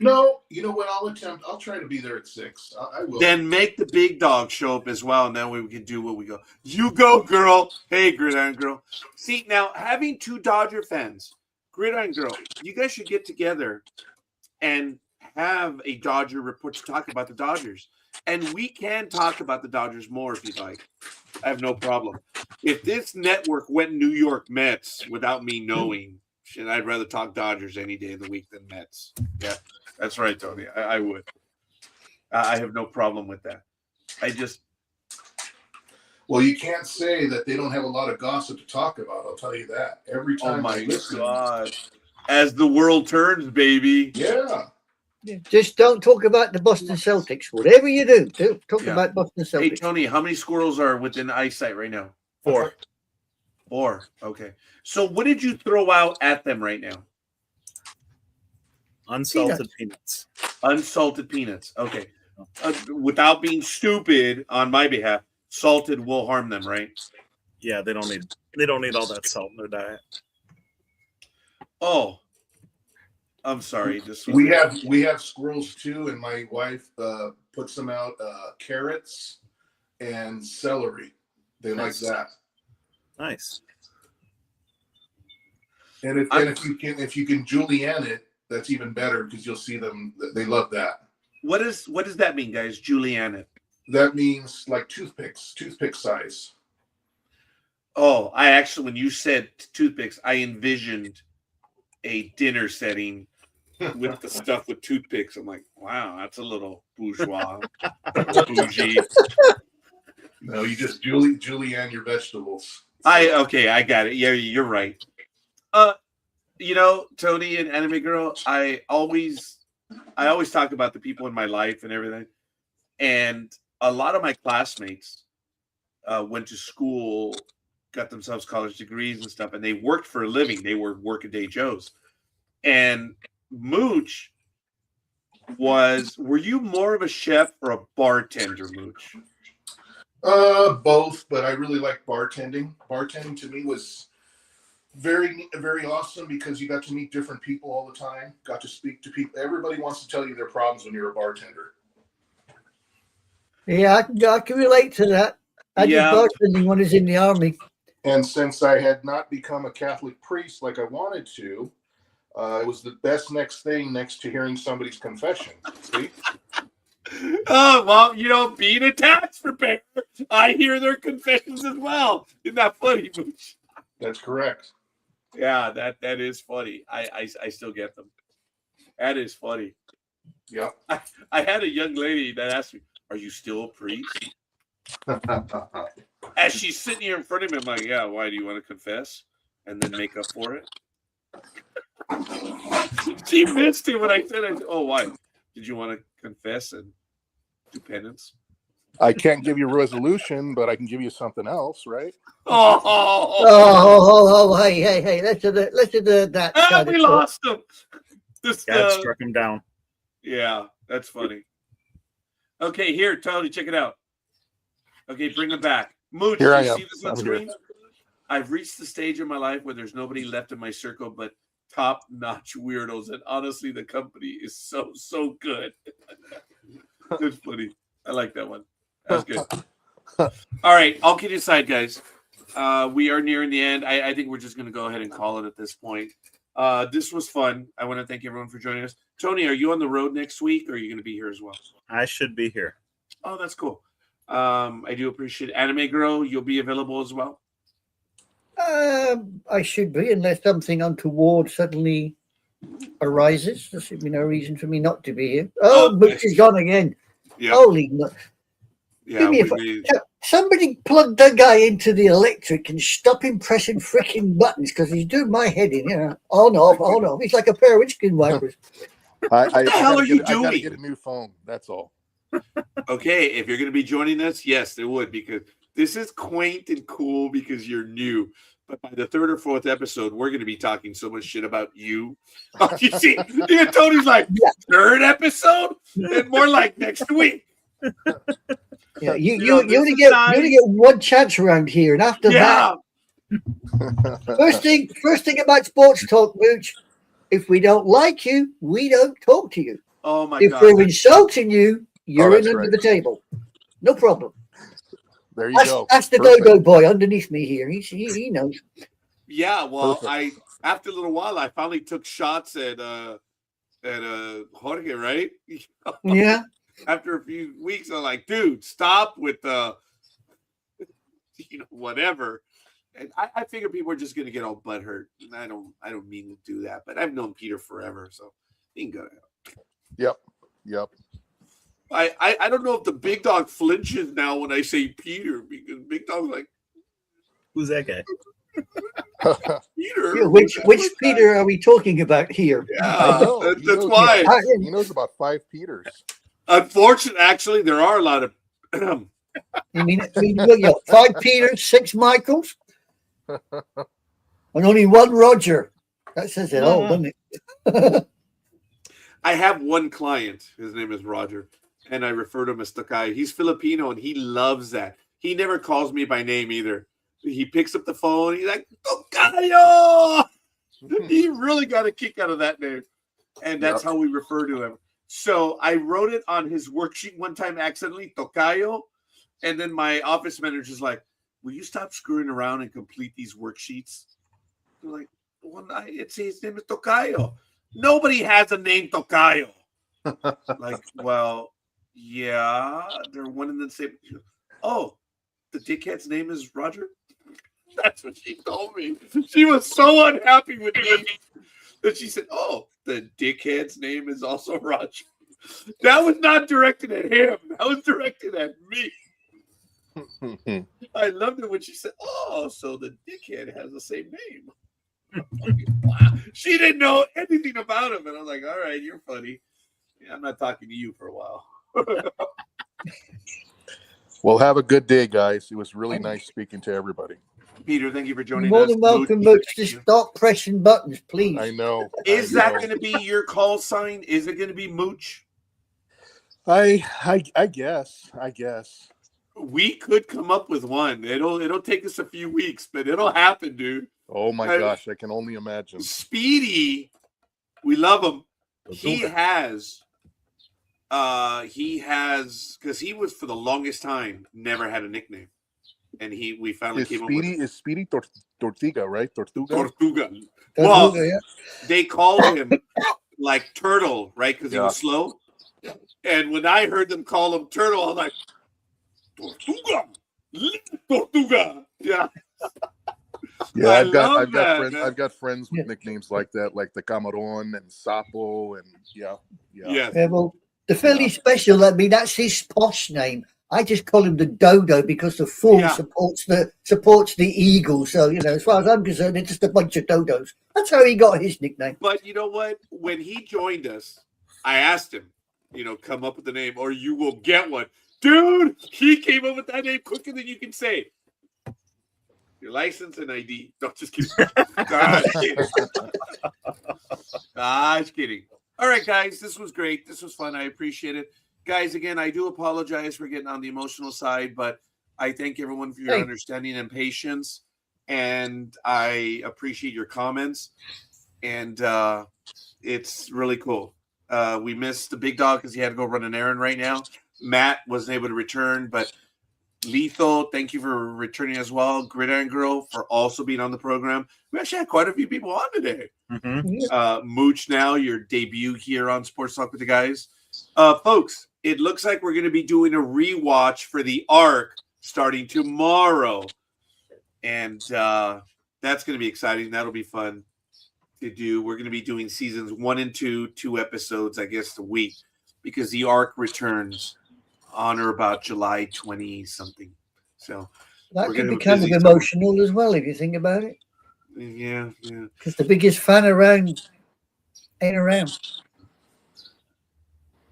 No, you know what? I'll attempt. I'll try to be there at 6. I will. Then make the big dog show up as well, and then we can do what we go. You go, girl. Hey, Gridiron Girl. See, now, having two Dodger fans, Gridiron Girl, you guys should get together and have a Dodger report to talk about the Dodgers. And we can talk about the Dodgers more if you'd like. I have no problem. If this network went New York Mets without me knowing, shit, I'd rather talk Dodgers any day of the week than Mets. Yeah, that's right, Tony. I would. I have no problem with that. Well, you can't say that they don't have a lot of gossip to talk about. I'll tell you that. Every time Oh my I listen, God. As the world turns, baby. yeah. Just don't talk about the Boston Celtics. Whatever you do, talk Yeah. about Boston Hey, Celtics. Tony, how many squirrels are within eyesight right now? 4. 4. Okay. So what did you throw out at them right now? Unsalted peanuts. Unsalted peanuts. Okay. Without being stupid on my behalf, salted will harm them, right? Yeah, they don't need all that salt in their diet. Oh, I'm sorry. This was We have squirrels too, and my wife puts them out carrots and celery. They like that. Nice. And if you can julienne it, that's even better because you'll see them. They love that. What does that mean, guys? Julienne it. That means like toothpick size. Oh, I actually, when you said toothpicks, I envisioned a dinner setting with the stuff with toothpicks. I'm like, wow, that's a little bourgeois, bougie. No, you just julienne your vegetables. I got it. Yeah, you're right. Tony and Anime Girl, I always talk about the people in my life and everything. And a lot of my classmates went to school, got themselves college degrees and stuff, and they worked for a living. They were workaday Joes. And Mooch were you more of a chef or a bartender, Mooch? Both, but I really like bartending. Bartending to me was very, very awesome because you got to meet different people all the time, got to speak to people. Everybody wants to tell you their problems when you're a bartender. Yeah, I can relate to that. I did bartending when I was in the army. And since I had not become a Catholic priest like I wanted to, it was the best next thing next to hearing somebody's confession. See? Oh, well, being a tax preparer, I hear their confessions as well. Isn't that funny, Mooch? That's correct. Yeah, that is funny. I still get them. That is funny. Yeah. I had a young lady that asked me, "Are you still a priest?" As she's sitting here in front of me, I'm like, "Yeah, why do you want to confess and then make up for it?" She missed it when I said, "Oh, why? Did you want to confess and do penance?" I can't give you a resolution, but I can give you something else, right? Hey, let's do that. We lost him. God struck him down. Yeah, that's funny. Okay, here, Tony, check it out. Okay, bring him back. Mooch, here you I am. See this on screen? I've reached the stage in my life where there's nobody left in my circle but top-notch weirdos, and honestly, the company is so good. That's funny. I like that one. That's good. All right, all kidding aside, guys. We are nearing the end. I think we're just going to go ahead and call it at this point. This was fun. I want to thank everyone for joining us. Tony, are you on the road next week, or are you going to be here as well? I should be here. Oh, that's cool. I do appreciate it. Anime Girl, you'll be available as well? I should be, unless something untoward suddenly arises. There should be no reason for me not to be here. But she's gone again. Yep. Holy no. Yeah, somebody plug that guy into the electric and stop him pressing freaking buttons because he's doing my head in. On, off. He's like a pair of windscreen wipers. What the hell are you doing? I gotta get a new phone. That's all. Okay, if you're going to be joining us, yes, they would, because this is quaint and cool because you're new. But by the 3rd or 4th episode, we're going to be talking so much shit about you. You see, Tony's like, 3rd episode? And more like next week. Yeah, you only get one chance around here, and after that, first thing about sports talk, Mooch. If we don't like you, we don't talk to you. Oh my God! If we're insulting you, you're in under the table. No problem. There you go. That's the go-go boy underneath me here. He knows. Yeah, well, after a little while, I finally took shots at Jorge, right? Yeah. After a few weeks, I'm like, dude, stop with the, whatever. And I figure people are just gonna get all butthurt. And I don't mean to do that, but I've known Peter forever, so he can go to hell. Yep. I don't know if the big dog flinches now when I say Peter, because Big Dog's like, who's that guy? Peter. Which Peter are we talking about here? Yeah, that's why. He knows about 5 Peters. Unfortunately, actually, there are a lot of. You mean 5 Peters, 6 Michaels? And only one Roger. That says it all, doesn't it? I have one client. His name is Roger, and I refer to him as Tocayo. He's Filipino, and he loves that. He never calls me by name either. He picks up the phone. He's like, Tocayo! He really got a kick out of that name. And that's how we refer to him. So I wrote it on his worksheet one time accidentally, Tocayo. And then my office manager's like, will you stop screwing around and complete these worksheets? I'm like, well, it's his name is Tocayo. Nobody has a name Tocayo. Like, well, yeah, they're one and the same. Oh, the dickhead's name is Roger? That's what she told me. She was so unhappy with me that she said, oh, the dickhead's name is also Roger. That was not directed at him. That was directed at me. I loved it when she said, oh, so the dickhead has the same name. Wow. She didn't know anything about him. And I was like, all right, you're funny. Yeah, I'm not talking to you for a while. Well, have a good day, guys. It was really nice speaking to everybody. Peter, thank you for joining More us. than welcome, Mooch. Just stop pressing buttons, please. I know. Is that going to be your call sign? Is it going to be Mooch? I guess. We could come up with one. It'll take us a few weeks, but it'll happen, dude. Oh my gosh, I can only imagine. Speedy, we love him. He has because he was for the longest time never had a nickname, and we finally came up with Speedy Tortuga, right? Tortuga. Well, they called him like Turtle, right? Because he was slow. And when I heard them call him Turtle, I was like, Tortuga. Yeah. Yeah, I've got friends with nicknames like that, like the Camarón and Sapo, and yeah. Well, the Philly Special, I mean, that's his posh name. I just call him the Dodo because the full supports the Eagle. So, as far as I'm concerned, it's just a bunch of dodos. That's how he got his nickname. But you know what? When he joined us, I asked him, come up with the name or you will get one. Dude, he came up with that name quicker than you can say. Your license and ID. Don't just kidding. Just kidding. All right, guys. This was great. This was fun. I appreciate it. Guys, again, I do apologize for getting on the emotional side, but I thank everyone for your understanding and patience. And I appreciate your comments. And it's really cool. We missed the big dog because he had to go run an errand right now. Matt wasn't able to return, but Lethal, thank you for returning as well. Gridiron Girl for also being on the program. We actually had quite a few people on today. Mm-hmm. Mooch, now your debut here on Sports Talk with the Guys. Folks, it looks like we're going to be doing a rewatch for the Ark starting tomorrow. And that's going to be exciting. That'll be fun to do. We're going to be doing seasons 1 and 2 episodes, I guess, a week, because the Ark returns on or about July 20 something. So that could be kind of emotional as well if you think about it. Yeah. Because the biggest fan around ain't around.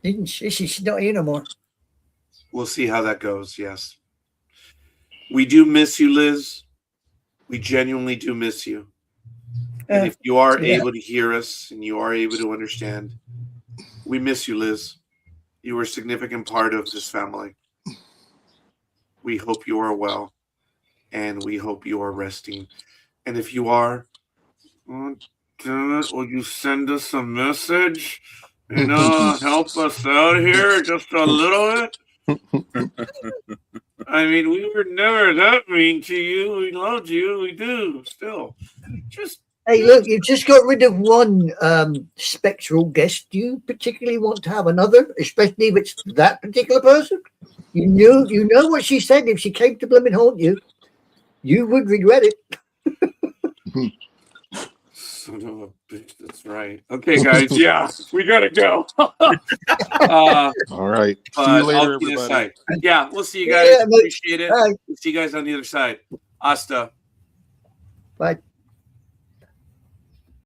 Didn't she? She's not here no more. We'll see how that goes. Yes, we do miss you, Liz. We genuinely do miss you. And if you are able to hear us and you are able to understand, we miss you, Liz. You were a significant part of this family. We hope you are well, and we hope you are resting. And if you are, will you send us a message? Help us out here just a little bit. I mean, we were never that mean to you. We loved you. We do still. Hey, look, you've just got rid of one spectral guest. Do you particularly want to have another, especially if it's that particular person? You know what she said. If she came to blooming haunt you, you would regret it. Son of a bitch, that's right. Okay, guys, we gotta go. All right. See you later, everybody. Aside. Yeah, we'll see you guys. Appreciate it. We'll see you guys on the other side. Hasta. Bye.